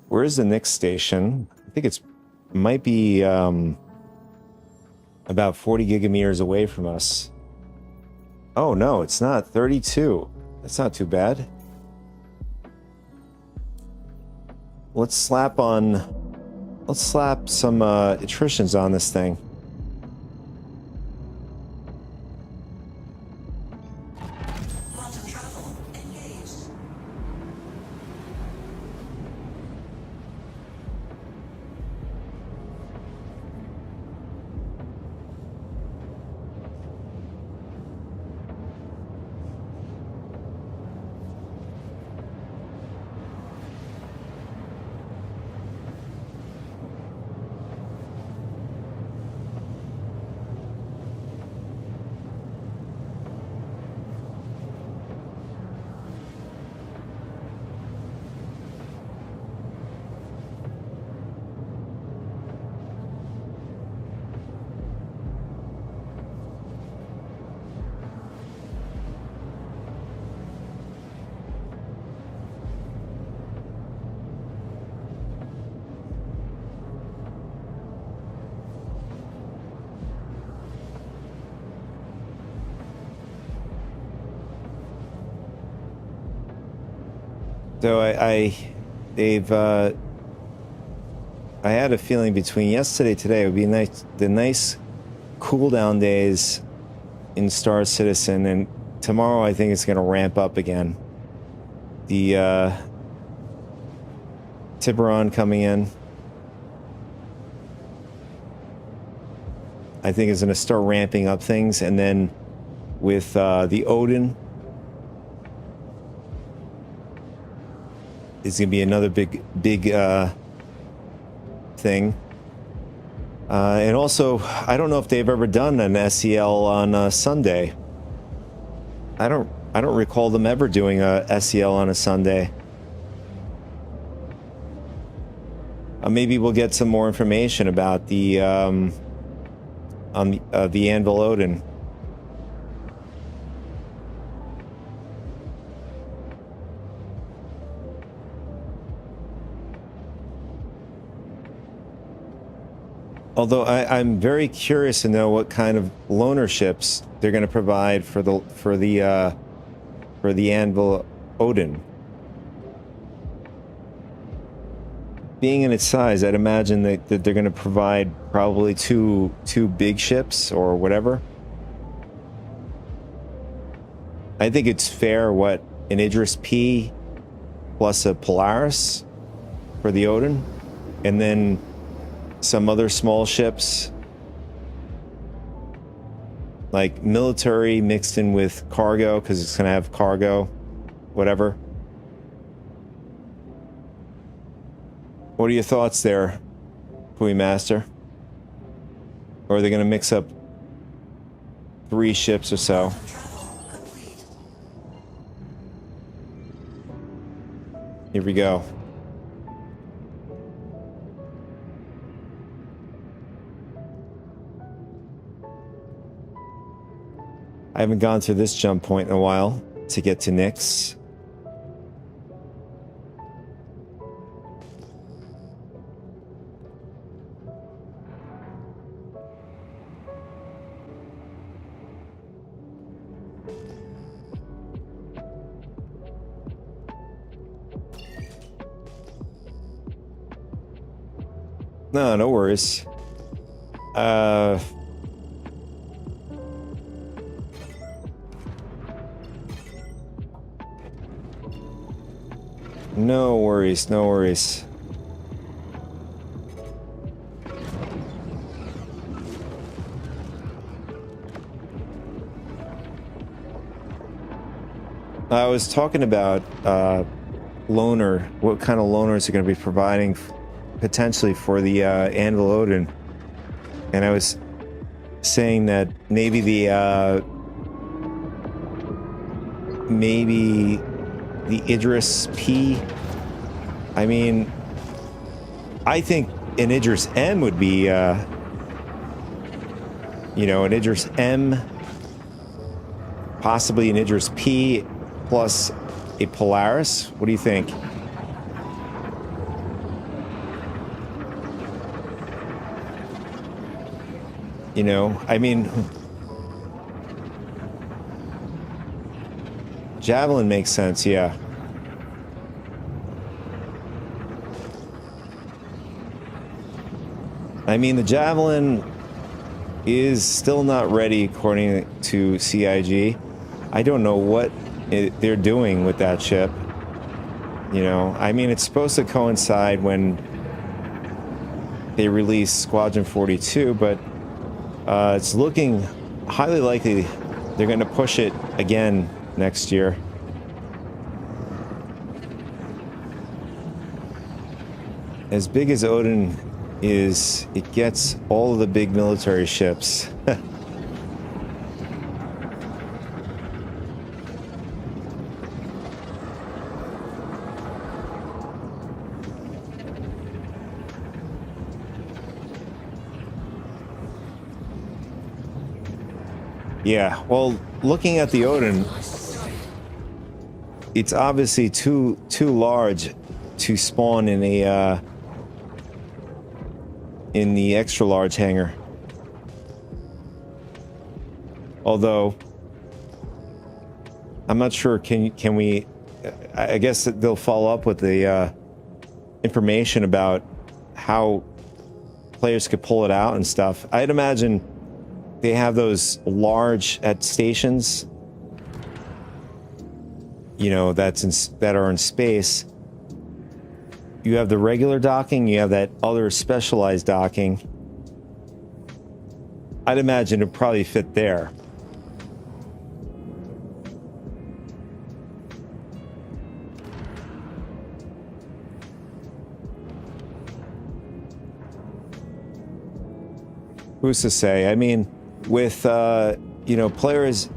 Where's the next station? I think might be about 40 gigameters away from us. Oh no, it's not. 32. That's not too bad. Let's slap some attritions on this thing. Quantum travel engaged. So they've I had a feeling between yesterday and today it would be nice, the nice cool down days in Star Citizen, and tomorrow I think it's going to ramp up again. The Tiburon coming in, I think is going to start ramping up things, and then with the Odin, it's going to be another big thing. And also, I don't know if they've ever done an SEL on a Sunday. I don't recall them ever doing a SEL on a Sunday. Maybe we'll get some more information about the on the Anvil Odin. Although I'm very curious to know what kind of loaner ships they're going to provide for the Anvil Odin. Being in its size, I'd imagine that they're going to provide probably two big ships or whatever. I think it's fair what an Idris P plus a Polaris for the Odin, and then some other small ships, like military mixed in with cargo, because it's going to have cargo, whatever. What are your thoughts there, Pui Master? Or are they going to mix up 3 ships or so? Here we go. I haven't gone through this jump point in a while to get to Nyx. No worries. No worries, no worries. I was talking about loaner, what kind of loaners are going to be providing potentially for the Anvil Odin, and I was saying that maybe the Idris P. I mean, I think an Idris M would be, an Idris M, possibly an Idris P plus a Polaris. What do you think? I mean, Javelin makes sense, yeah. I mean, the Javelin is still not ready according to CIG. I don't know what they're doing with that ship. I mean, it's supposed to coincide when they release Squadron 42, but it's looking highly likely they're going to push it again next year. As big as Odin is, it gets all of the big military ships. Yeah, well, looking at the Odin, it's obviously too large to spawn in a in the extra large hangar. Although I'm not sure, can we I guess that they'll follow up with the information about how players could pull it out and stuff. I'd imagine they have those large at stations, you know, that are in space. You have the regular docking, you have that other specialized docking. I'd imagine it'd probably fit there. Who's to say? I mean, with you know, players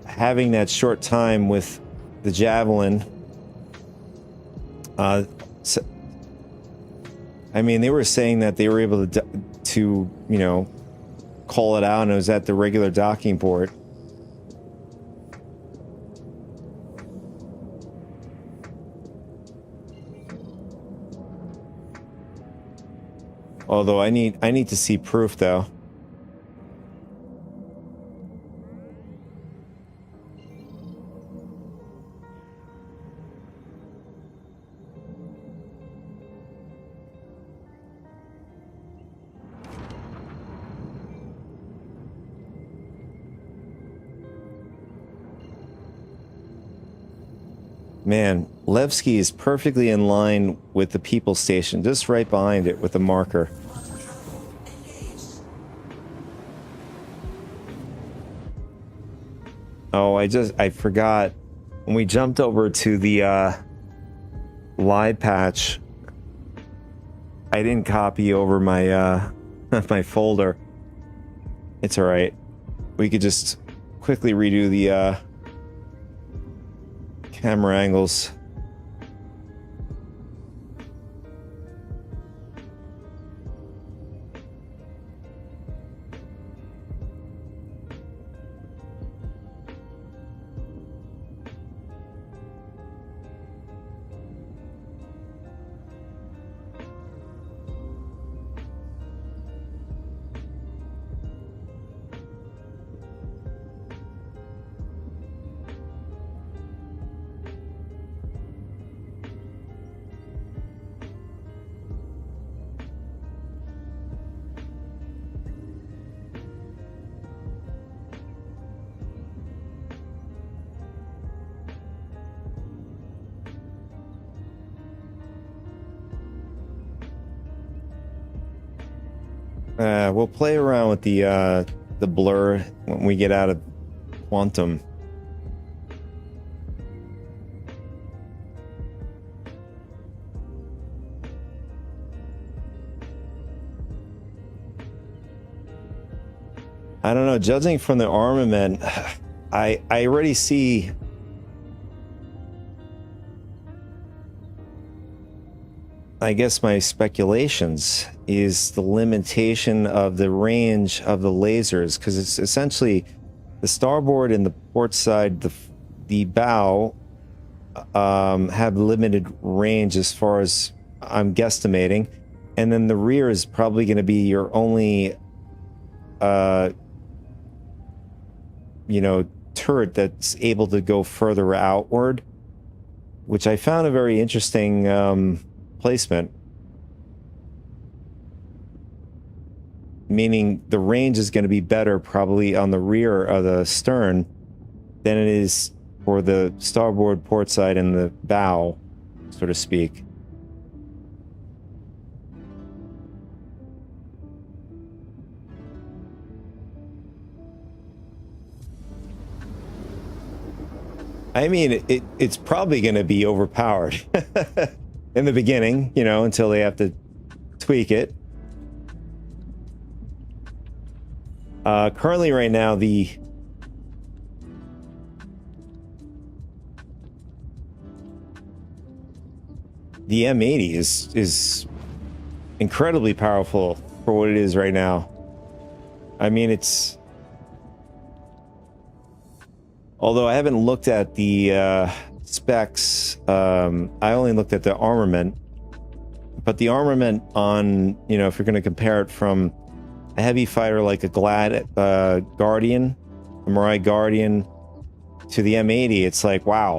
having that short time with the Javelin, so, I mean, they were saying that they were able to you know, call it out, and it was at the regular docking port. Although I need to see proof though. Man, Levski is perfectly in line with the people station, just right behind it with a marker. Oh, I forgot. When we jumped over to the live patch, I didn't copy over my my folder. It's all right. We could just quickly redo the camera angles. We'll play around with the blur when we get out of Quantum. I don't know, judging from the armament, I already see I guess my speculations is the limitation of the range of the lasers, because it's essentially the starboard and the port side, the bow have limited range as far as I'm guesstimating, and then the rear is probably going to be your only you know, turret that's able to go further outward, which I found a very interesting placement. Meaning the range is going to be better probably on the rear of the stern than it is for the starboard, port side, and the bow, so to speak. I mean, it's probably going to be overpowered in the beginning, you know, until they have to tweak it. Currently, right now, the M80 is incredibly powerful for what it is right now. I mean, it's... Although I haven't looked at the specs, I only looked at the armament. But the armament on, you know, if you're going to compare it from a heavy fighter like a Guardian, a Mirai Guardian, to the M80, it's like, wow.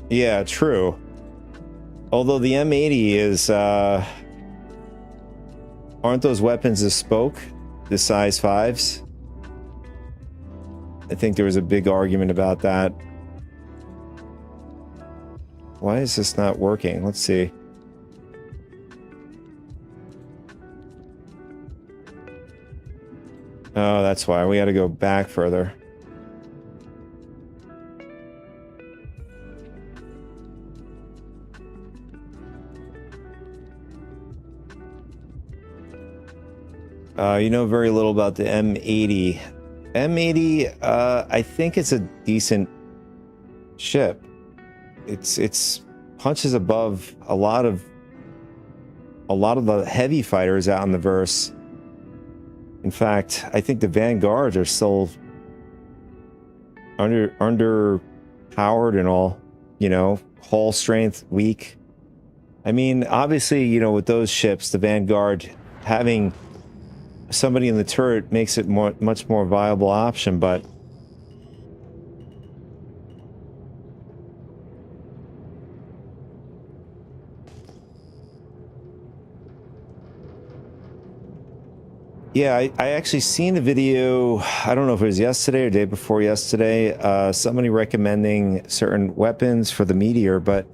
Yeah, true. Although the M80 is, aren't those weapons a spoke? The size 5s? I think there was a big argument about that. Why is this not working? Let's see. Oh, that's why. We got to go back further. You know very little about the M80. M80, I think it's a decent ship. It's punches above a lot of the heavy fighters out in the verse. In fact, I think the Vanguards are still underpowered and all, you know, hull strength weak. I mean, obviously, you know, with those ships, the Vanguard having somebody in the turret makes it much more viable option, but yeah, I actually seen a video, I don't know if it was yesterday or day before yesterday, somebody recommending certain weapons for the Meteor, but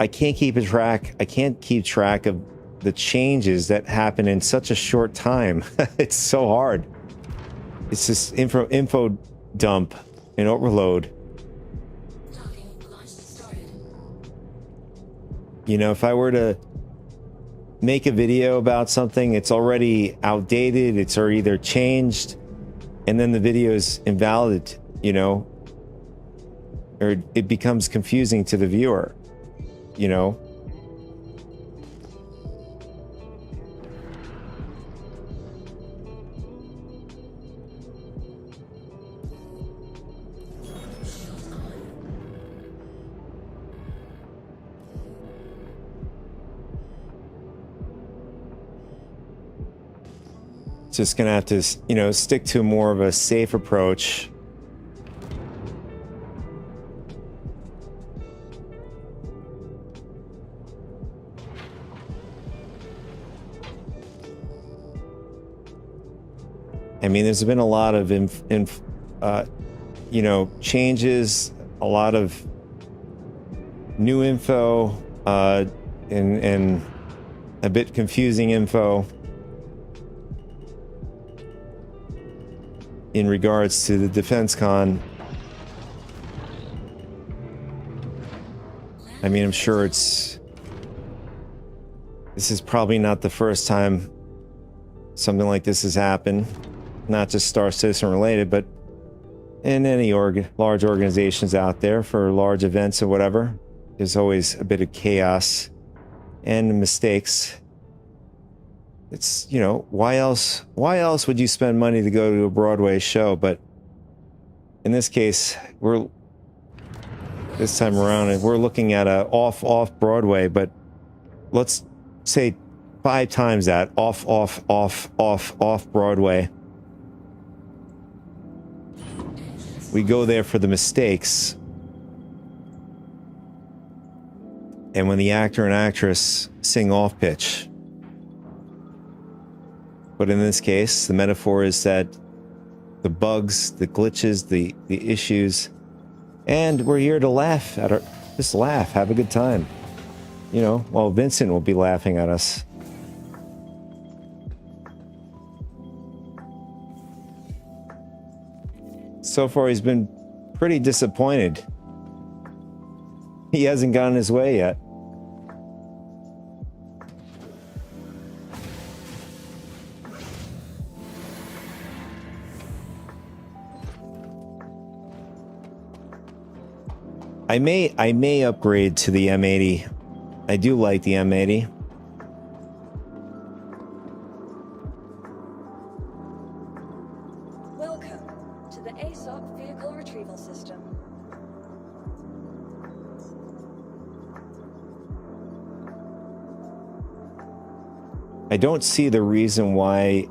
I can't keep track of the changes that happen in such a short time. It's so hard. It's just info dump and overload. You know, if I were to make a video about something, it's already outdated, it's already either changed, and then the video is invalid, you know, or it becomes confusing to the viewer, you know. Just gonna have to, you know, stick to more of a safe approach. I mean, there's been a lot of you know, changes, a lot of new info, and a bit confusing info in regards to the defense con. I mean, I'm sure this is probably not the first time something like this has happened, not just Star Citizen related, but in any large organizations out there for large events or whatever. There's always a bit of chaos and mistakes. It's, you know, why else would you spend money to go to a Broadway show? But in this case, this time around, we're looking at a off Broadway, but let's say 5 times that off Broadway. We go there for the mistakes. And when the actor and actress sing off pitch. But in this case, the metaphor is that the bugs, the glitches, the issues, and we're here to laugh at just laugh, have a good time. You know, while Vincent will be laughing at us. So far, he's been pretty disappointed. He hasn't gotten his way yet. I may upgrade to the M80. I do like the M80. Welcome to the ASOP Vehicle Retrieval System. I don't see the reason why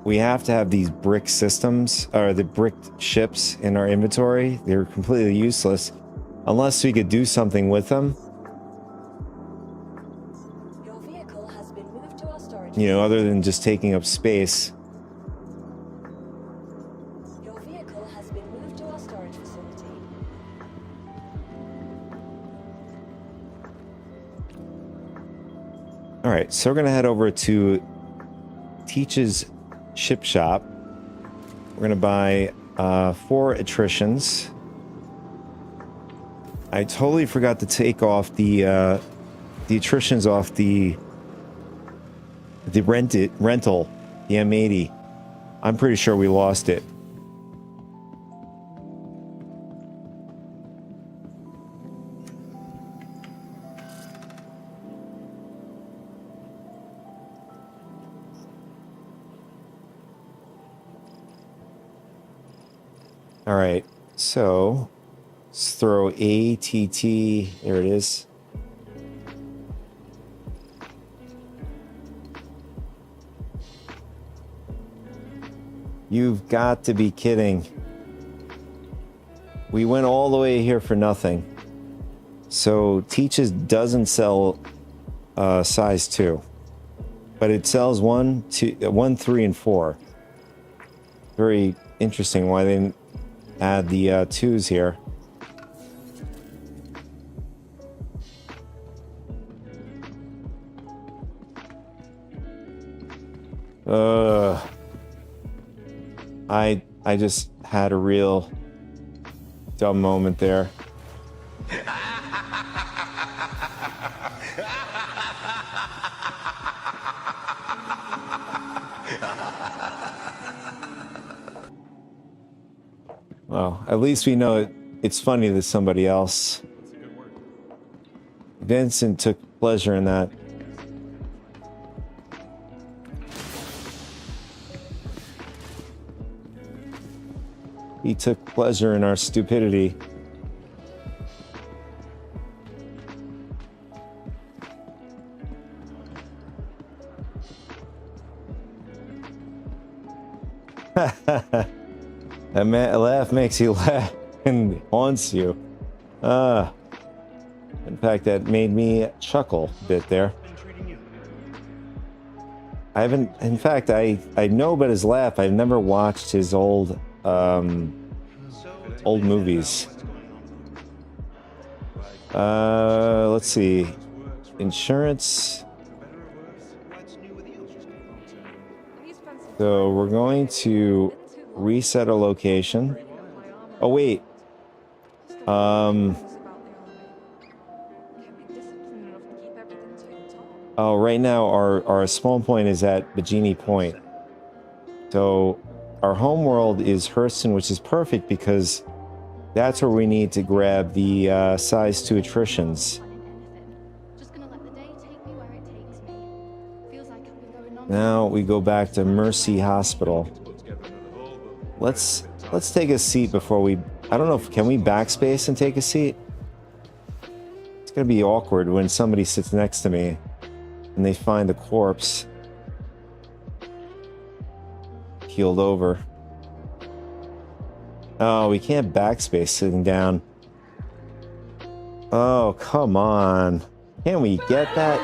we have to have these brick systems, or the brick ships in our inventory. They're completely useless unless we could do something with them. Your vehicle has been moved to our storage. You know, other than just taking up space. Your vehicle has been moved to our storage facility. All right, so we're gonna head over to Teach's ship shop. We're gonna buy 4 attritions. I totally forgot to take off the attritions off the rental, the M80. I'm pretty sure we lost it. All right, so let's throw ATT. There it is. You've got to be kidding. We went all the way here for nothing. So Teach's doesn't sell size 2, but it sells 1, 3, and 4. Very interesting why they didn't add the 2s here. I just had a real dumb moment there. Well, at least we know it's funny to somebody else. Vincent took pleasure in that. He took pleasure in our stupidity. A laugh makes you laugh and haunts you. In fact, that made me chuckle a bit there. I haven't, in fact, I know about his laugh. I've never watched his old movies. Let's see. Insurance. So we're going to reset our location. Oh wait. Oh, right now our spawn point is at Bikini Point. So our home world is Hurston, which is perfect because that's where we need to grab the size 2 attritions. Now we go back to Mercy Hospital. Let's take a seat before we... I don't know if... Can we backspace and take a seat? It's gonna be awkward when somebody sits next to me and they find the corpse keeled over. Oh, we can't backspace sitting down. Oh, come on. Can we get that?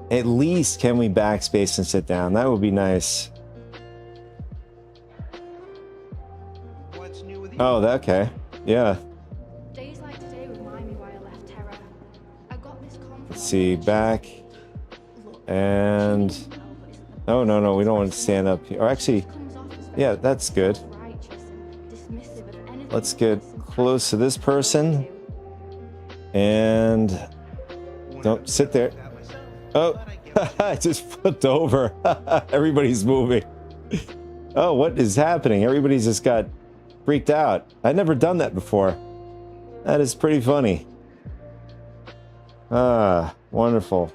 At least can we backspace and sit down? That would be nice. Oh, okay. Yeah. Days like today remind me why I left Terra. I got this Let's see, back. And... Oh, no, we don't want to stand up here. Or actually, yeah, that's good. Let's get close to this person. And... Don't sit there. Oh, I just flipped over. Everybody's moving. Oh, what is happening? Everybody's just got freaked out. I've never done that before. That is pretty funny. Ah, wonderful.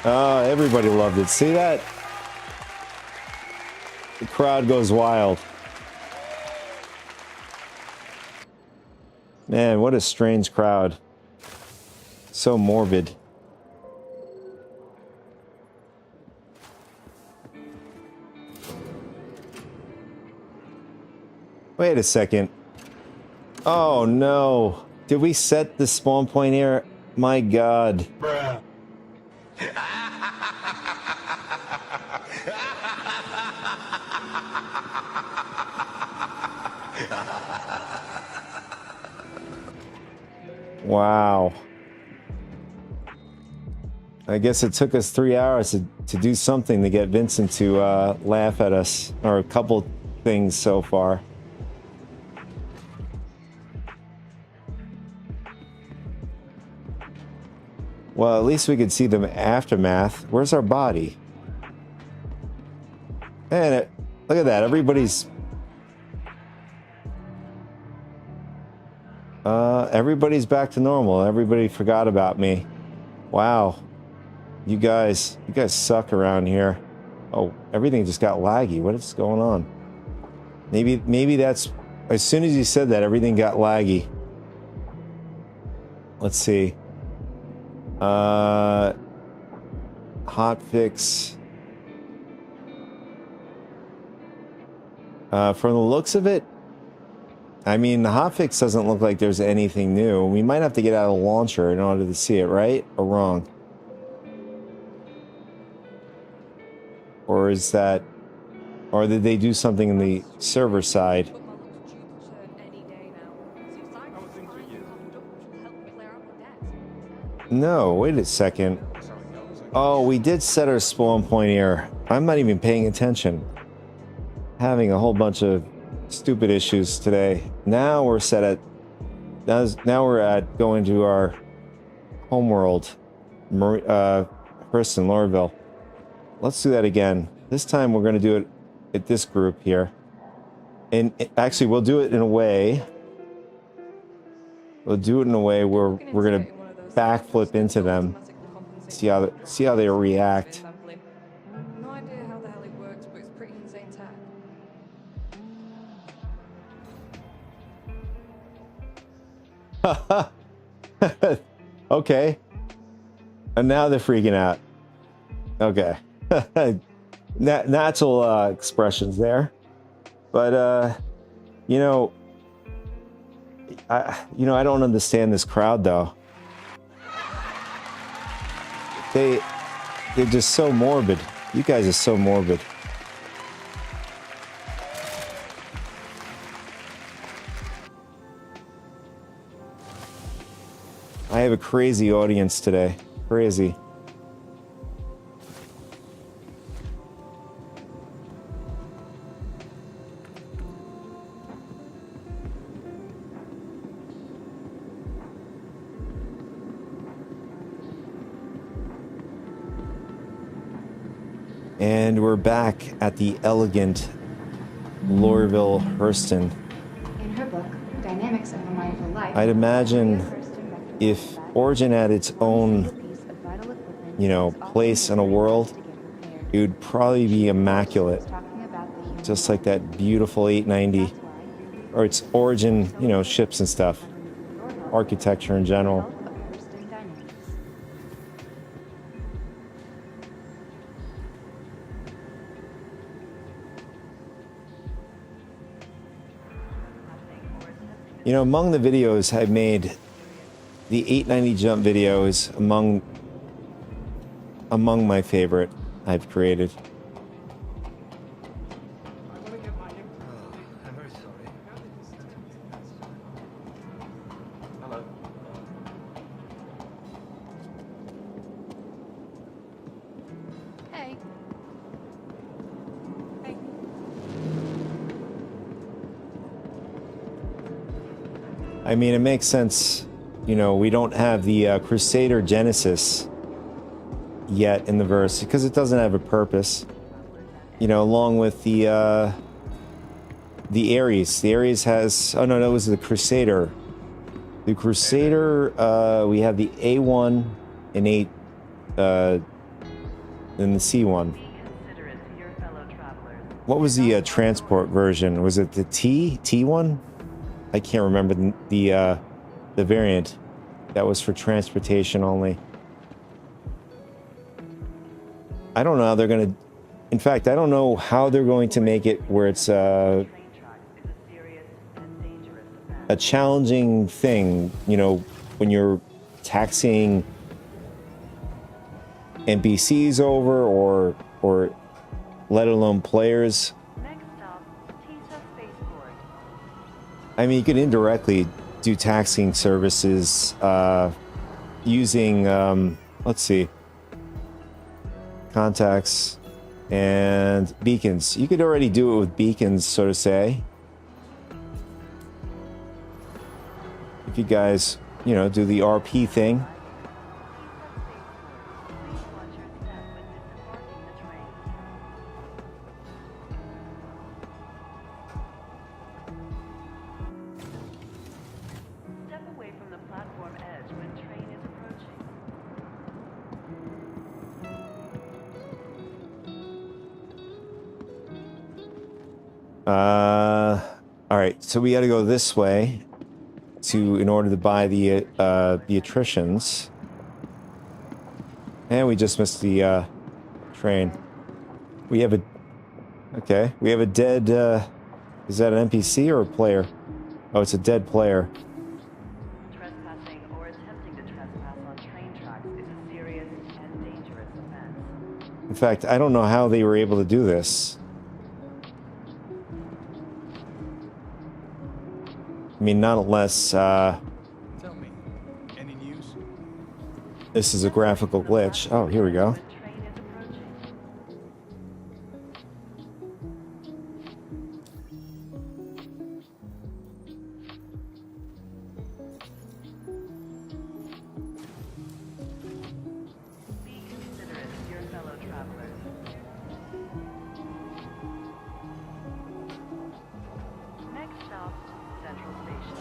Oh, everybody loved it. See that? The crowd goes wild. Man, what a strange crowd. So morbid. Wait a second. Oh no. Did we set the spawn point here? My god. Bruh. Wow. I guess it took us 3 hours to do something to get Vincent to laugh at us, or a couple things so far. Well, at least we could see the aftermath. Where's our body? Man, look at that. Everybody's back to normal. Everybody forgot about me. Wow. You guys suck around here. Oh, everything just got laggy. What is going on? Maybe that's, as soon as you said that, everything got laggy. Let's see. Hot fix. From the looks of it, I mean, the hotfix doesn't look like there's anything new. We might have to get out of the launcher in order to see it, right? Or wrong? Or is that... Or did they do something in the server side? No, wait a second. Oh, we did set our spawn point here. I'm not even paying attention. Having a whole bunch of stupid issues today. Now we're set at... Now we're at going to our homeworld. Hurston, Lorville. Let's do that again. This time we're going to do it at this group here. And actually, we'll do it in a way... We'll do it in a way where we're going to backflip into them. See how they react. No idea how the hell it works, but it's pretty insane tech. Okay. And now they're freaking out. Okay. Natural expressions there. But you know, I don't understand this crowd though. They're just so morbid. You guys are so morbid. I have a crazy audience today. Crazy. And we're back at the elegant Lorville Hurston. In her book, Dynamics of a Mindful Life, I'd imagine if Origin had its own, place in a world, it would probably be immaculate. Just like that beautiful 890. Or its Origin, ships and stuff. Architecture in general. Among the videos I've made, the 890 jump video is among my favorite I've created. I'm very sorry. Hello. Hey. Hey. I mean, it makes sense. We don't have the Crusader Genesis yet in the verse because it doesn't have a purpose. Along with the Ares. The Ares has... Oh, no, that was the Crusader. The Crusader, we have the A1 and 8, then the C1. What was the transport version? Was it the T1? I can't remember the the variant that was for transportation only. I don't know how they're going to... In fact, I don't know how they're going to make it where it's a challenging thing, you know, when you're taxiing NPCs over or let alone players. I mean, you could indirectly do taxiing services using, let's see, contacts and beacons. You could already do it with beacons, so to say. If you guys, you know, do the RP thing. All right, so we got to go this way in order to buy the attritions, and we just missed the train. We have a dead. Is that an NPC or a player? Oh, it's a dead player. Trespassing or attempting to trespass on train tracks is a serious and dangerous offense. In fact, I don't know how they were able to do this. I mean, not unless Tell me, any news? this is a graphical glitch. Oh, here we go. Be considerate of your fellow travelers. Next stop, Central Station.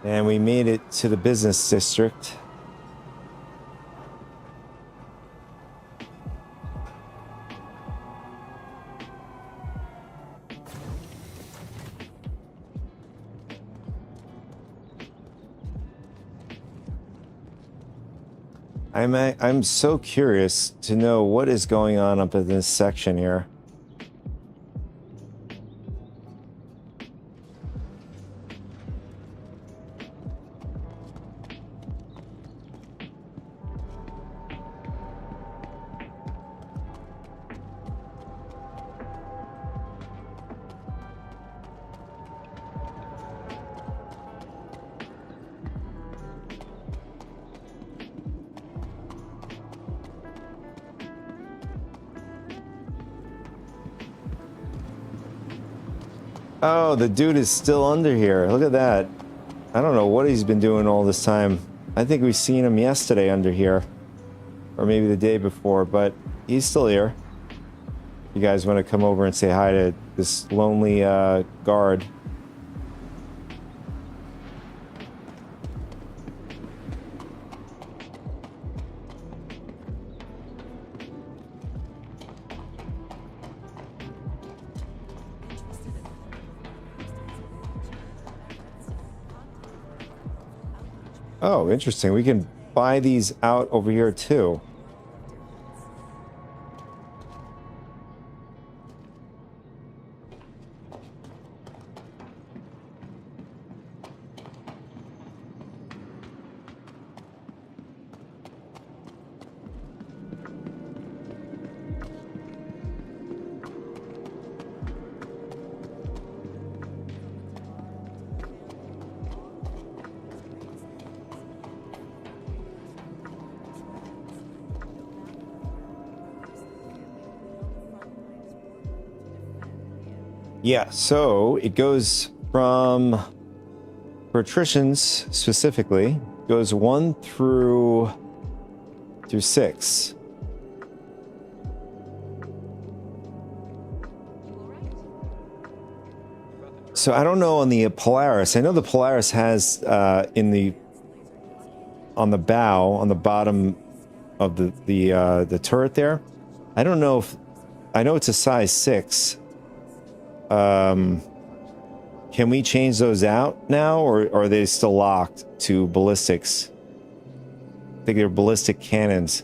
And we made it to the business district. I'm so curious to know what is going on up in this section here. Oh, the dude is still under here. Look at that. I don't know what he's been doing all this time. I think we've seen him yesterday under here. Or maybe the day before, but he's still here. You guys want to come over and say hi to this lonely guard. Oh, interesting. We can buy these out over here too. Yeah, so it goes from, for attritions specifically, goes 1 through 6. So I don't know on the Polaris. I know the Polaris has on the bow, on the bottom of the turret there. I don't know if, I know it's a size 6. Can we change those out now, or are they still locked to ballistics? I think they're ballistic cannons.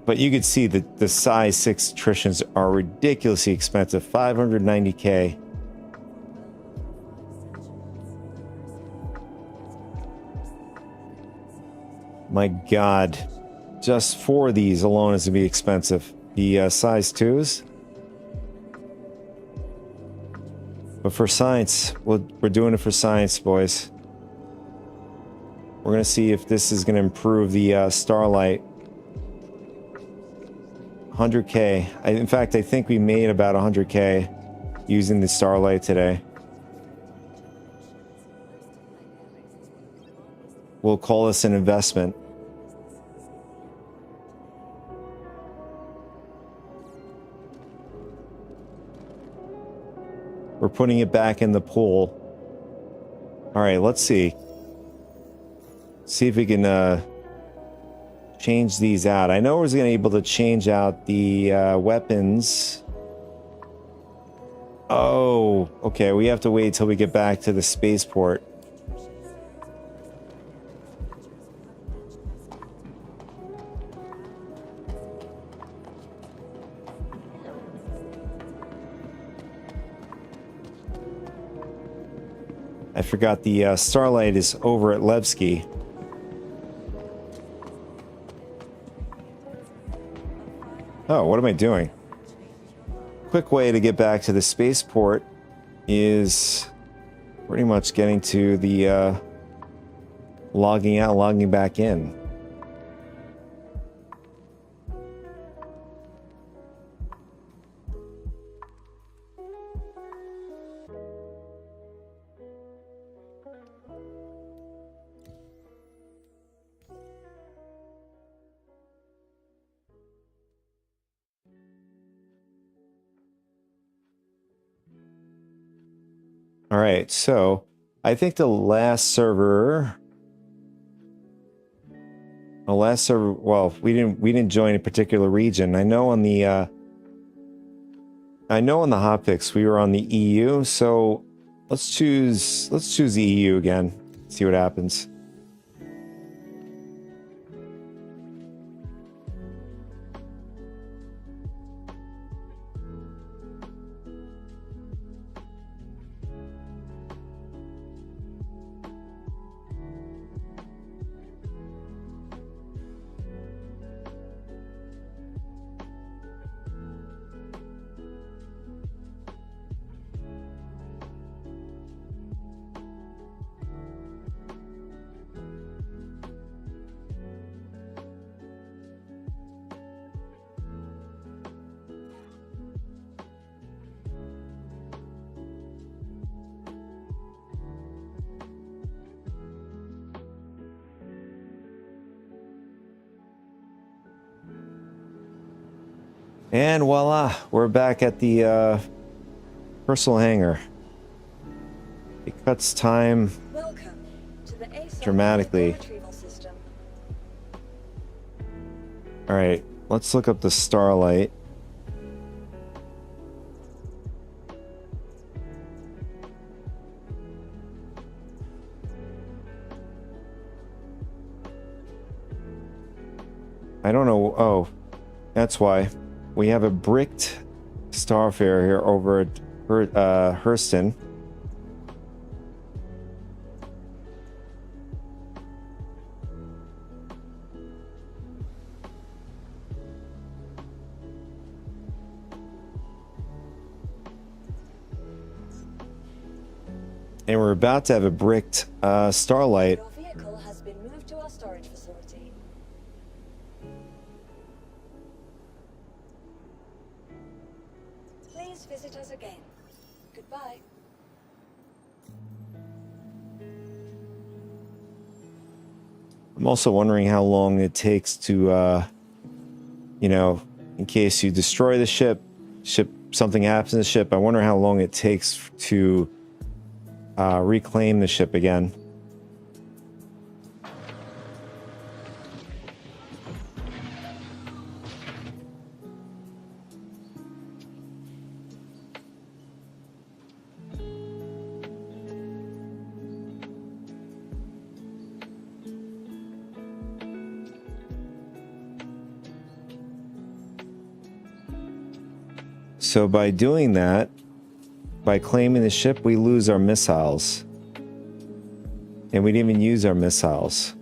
But you could see that the size 6 attritions are ridiculously expensive. 590K. My God. Just 4 of these alone is to be expensive. The size 2s. But for science, we're doing it for science, boys. We're going to see if this is going to improve the Starlight. 100K. In fact, I think we made about 100K using the Starlight today. We'll call this an investment. We're putting it back in the pool. All right, let's see. See if we can change these out. I know we're going to be able to change out the weapons. Oh, okay. We have to wait till we get back to the spaceport. I forgot the Starlight is over at Levski. Oh, what am I doing? Quick way to get back to the spaceport is pretty much getting to the logging out, logging back in. All right, so I think the last server, well, we didn't join a particular region. I know on the hotfix we were on the EU, so let's choose the EU again. See what happens. And voila, we're back at the personal hangar. It cuts time Welcome to the ASOP dramatically. retrieval system. All right, let's look up the Starlight. I don't know. Oh, that's why. We have a bricked Starfare here over at Hurston. And we're about to have a bricked Starlight. Your vehicle has been moved to our storage facility. Please visit us again. Goodbye. I'm also wondering how long it takes to, you know, in case you destroy the ship, something happens to the ship. I wonder how long it takes to reclaim the ship again. So by doing that, by claiming the ship, we lose our missiles. And we didn't even use our missiles.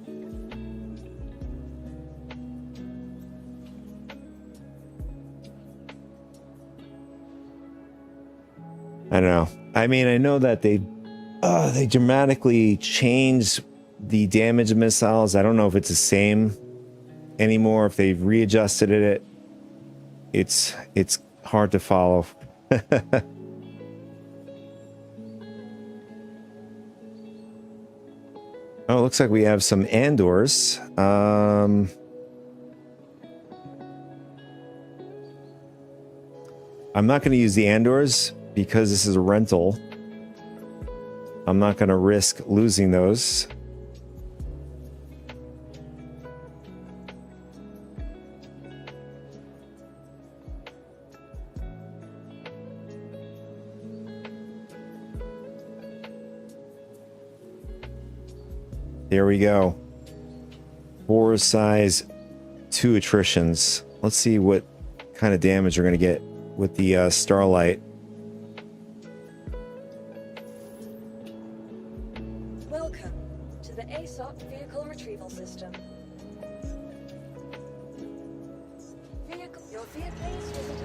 I don't know. I mean, I know that they dramatically changed the damage of missiles. I don't know if it's the same anymore, if they've readjusted it. It's hard to follow. Oh, it looks like we have some Andors. I'm not going to use the Andors because this is a rental. I'm not going to risk losing those. There we go. 4 size, 2 attritions. Let's see what kind of damage we're going to get with the Starlight. Welcome to the ASOP Vehicle Retrieval System. Your vehicle is visited.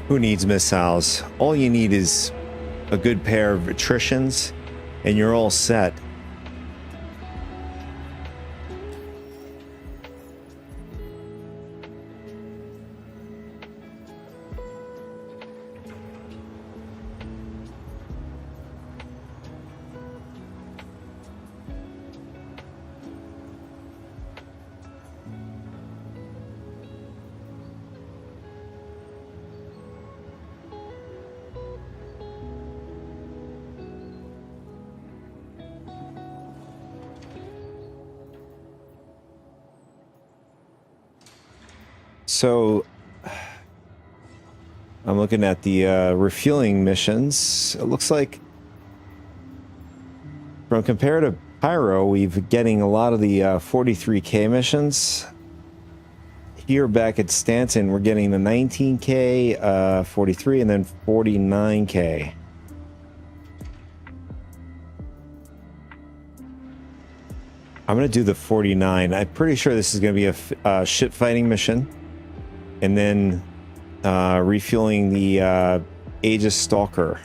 Who needs missiles? All you need is a good pair of attritions, and you're all set. So I'm looking at the refueling missions. It looks like from comparative Pyro, we've getting a lot of the 43K missions. Here back at Stanton, we're getting the 19K, 43, and then 49K. I'm going to do the 49. I'm pretty sure this is going to be a ship fighting mission. And then refueling the Aegis Stalker.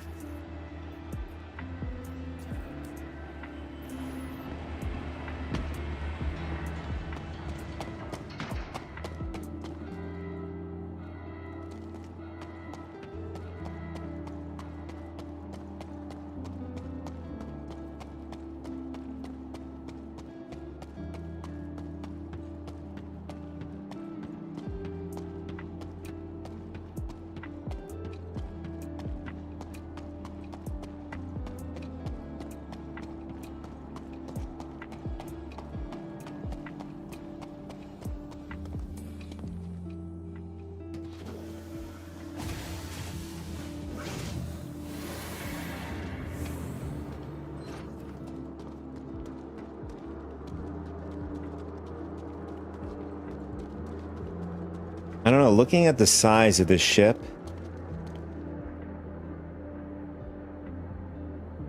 I don't know, looking at the size of this ship,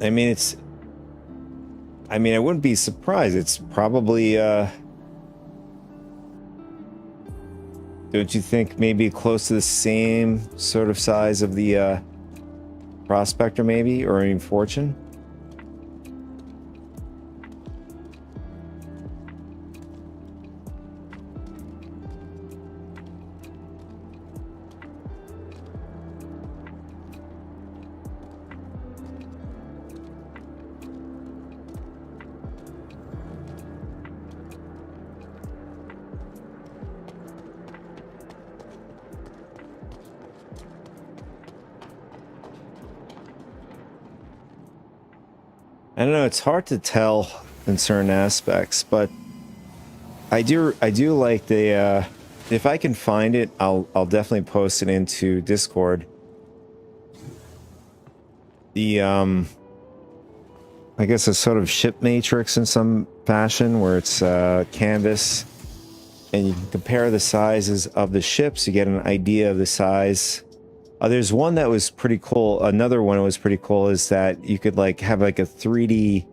I mean, I wouldn't be surprised. It's probably, don't you think maybe close to the same sort of size of the Prospector maybe, or even Fortune? don't know, it's hard to tell in certain aspects, but I do like the if I can find it, I'll definitely post it into Discord. The I guess a sort of ship matrix in some fashion where it's canvas and you can compare the sizes of the ships, you get an idea of the size. There's one that was pretty cool. Another one that was pretty cool is that you could like have like a 3D,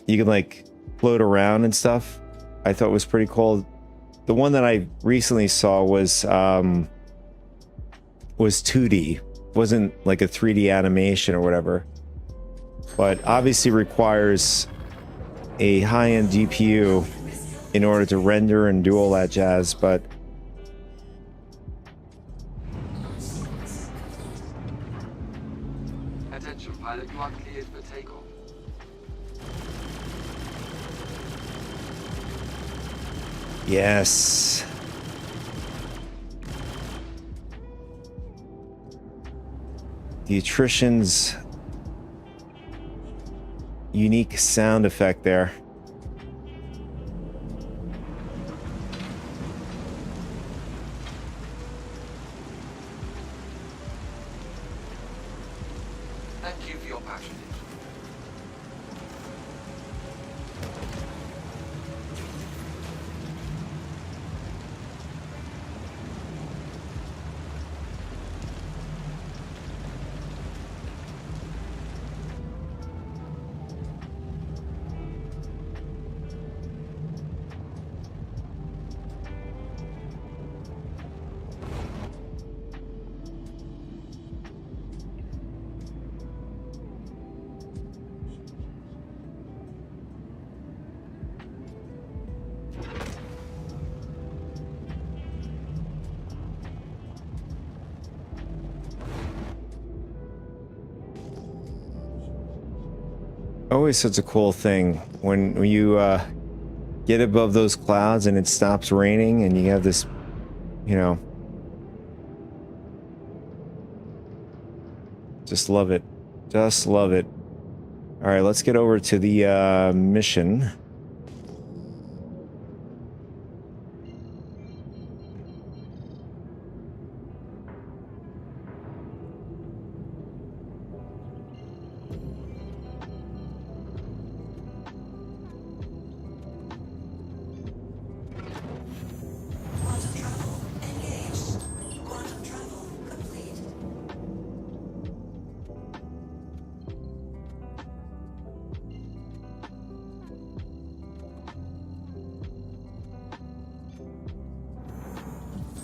you could like float around and stuff. I thought was pretty cool. The one that I recently saw was 2D. Wasn't like a 3D animation or whatever. But obviously requires a high-end GPU in order to render and do all that jazz, but Attention, pilot, you are cleared for takeoff. yes. The attrition's unique sound effect there. Thank you for your patronage. Always such a cool thing when you get above those clouds and it stops raining and you have this, you know, just love it. Just love it. All right, let's get over to the mission. Quantum travel engaged. Quantum travel complete.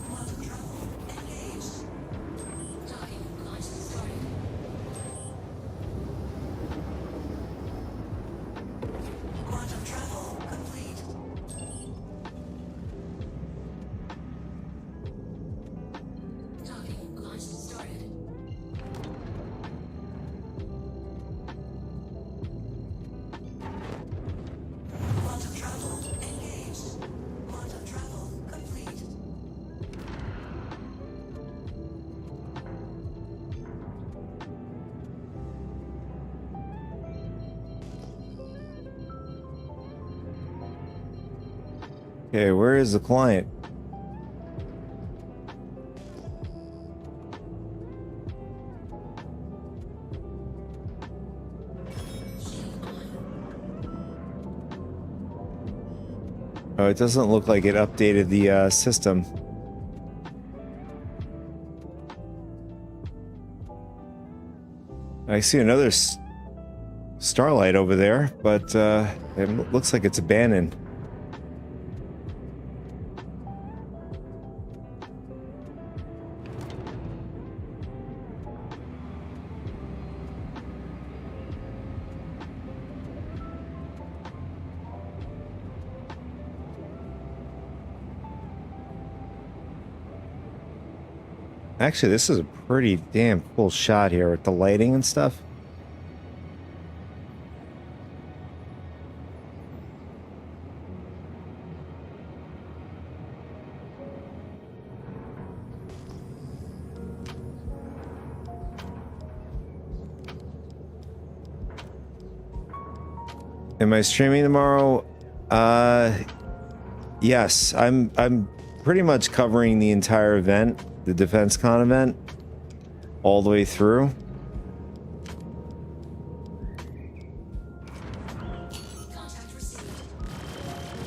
Quantum travel engaged. Docking license started. Quantum travel complete. Docking license started. Quantum travel engaged. Quantum travel complete. Okay, where is the client? Oh, it doesn't look like it updated the system. I see another starlight over there, but it looks like it's abandoned. Actually, this is a pretty damn cool shot here with the lighting and stuff. Am I streaming tomorrow? Yes, I'm pretty much covering the entire event, the DefenseCon event, all the way through. Contact received.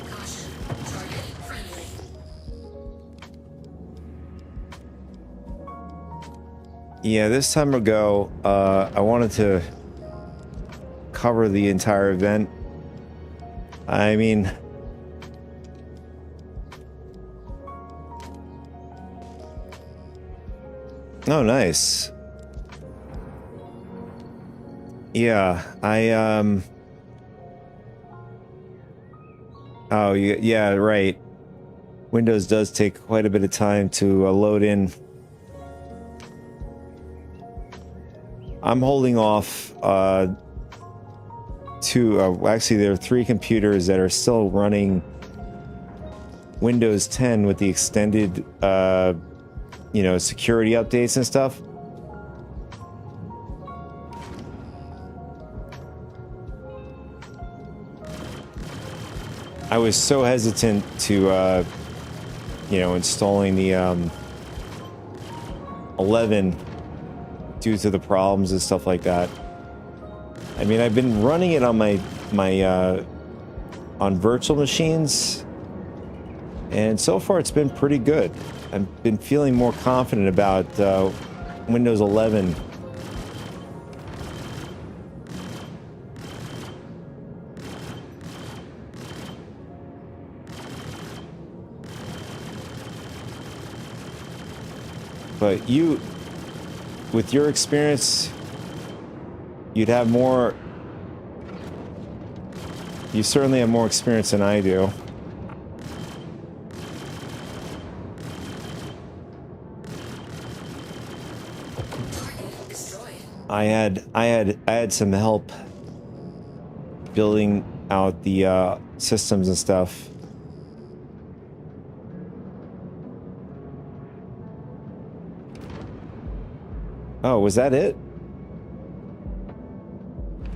Caution. Target friendly. Yeah, this time ago, I wanted to cover the entire event. I mean, oh, nice. Yeah, oh, yeah, right. Windows does take quite a bit of time to load in. I'm holding off actually there are 3 computers that are still running Windows 10 with the extended you know, security updates and stuff. I was so hesitant to you know, installing the 11 due to the problems and stuff like that. I mean, I've been running it on my on virtual machines, and so far it's been pretty good. I've been feeling more confident about Windows 11. But you, with your experience, you'd have more. You certainly have more experience than I do. Target destroyed. I had some help building out the systems and stuff. Oh, was that it?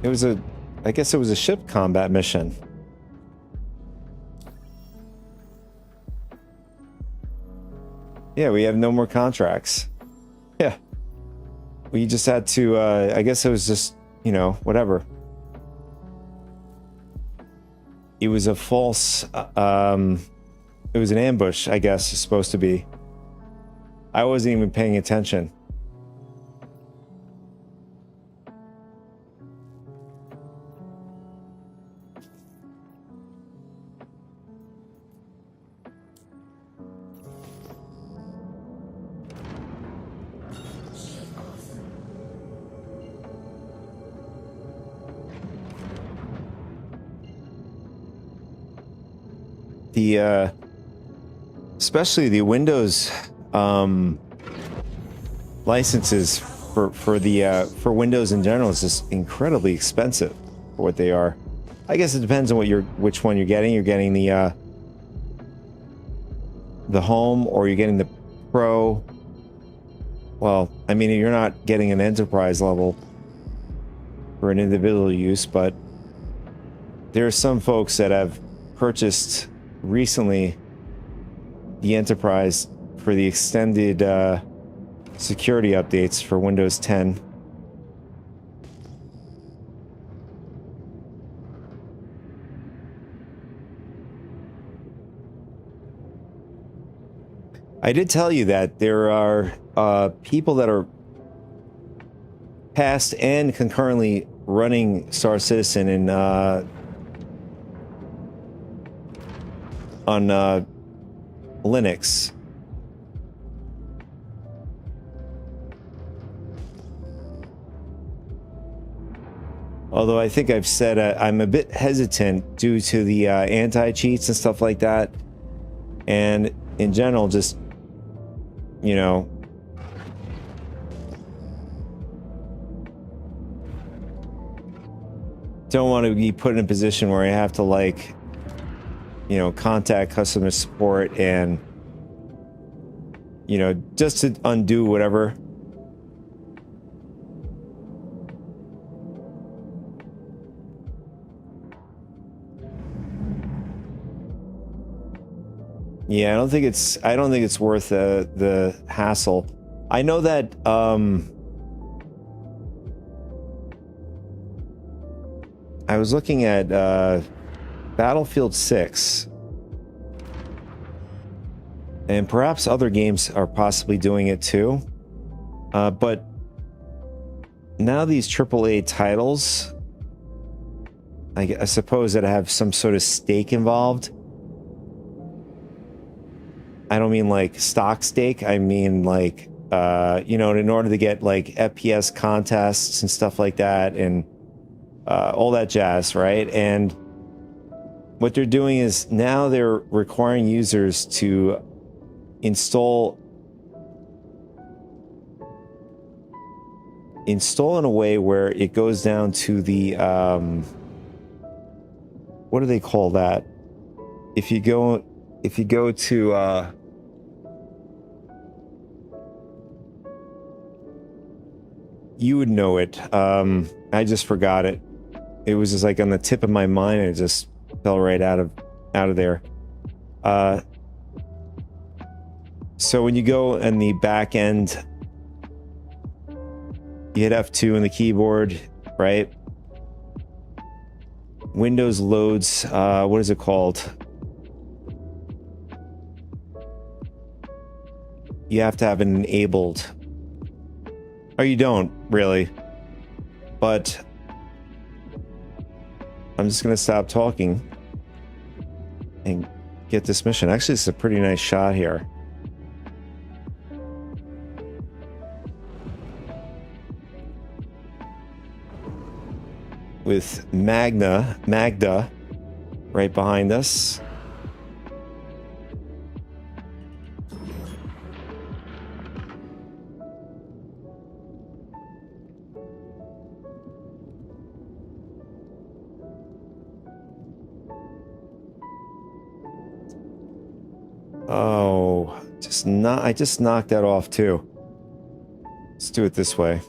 It was I guess it was a ship combat mission. Yeah, we have no more contracts. Yeah. We just had to, I guess it was just, you know, whatever. It was a false, it was an ambush, I guess, it's supposed to be. I wasn't even paying attention. The especially the Windows licenses for Windows in general is just incredibly expensive for what they are. I guess it depends on which one you're getting. You're getting the Home, or you're getting the Pro. Well, I mean, you're not getting an enterprise level for an individual use, but there are some folks that have purchased recently the enterprise for the extended security updates for Windows 10. I did tell you that there are people that are past and concurrently running Star Citizen in on Linux. Although I think I've said I'm a bit hesitant due to the anti-cheats and stuff like that, and in general, just, you know, don't want to be put in a position where I have to, like, you know, contact customer support and, you know, just to undo whatever. Yeah, I don't think it's worth the hassle. I know that I was looking at Battlefield 6, and perhaps other games are possibly doing it too. But now these AAA titles, I suppose that have some sort of stake involved. I don't mean like stock stake. I mean like, you know, in order to get like FPS contests and stuff like that and all that jazz, right? And what they're doing is now they're requiring users to install in a way where it goes down to the, what do they call that? If you go to, you would know it. I just forgot it. It was just like on the tip of my mind, and it just fell right out of there. So when you go in the back end, you hit F2 on the keyboard, right? Windows loads, what is it called? You have to have it enabled. Or you don't, really. But I'm just going to stop talking and get this mission. Actually, it's a pretty nice shot here. With Magda right behind us. Oh, I just knocked that off too. Let's do it this way.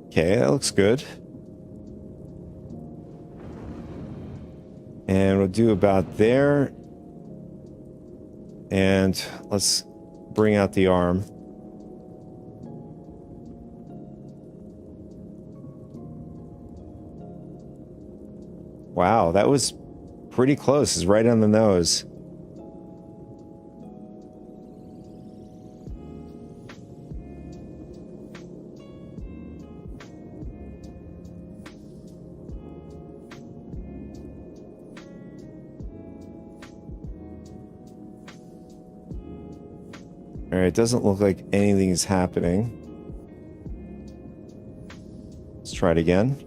Okay, that looks good. And we'll do about there. And let's bring out the arm. Wow, that was pretty close. It's right on the nose. All right, it doesn't look like anything is happening. Let's try it again.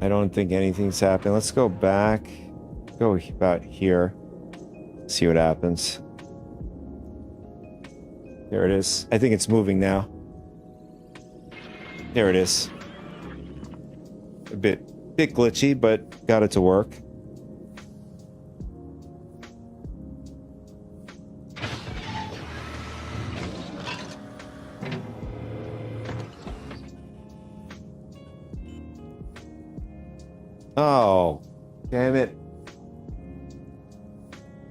I don't think anything's happening. Let's go back. Go about here. See what happens. There it is. I think it's moving now. There it is. A bit glitchy, but got it to work. Oh, damn it.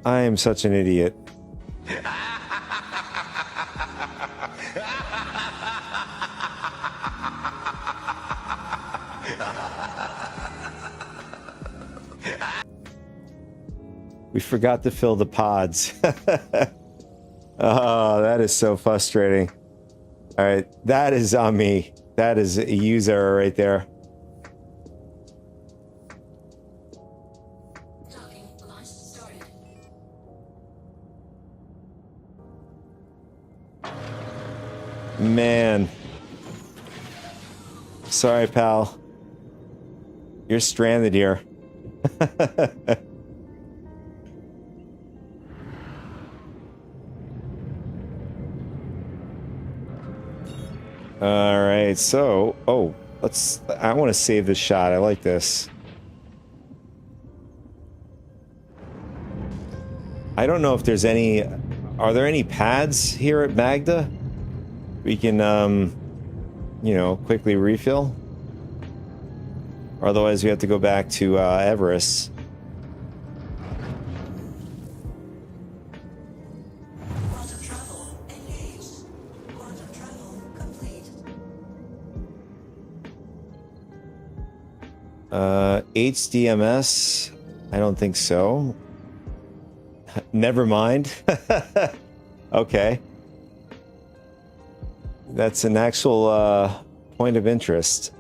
I am such an idiot. We forgot to fill the pods. Oh, that is so frustrating. All right, that is on me. That is a user error right there. Man. Sorry, pal. You're stranded here. All right, so I want to save this shot. I like this. I don't know if there's any. Are there any pads here at Magda? We can, you know, quickly refill. Otherwise, we have to go back to Everest. Quantum travel engaged. Quantum travel complete. HDMS? I don't think so. Never mind. Okay. That's an actual point of interest.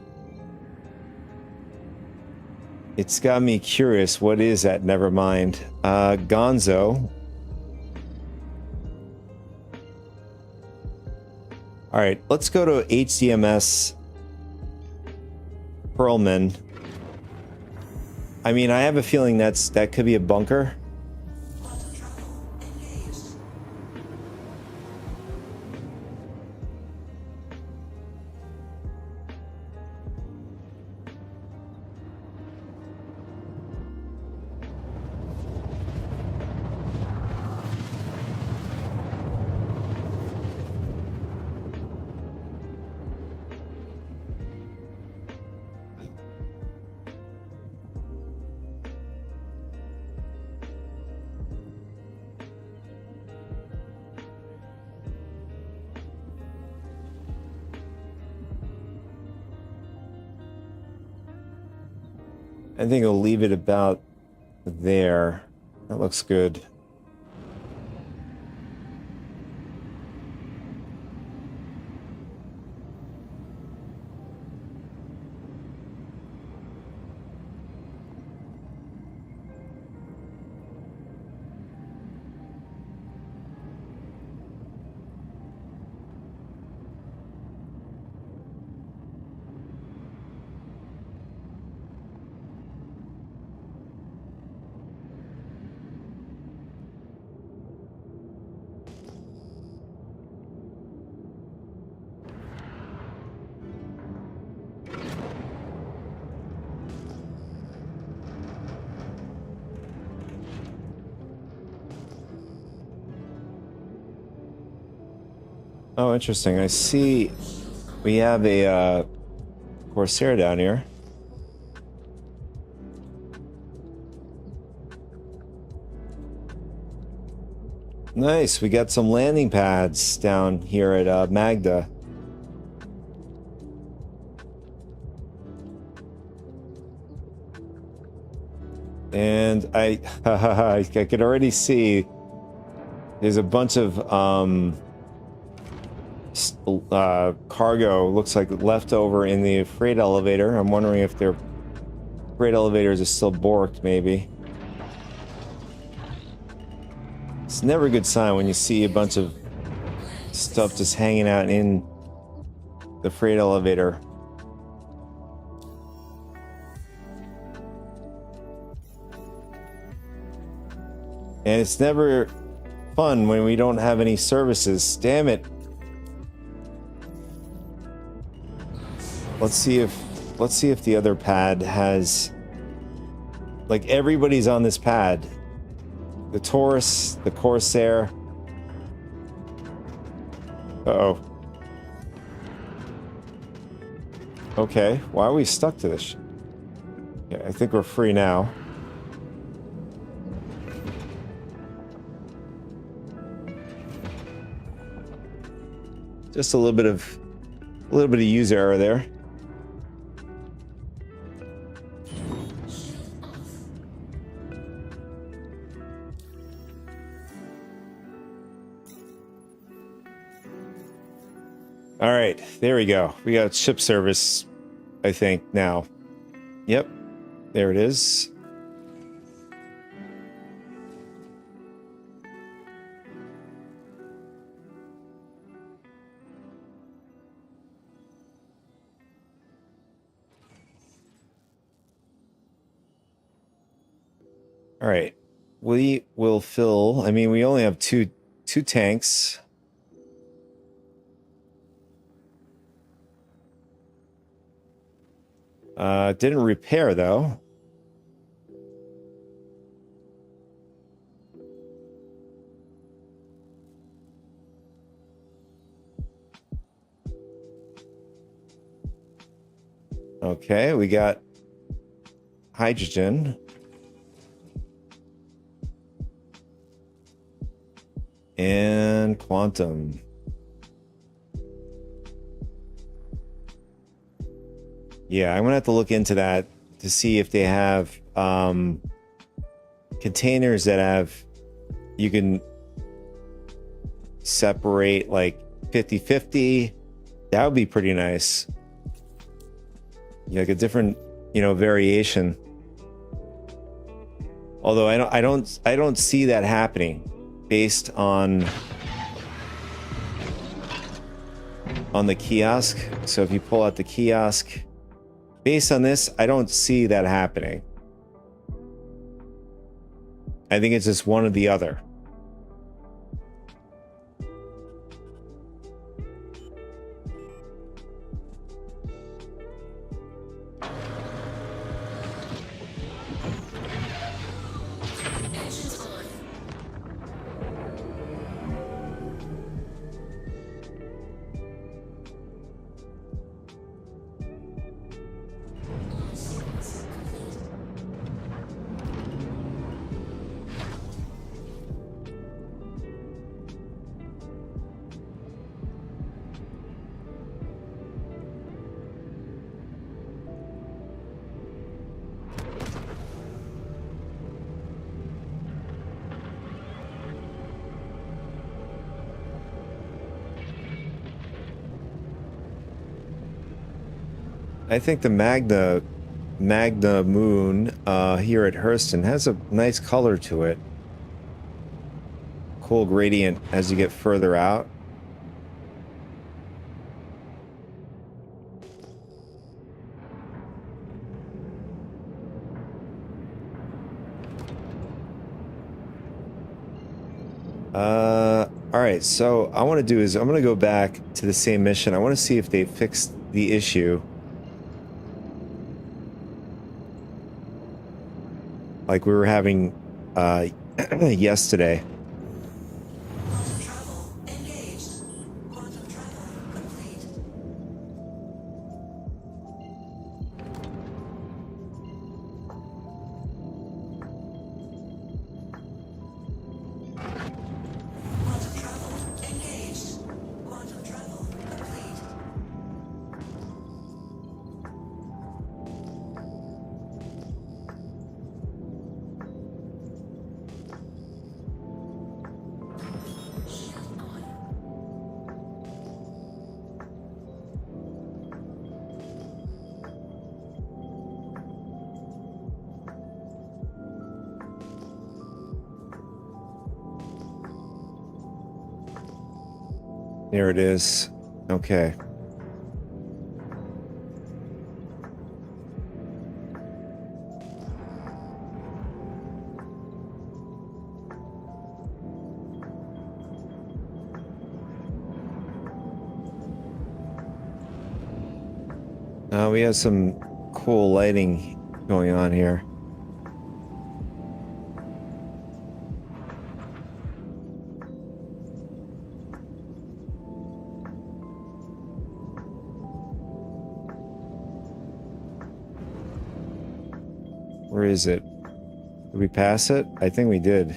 It's got me curious. What is that? Never mind. Gonzo. All right, let's go to HDMS Perlman. I mean, I have a feeling that could be a bunker. Quantum travel engaged. I think I'll leave it about there. That looks good. Oh, interesting. I see we have a Corsair down here. Nice. We got some landing pads down here at Magda. And I could already see there's a bunch of cargo, looks like, left over in the freight elevator. I'm wondering if their freight elevators are still borked, maybe. It's never a good sign when you see a bunch of stuff just hanging out in the freight elevator. And it's never fun when we don't have any services. Damn it. Let's see if the other pad has, like, everybody's on this pad. The Taurus, the Corsair. Uh-oh. Okay, why are we stuck to this? Yeah, I think we're free now. Just a little bit of user error there. All right, there we go. We got ship service, I think, now. Yep, there it is. All right, we will fill. I mean, we only have two tanks. Didn't repair though. Okay, we got hydrogen. And quantum. Yeah, I'm gonna have to look into that to see if they have containers that have, you can separate like 50-50. That would be pretty nice. Yeah, like a different, variation. Although I don't see that happening based on the kiosk. So if you pull out the kiosk, based on this, I don't see that happening. I think it's just one or the other. I think the Magna moon here at Hurston has a nice color to it. Cool gradient as you get further out. All right, so I want to do is I'm going to go back to the same mission. I want to see if they fixed the issue. Like we were having yesterday. Quantum travel engaged. Quantum travel complete. Quantum travel engaged. Quantum travel complete. There it is. Okay. We have some cool lighting going on here. Where is it? Did we pass it? I think we did.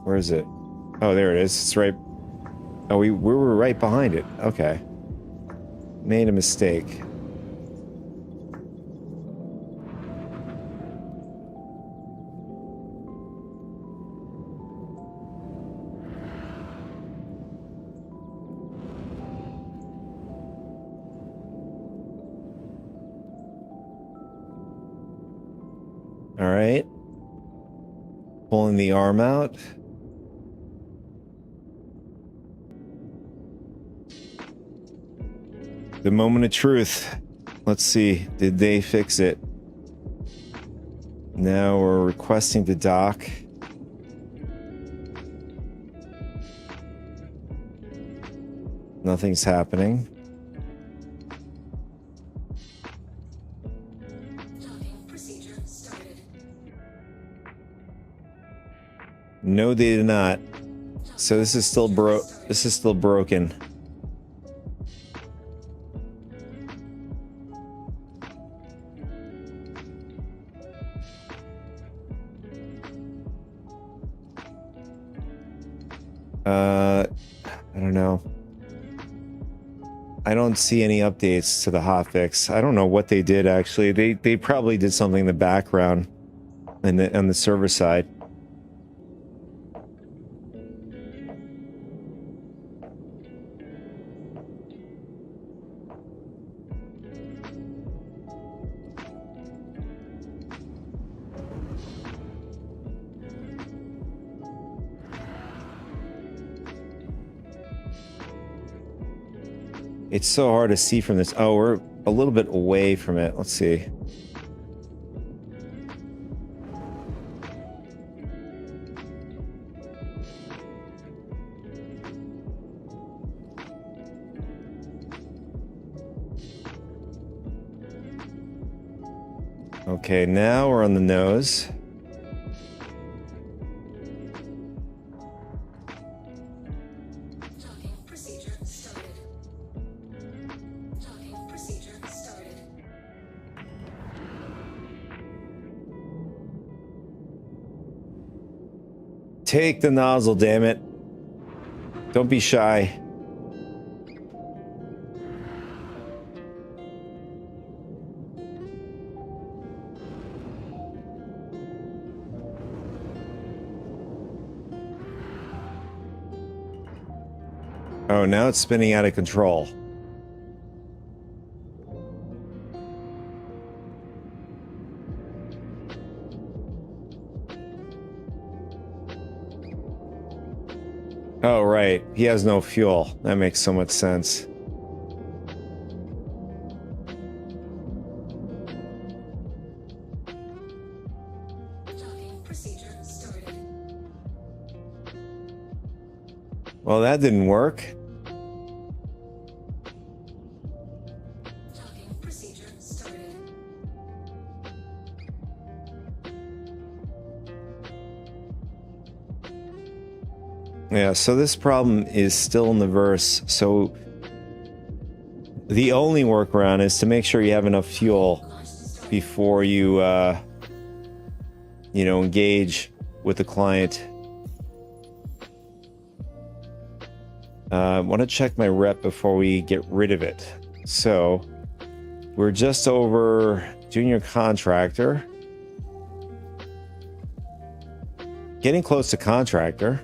Where is it? Oh, there it is. It's right. Oh, we were right behind it. Okay. Made a mistake. All right. Pulling the arm out. The moment of truth. Let's see. Did they fix it? Now we're requesting to dock. Nothing's happening. No, they did not. So this is still broken. I don't know. I don't see any updates to the hotfix. I don't know what they did actually. They probably did something in the background on the server side. It's so hard to see from this. Oh, we're a little bit away from it. Let's see. Okay, now we're on the nose. Take the nozzle, damn it. Don't be shy. Oh, now it's spinning out of control. Oh, right. He has no fuel. That makes so much sense. Well, that didn't work. Yeah, so this problem is still in the verse. So the only workaround is to make sure you have enough fuel before you, engage with the client. I want to check my rep before we get rid of it. So we're just over junior contractor. Getting close to contractor.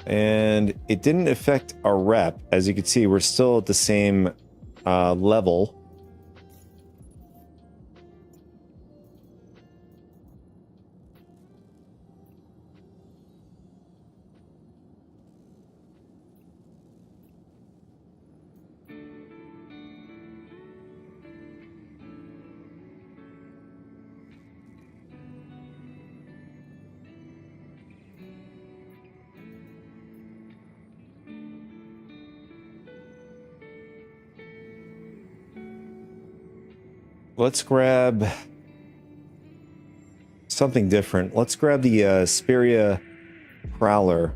And it didn't affect our rep. As you can see, we're still at the same level. Let's grab something different. Let's grab the Speria Prowler.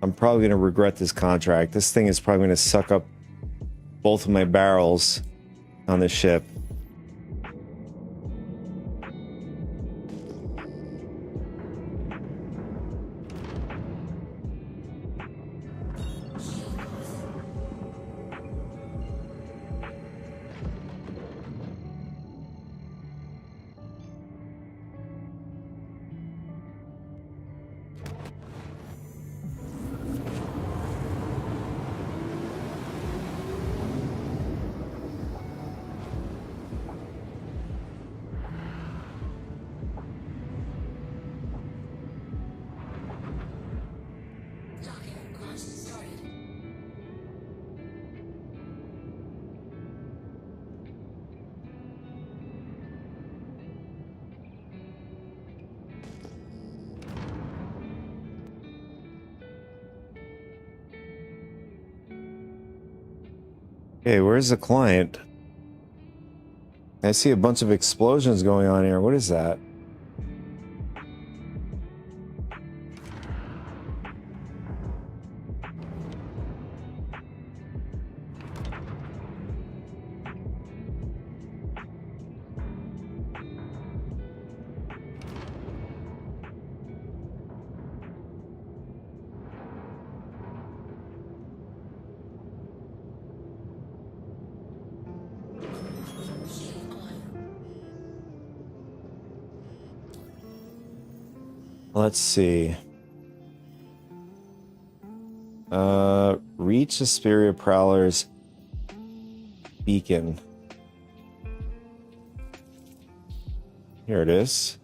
I'm probably going to regret this contract. This thing is probably going to suck up both of my barrels on the ship. Okay, where's the client? I see a bunch of explosions going on here. What is that? Let's see. Reach the Superior Prowler's beacon. Here it is.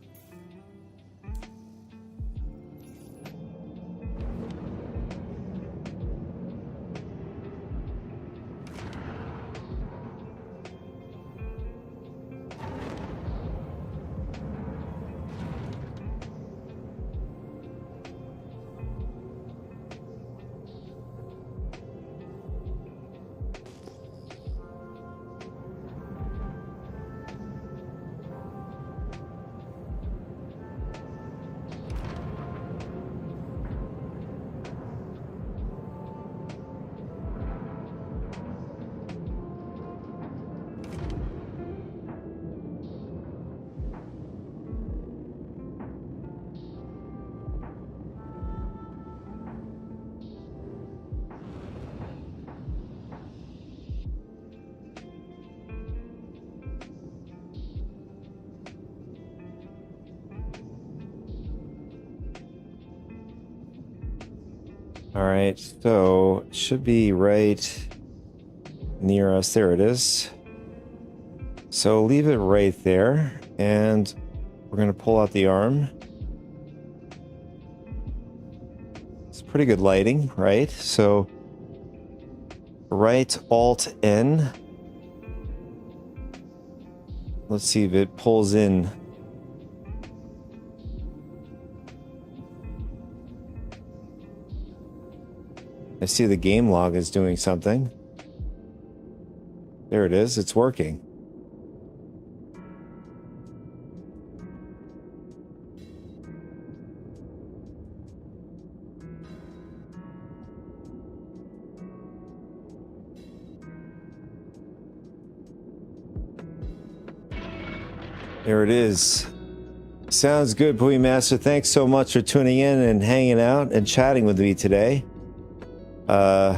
All right, so it should be right near us. There it is. So leave it right there, and we're going to pull out the arm. It's pretty good lighting, right? So right Alt N. Let's see if it pulls in. I see the game log is doing something. There it is. It's working. There it is. Sounds good, Pui Master. Thanks so much for tuning in and hanging out and chatting with me today.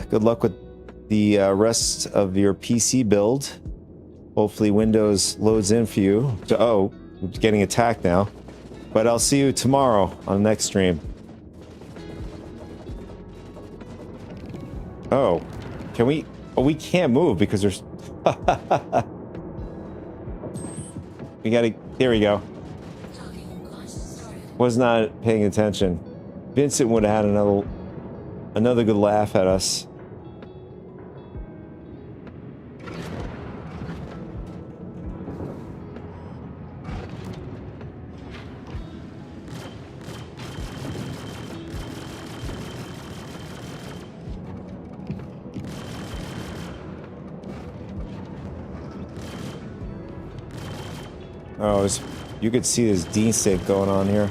Good luck with the rest of your PC build. Hopefully Windows loads in for you. Oh, I'm getting attacked now. But I'll see you tomorrow on the next stream. Oh, can we? Oh, we can't move because there's... We gotta... There we go. Was not paying attention. Vincent would have had another good laugh at us. Oh, you could see this desync going on here.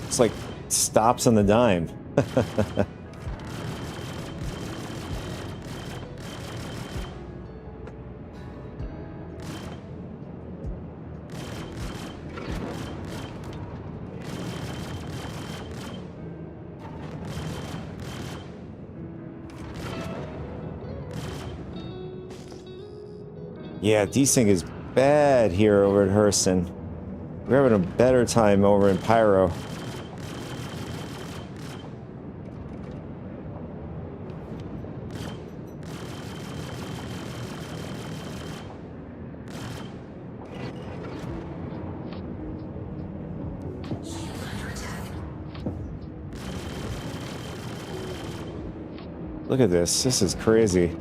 It's like stops on the dime. Yeah, desync is bad here over at Hurston. We're having a better time over in Pyro. Look at this. This is crazy.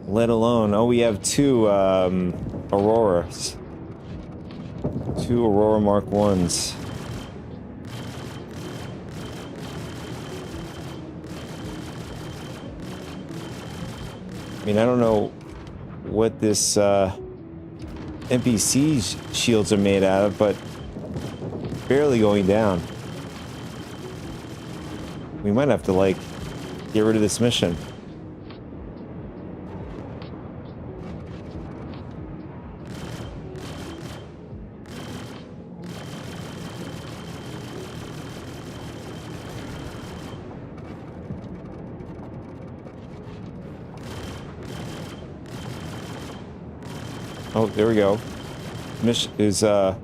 Let alone, oh, we have two Auroras. Two Aurora Mark 1s. I mean, I don't know what this NPC shields are made out of, but barely going down. We might have to, like, get rid of this mission. Oh, there we go. Mission is, now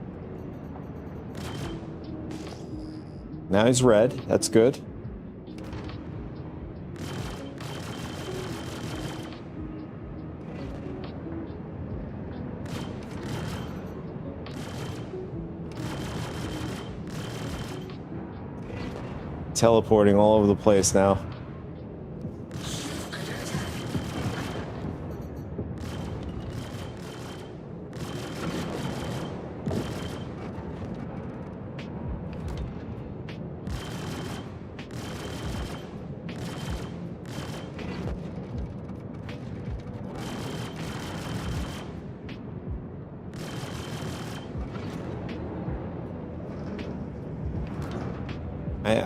he's red. That's good. Teleporting all over the place now.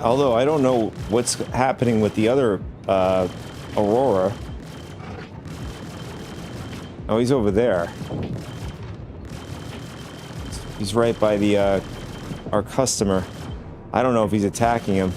Although I don't know what's happening with the other Aurora. Oh, he's over there. He's right by the our customer. I don't know if he's attacking him.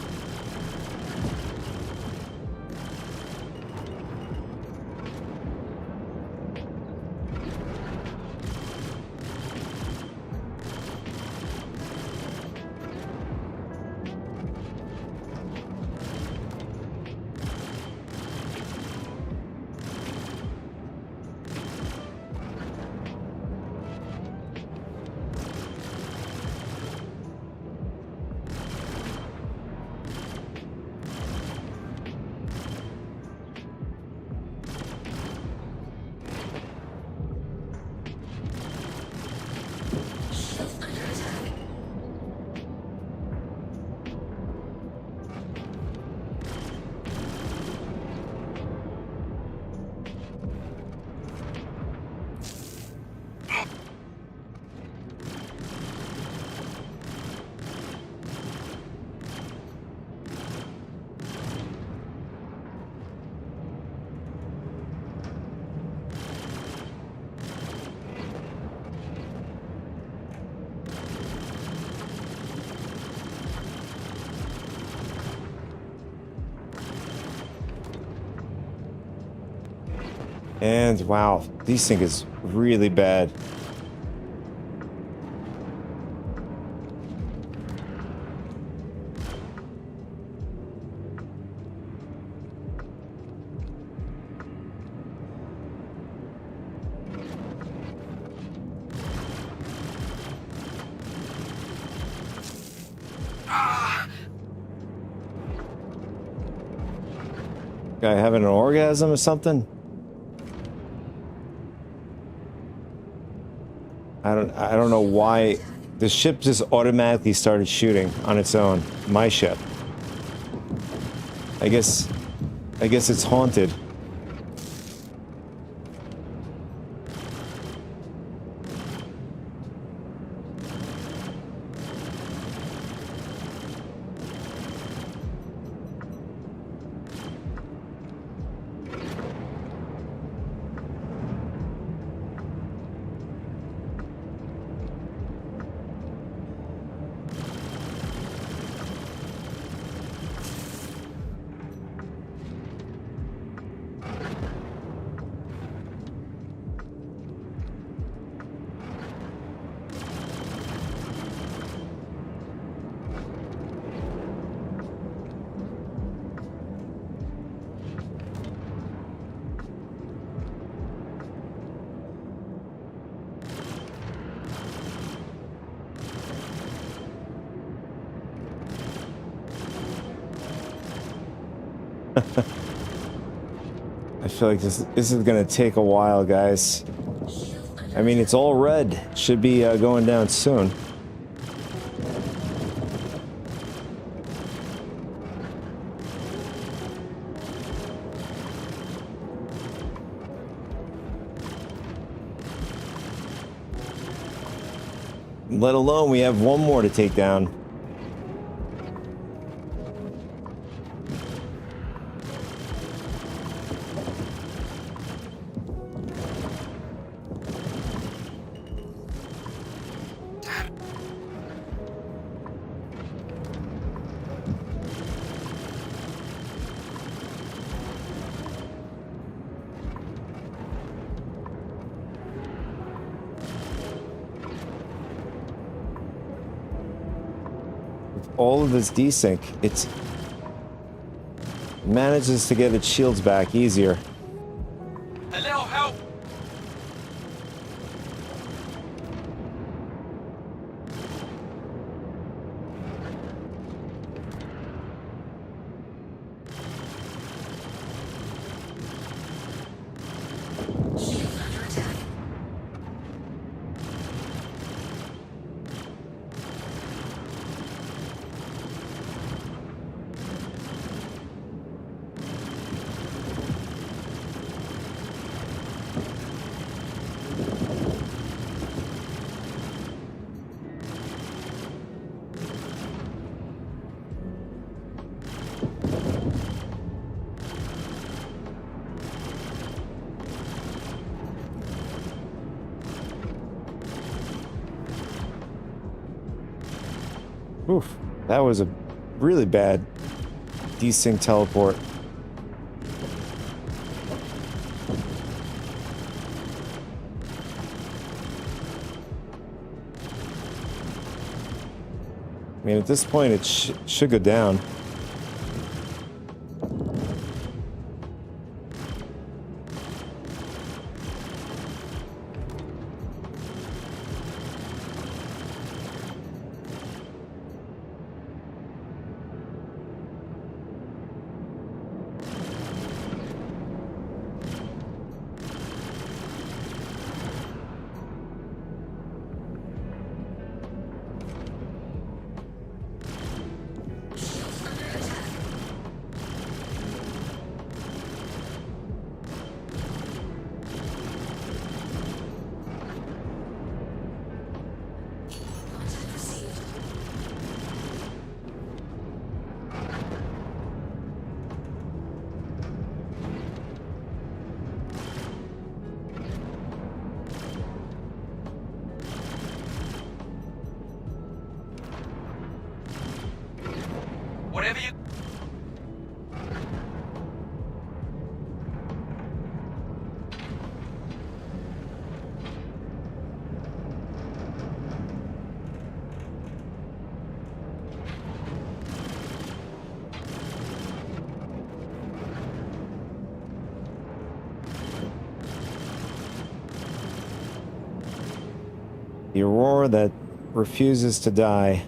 And wow, these thing is really bad. Guy having an orgasm or something? I don't know why the ship just automatically started shooting on its own. My ship. I guess it's haunted. I feel like this is gonna take a while, guys. I mean, it's all red. Should be going down soon. Let alone we have one more to take down. All of this desync, it manages to get its shields back easier. A little help! Shield under attack. Oof, that was a really bad desync teleport. I mean, at this point, it should go down. Contact received. Whatever you... The Aurora that refuses to die.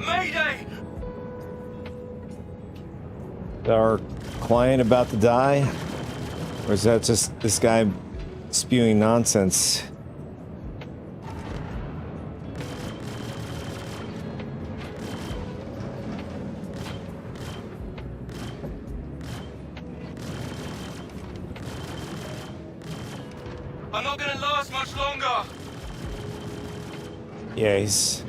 Mayday! Is our client about to die? Or is that just this guy spewing nonsense? I'm not gonna last much longer! Yeah, he's...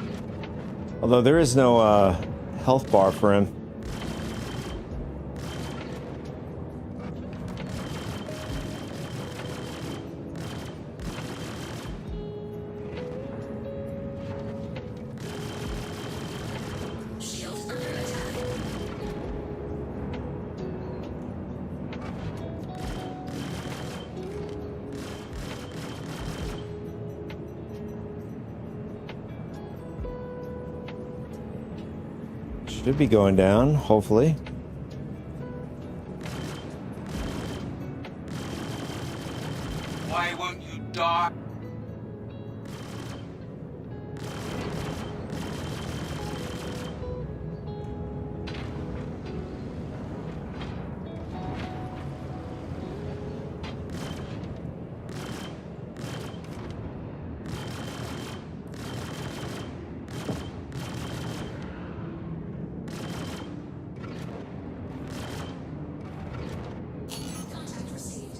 Although there is no health bar for him. Shields under attack. Should be going down, hopefully. Why won't you die? Contact received.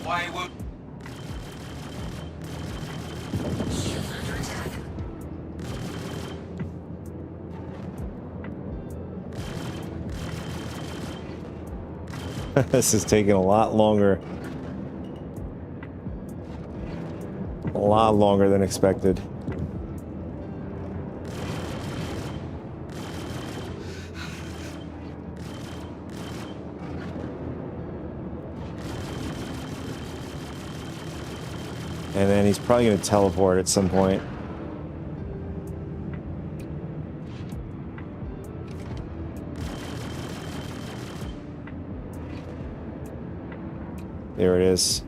Why won't... Shield under attack. This is taking a lot longer. A lot longer than expected. And then he's probably going to teleport at some point. There it is.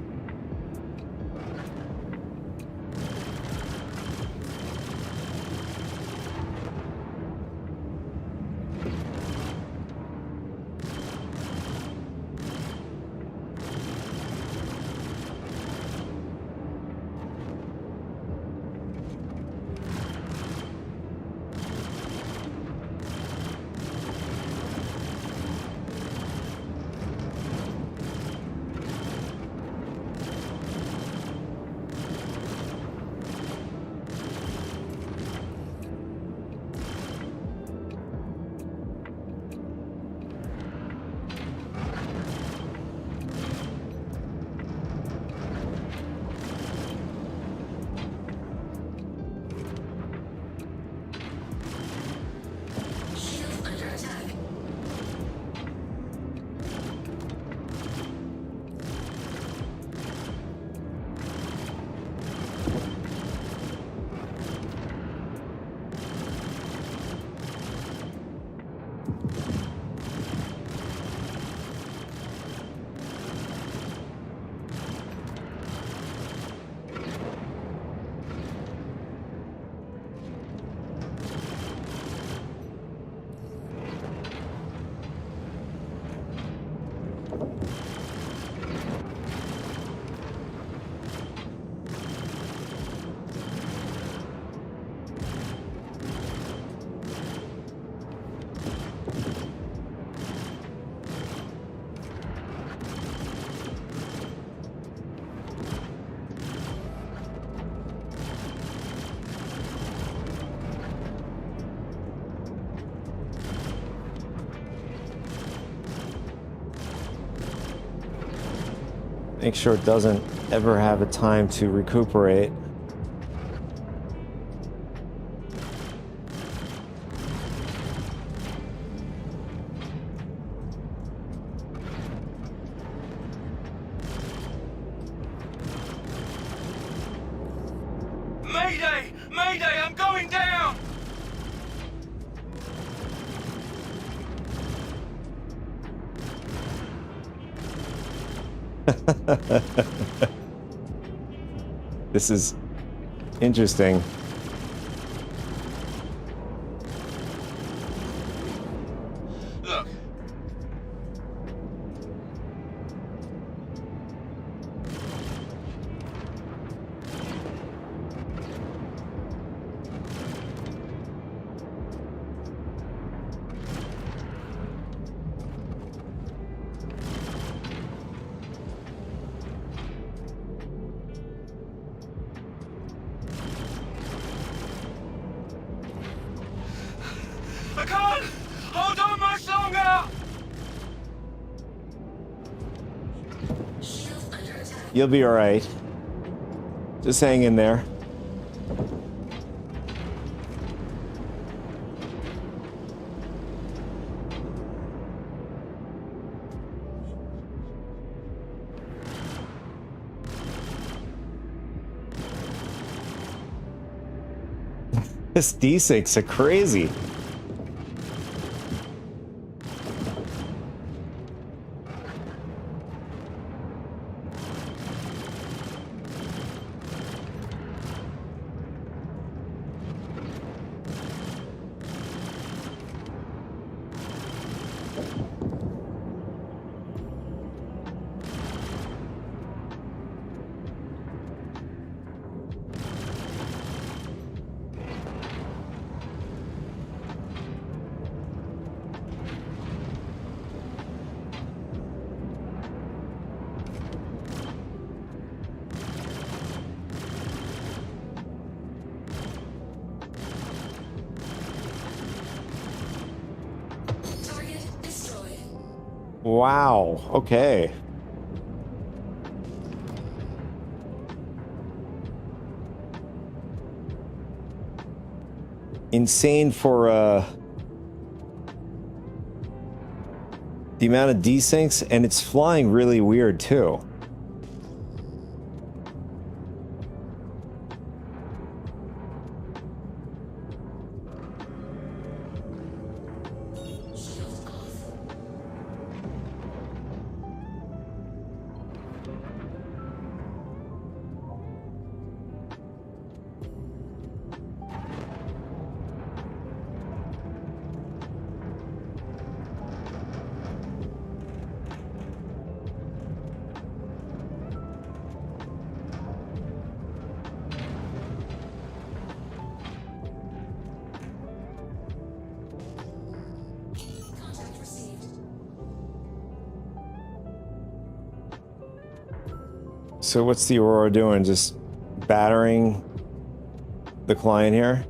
Shield under attack. Make sure it doesn't ever have a time to recuperate. Mayday! Mayday! I'm going down! This is interesting. Look. I can't hold on much longer! You'll be alright. Just hang in there. This D6 are crazy. Wow, okay. Insane for the amount of desyncs, and it's flying really weird too. So what's the Aurora doing? Just battering the client here?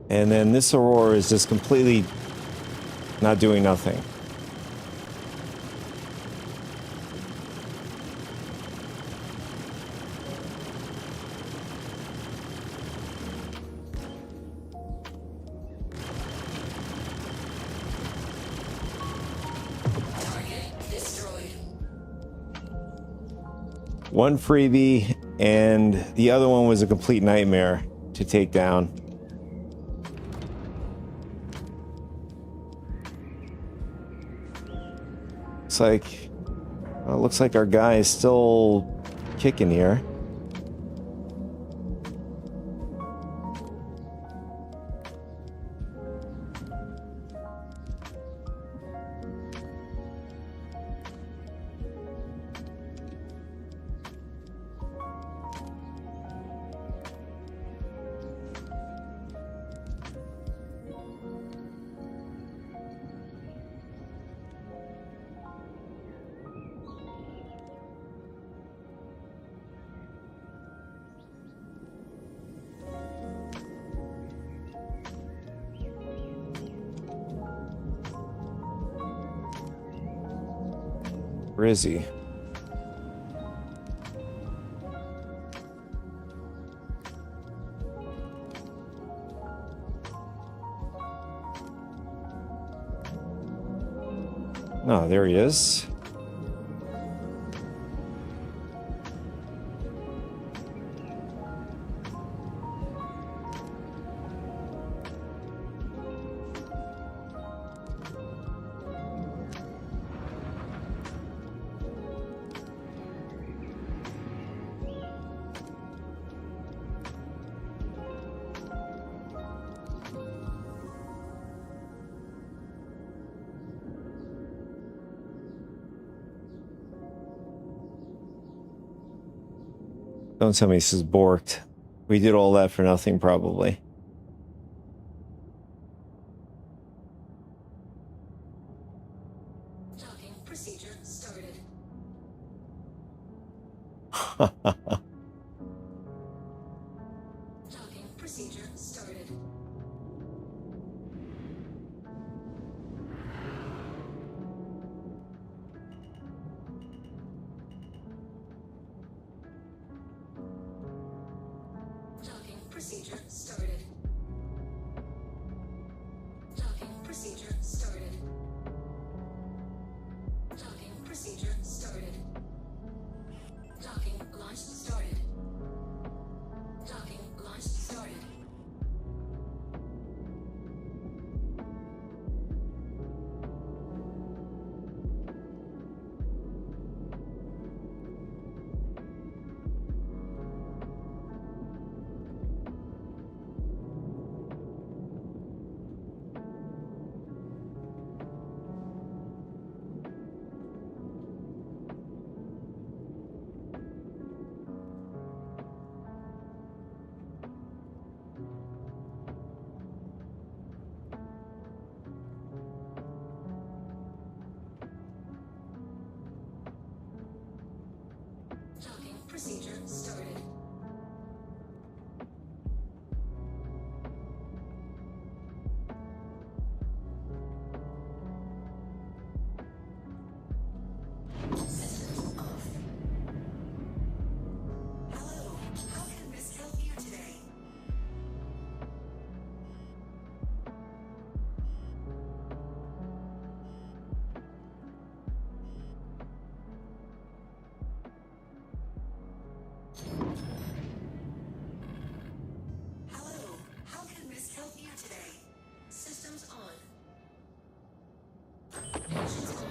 And then this Aurora is just completely not doing nothing. One freebie, and the other one was a complete nightmare to take down. Looks like our guy is still kicking here. Where is he? Oh, there he is. Don't tell me this is borked. We did all that for nothing, probably. Docking procedure started. Docking procedure started. Docking procedure started. Docking procedure started. Docking procedure started. Docking launch started. Docking launch started. Docking procedure started. Systems off. Hello, how can Miss help you today? Hello, how can Miss help you today? Systems on. Engines on.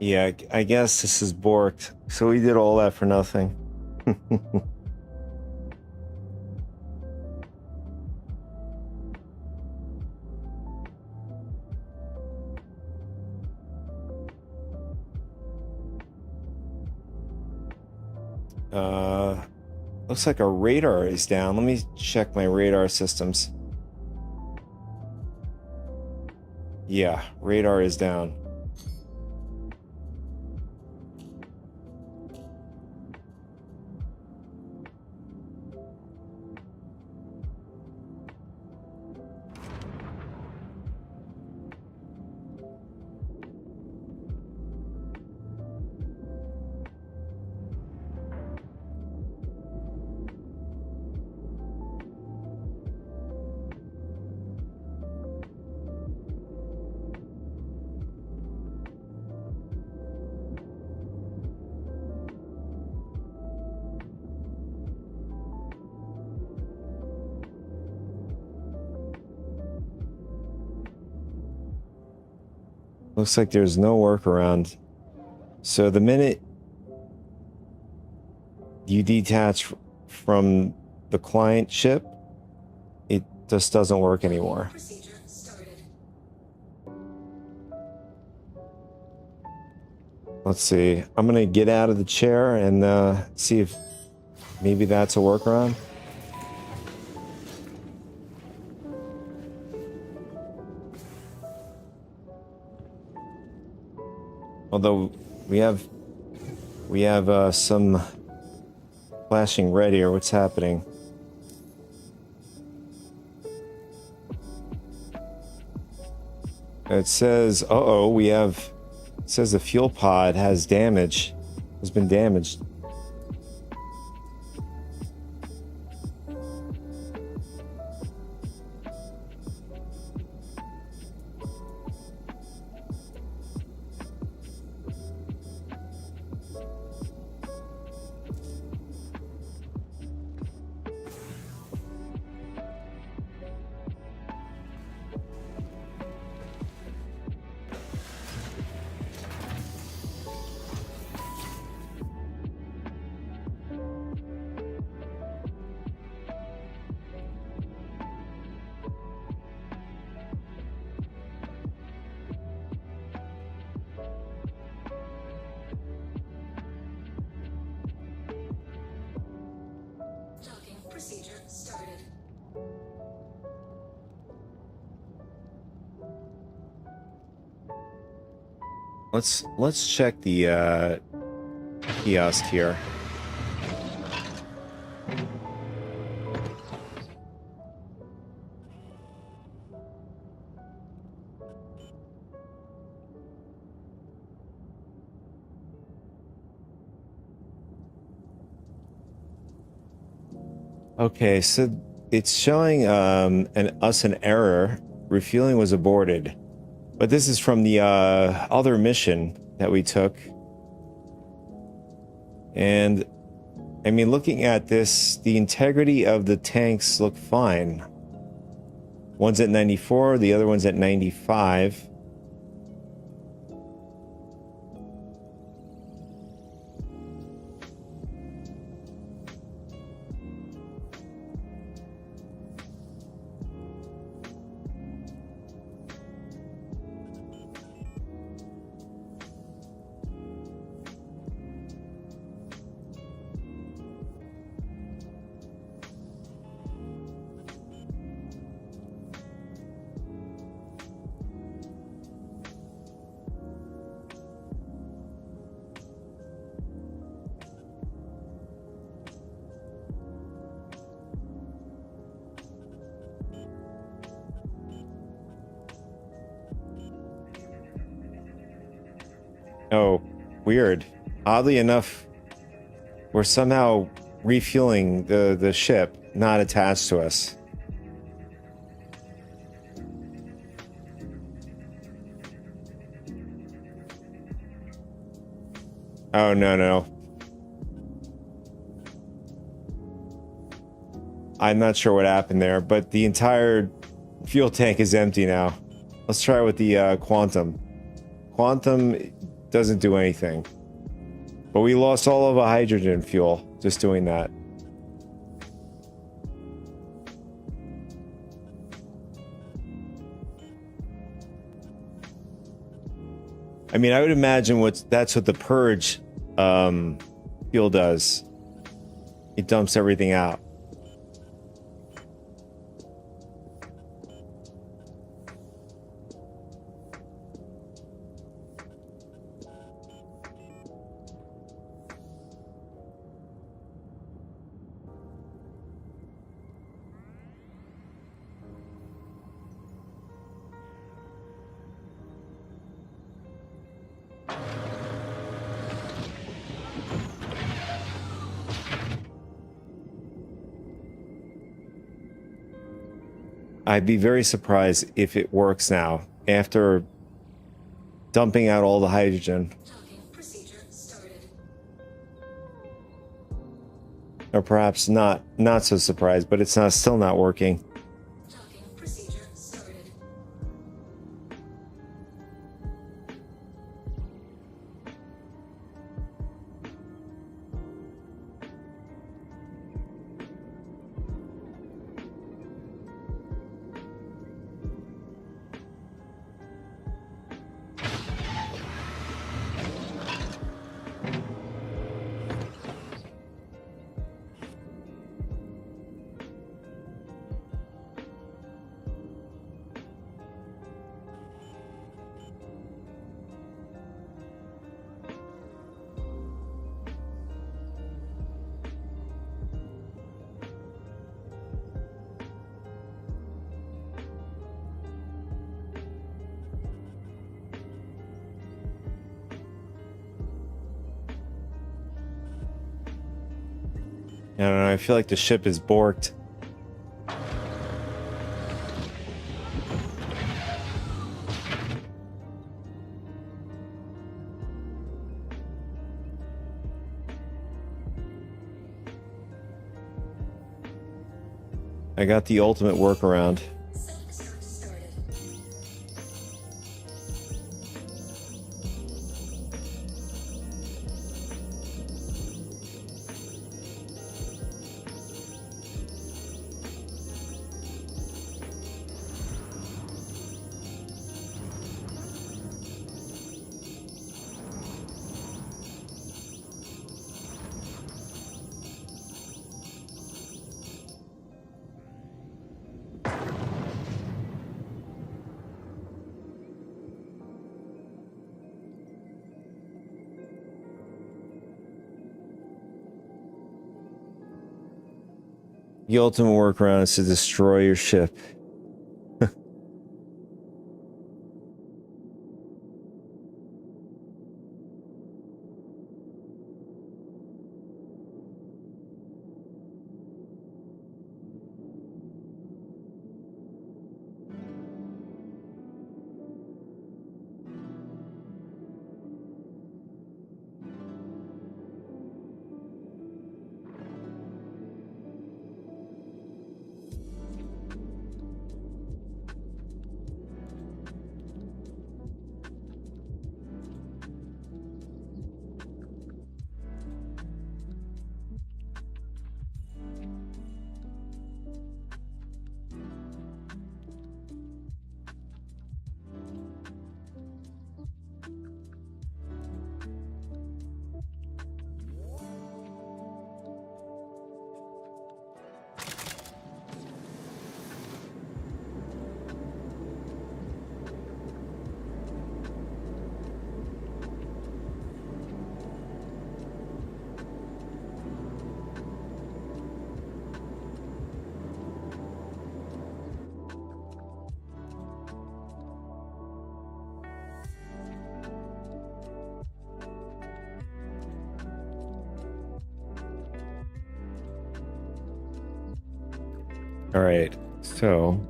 Yeah, I guess this is borked. So we did all that for nothing. Looks like our radar is down. Let me check my radar systems. Yeah, radar is down. Looks like there's no workaround. So the minute you detach from the client ship, it just doesn't work anymore. Procedure started. Let's see. I'm gonna get out of the chair and see if maybe that's a workaround. Although we have some flashing red here. What's happening? It says, uh-oh, we have... It says the fuel pod has damage. Has been damaged. Docking procedure started. Let's check the kiosk here. Okay, so it's showing us an error. Refueling was aborted. But this is from the other mission that we took. And I mean, looking at this, the integrity of the tanks look fine. One's at 94, the other one's at 95. Oh, weird. Oddly enough, we're somehow refueling the ship, not attached to us. Oh, no. I'm not sure what happened there, but the entire fuel tank is empty now. Let's try it with the Quantum. Quantum doesn't do anything. But we lost all of our hydrogen fuel just doing that. I mean, I would imagine that's what the purge fuel does. It dumps everything out. I'd be very surprised if it works now after dumping out all the hydrogen. Docking procedure started. Or perhaps not so surprised, but it's still not working. Docking procedure started. I don't know, I feel like the ship is borked. I got the ultimate workaround. Self-destruct started. The ultimate workaround is to destroy your ship. All right, so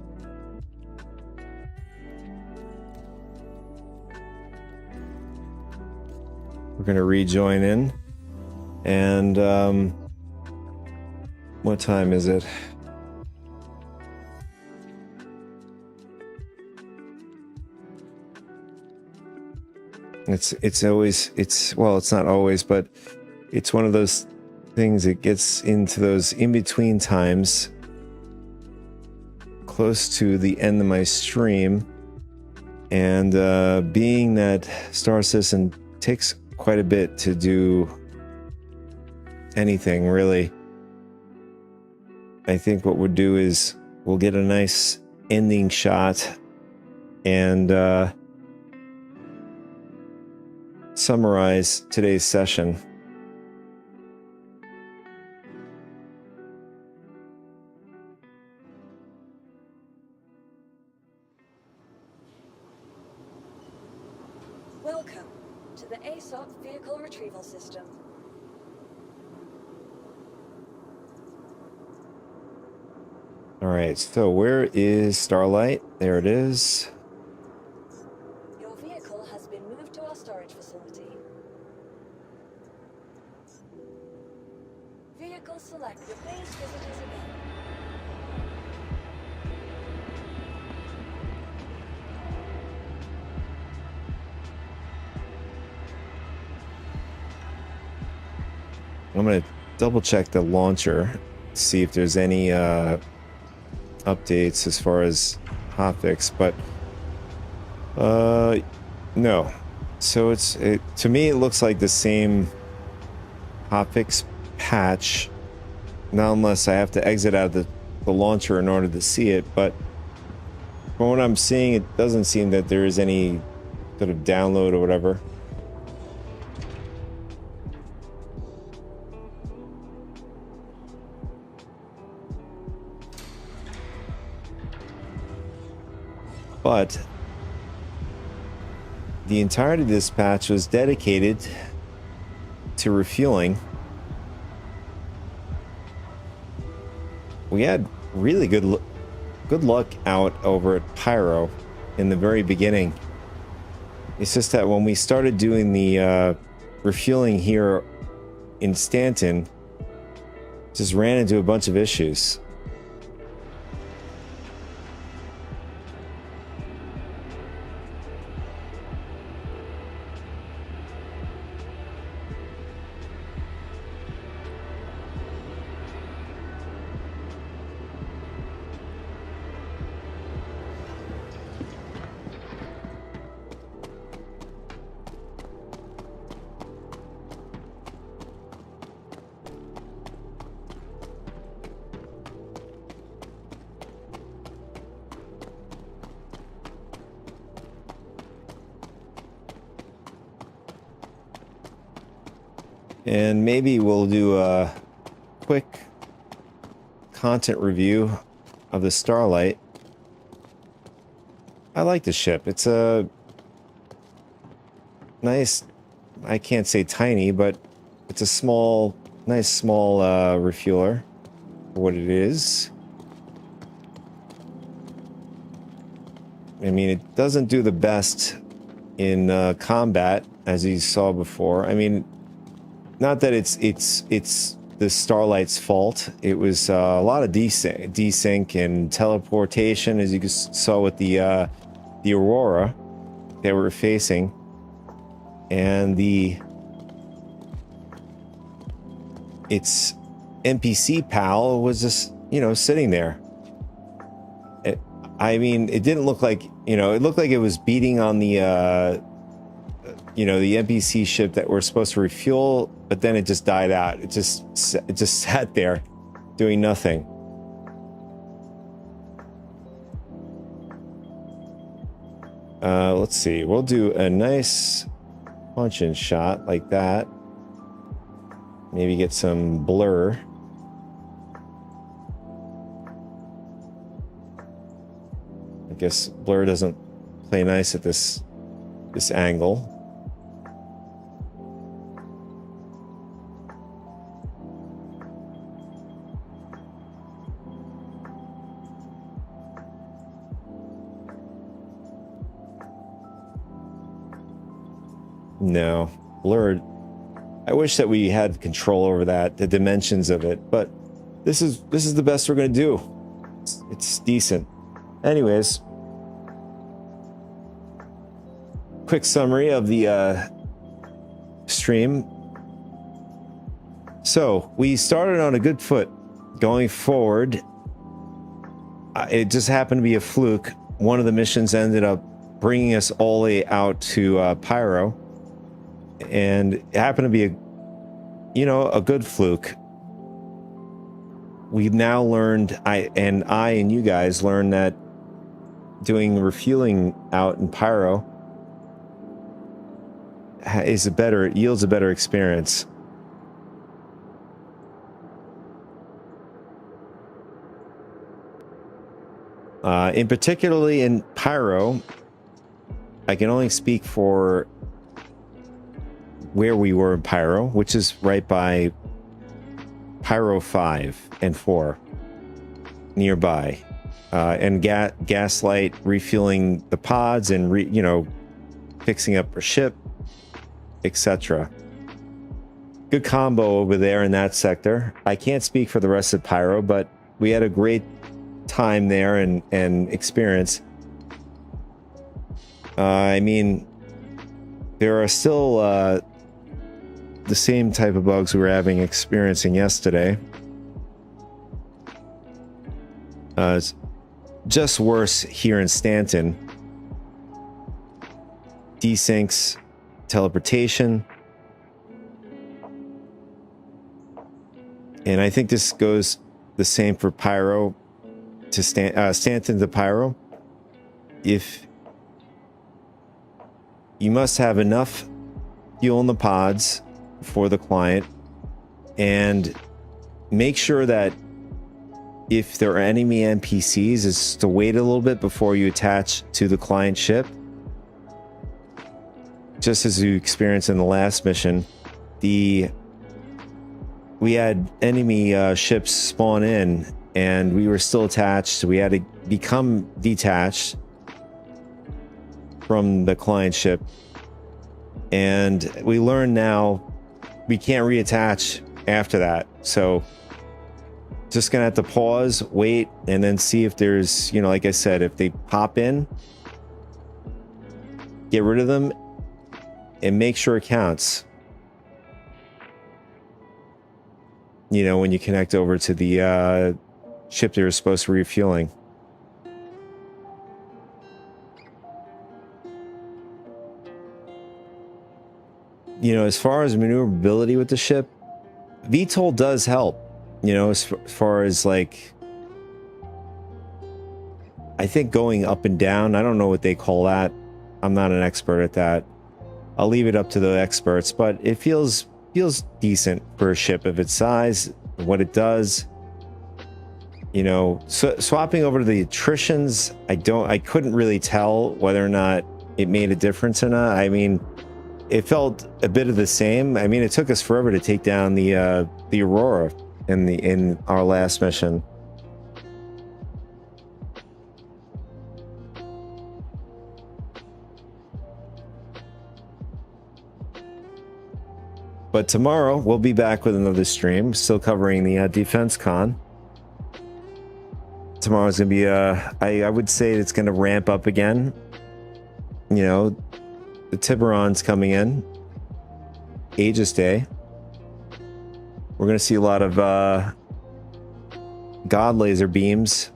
we're gonna rejoin in, and what time is it? It's always, well, it's not always, but it's one of those things that gets into those in-between times close to the end of my stream, and being that Star Citizen takes quite a bit to do anything really, I think what we'll do is we'll get a nice ending shot and summarize today's session. Welcome to the ASOP Vehicle Retrieval System. All right, so where is Starlight? There it is. Your vehicle has been moved to our storage facility. Vehicle selected. Base visitors again. I'm gonna double check the launcher, see if there's any updates as far as hotfix, but no. So to me it looks like the same hotfix patch, not unless I have to exit out of the launcher in order to see it, but from what I'm seeing, it doesn't seem that there is any sort of download or whatever. But the entirety of this patch was dedicated to refueling. we had really good luck out over at Pyro in the very beginning. It's just that when we started doing the refueling here in Stanton, just ran into a bunch of issues. And maybe we'll do a quick content review of the Starlight. I like the ship. It's a nice, I can't say tiny, but it's a small, nice small refueler for what it is. I mean, it doesn't do the best in combat, as you saw before. I mean, not that it's the Starlight's fault. It was a lot of desync and teleportation, as you saw with the Aurora that we were facing, and its NPC pal was just, you know, sitting there. I mean, it didn't look like, you know, it looked like it was beating on the you know, the NPC ship that we're supposed to refuel, but then it just died out. It just sat there doing nothing. Let's see. We'll do a nice punch-in shot like that. Maybe get some blur. I guess blur doesn't play nice at this angle. No, blurred. I wish that we had control over that, the dimensions of it, but this is the best we're gonna do. It's decent. Anyways, quick summary of the stream. So we started on a good foot going forward. It just happened to be a fluke. One of the missions ended up bringing us all the way out to Pyro. And it happened to be a good fluke. We've now learned, I and you guys learned that doing refueling out in Pyro yields a better experience. In particularly in Pyro, I can only speak for where we were in Pyro, which is right by Pyro 5 and 4 nearby, and Gaslight refueling the pods and fixing up her ship, etc. Good combo over there in that sector. I can't speak for the rest of Pyro, but we had a great time there and experience. I mean, there are still the same type of bugs we were experiencing yesterday. It's just worse here in Stanton. Desyncs, teleportation. And I think this goes the same for Pyro to Stanton to Pyro. If you must have enough fuel in the pods for the client, and make sure that if there are enemy NPCs, is to wait a little bit before you attach to the client ship. Just as you experienced in the last mission, we had enemy ships spawn in and we were still attached. We had to become detached from the client ship, and we learned now we can't reattach after that. So just gonna have to pause, wait, and then see if there's, you know, like I said, if they pop in, get rid of them and make sure it counts. You know, when you connect over to the ship they were supposed to be refueling. You know, as far as maneuverability with the ship, VTOL does help. You know, as far as like, I think going up and down, I don't know what they call that. I'm not an expert at that. I'll leave it up to the experts, but it feels decent for a ship of its size, what it does. You know, so swapping over to the attritions, I couldn't really tell whether or not it made a difference or not. I mean, it felt a bit of the same. I mean, it took us forever to take down the Aurora in our last mission. But tomorrow we'll be back with another stream, still covering the Defense Con. Tomorrow's gonna be I would say it's gonna ramp up again. You know, the Tiburon's coming in. Aegis Day. We're gonna see a lot of God laser beams.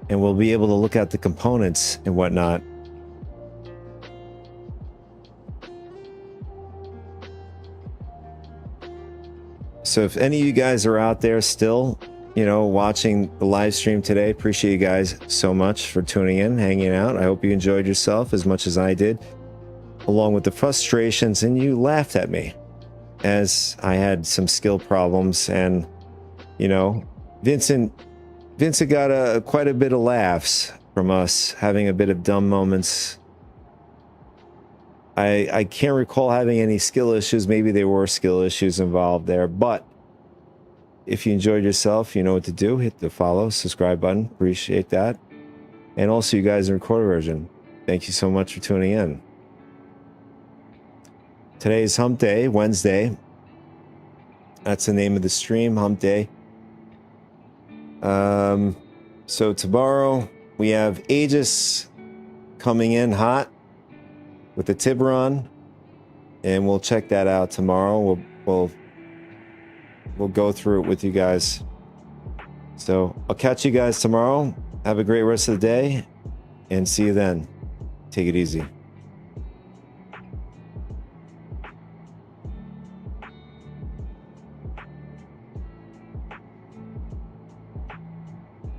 And we'll be able to look at the components and whatnot. So if any of you guys are out there still, you know, watching the live stream today, appreciate you guys so much for tuning in, hanging out. I hope you enjoyed yourself as much as I did, along with the frustrations, and you laughed at me as I had some skill problems. And, you know, Vincent got quite a bit of laughs from us having a bit of dumb moments. I can't recall having any skill issues. Maybe there were skill issues involved there, but if you enjoyed yourself, you know what to do. Hit the follow, subscribe button. Appreciate that. And also you guys in recorded version, thank you so much for tuning in. Today is Hump Day, Wednesday. That's the name of the stream, Hump Day. So tomorrow we have Aegis coming in hot with the Tiburon, and we'll check that out tomorrow. We'll go through it with you guys. So I'll catch you guys tomorrow. Have a great rest of the day, and see you then. Take it easy.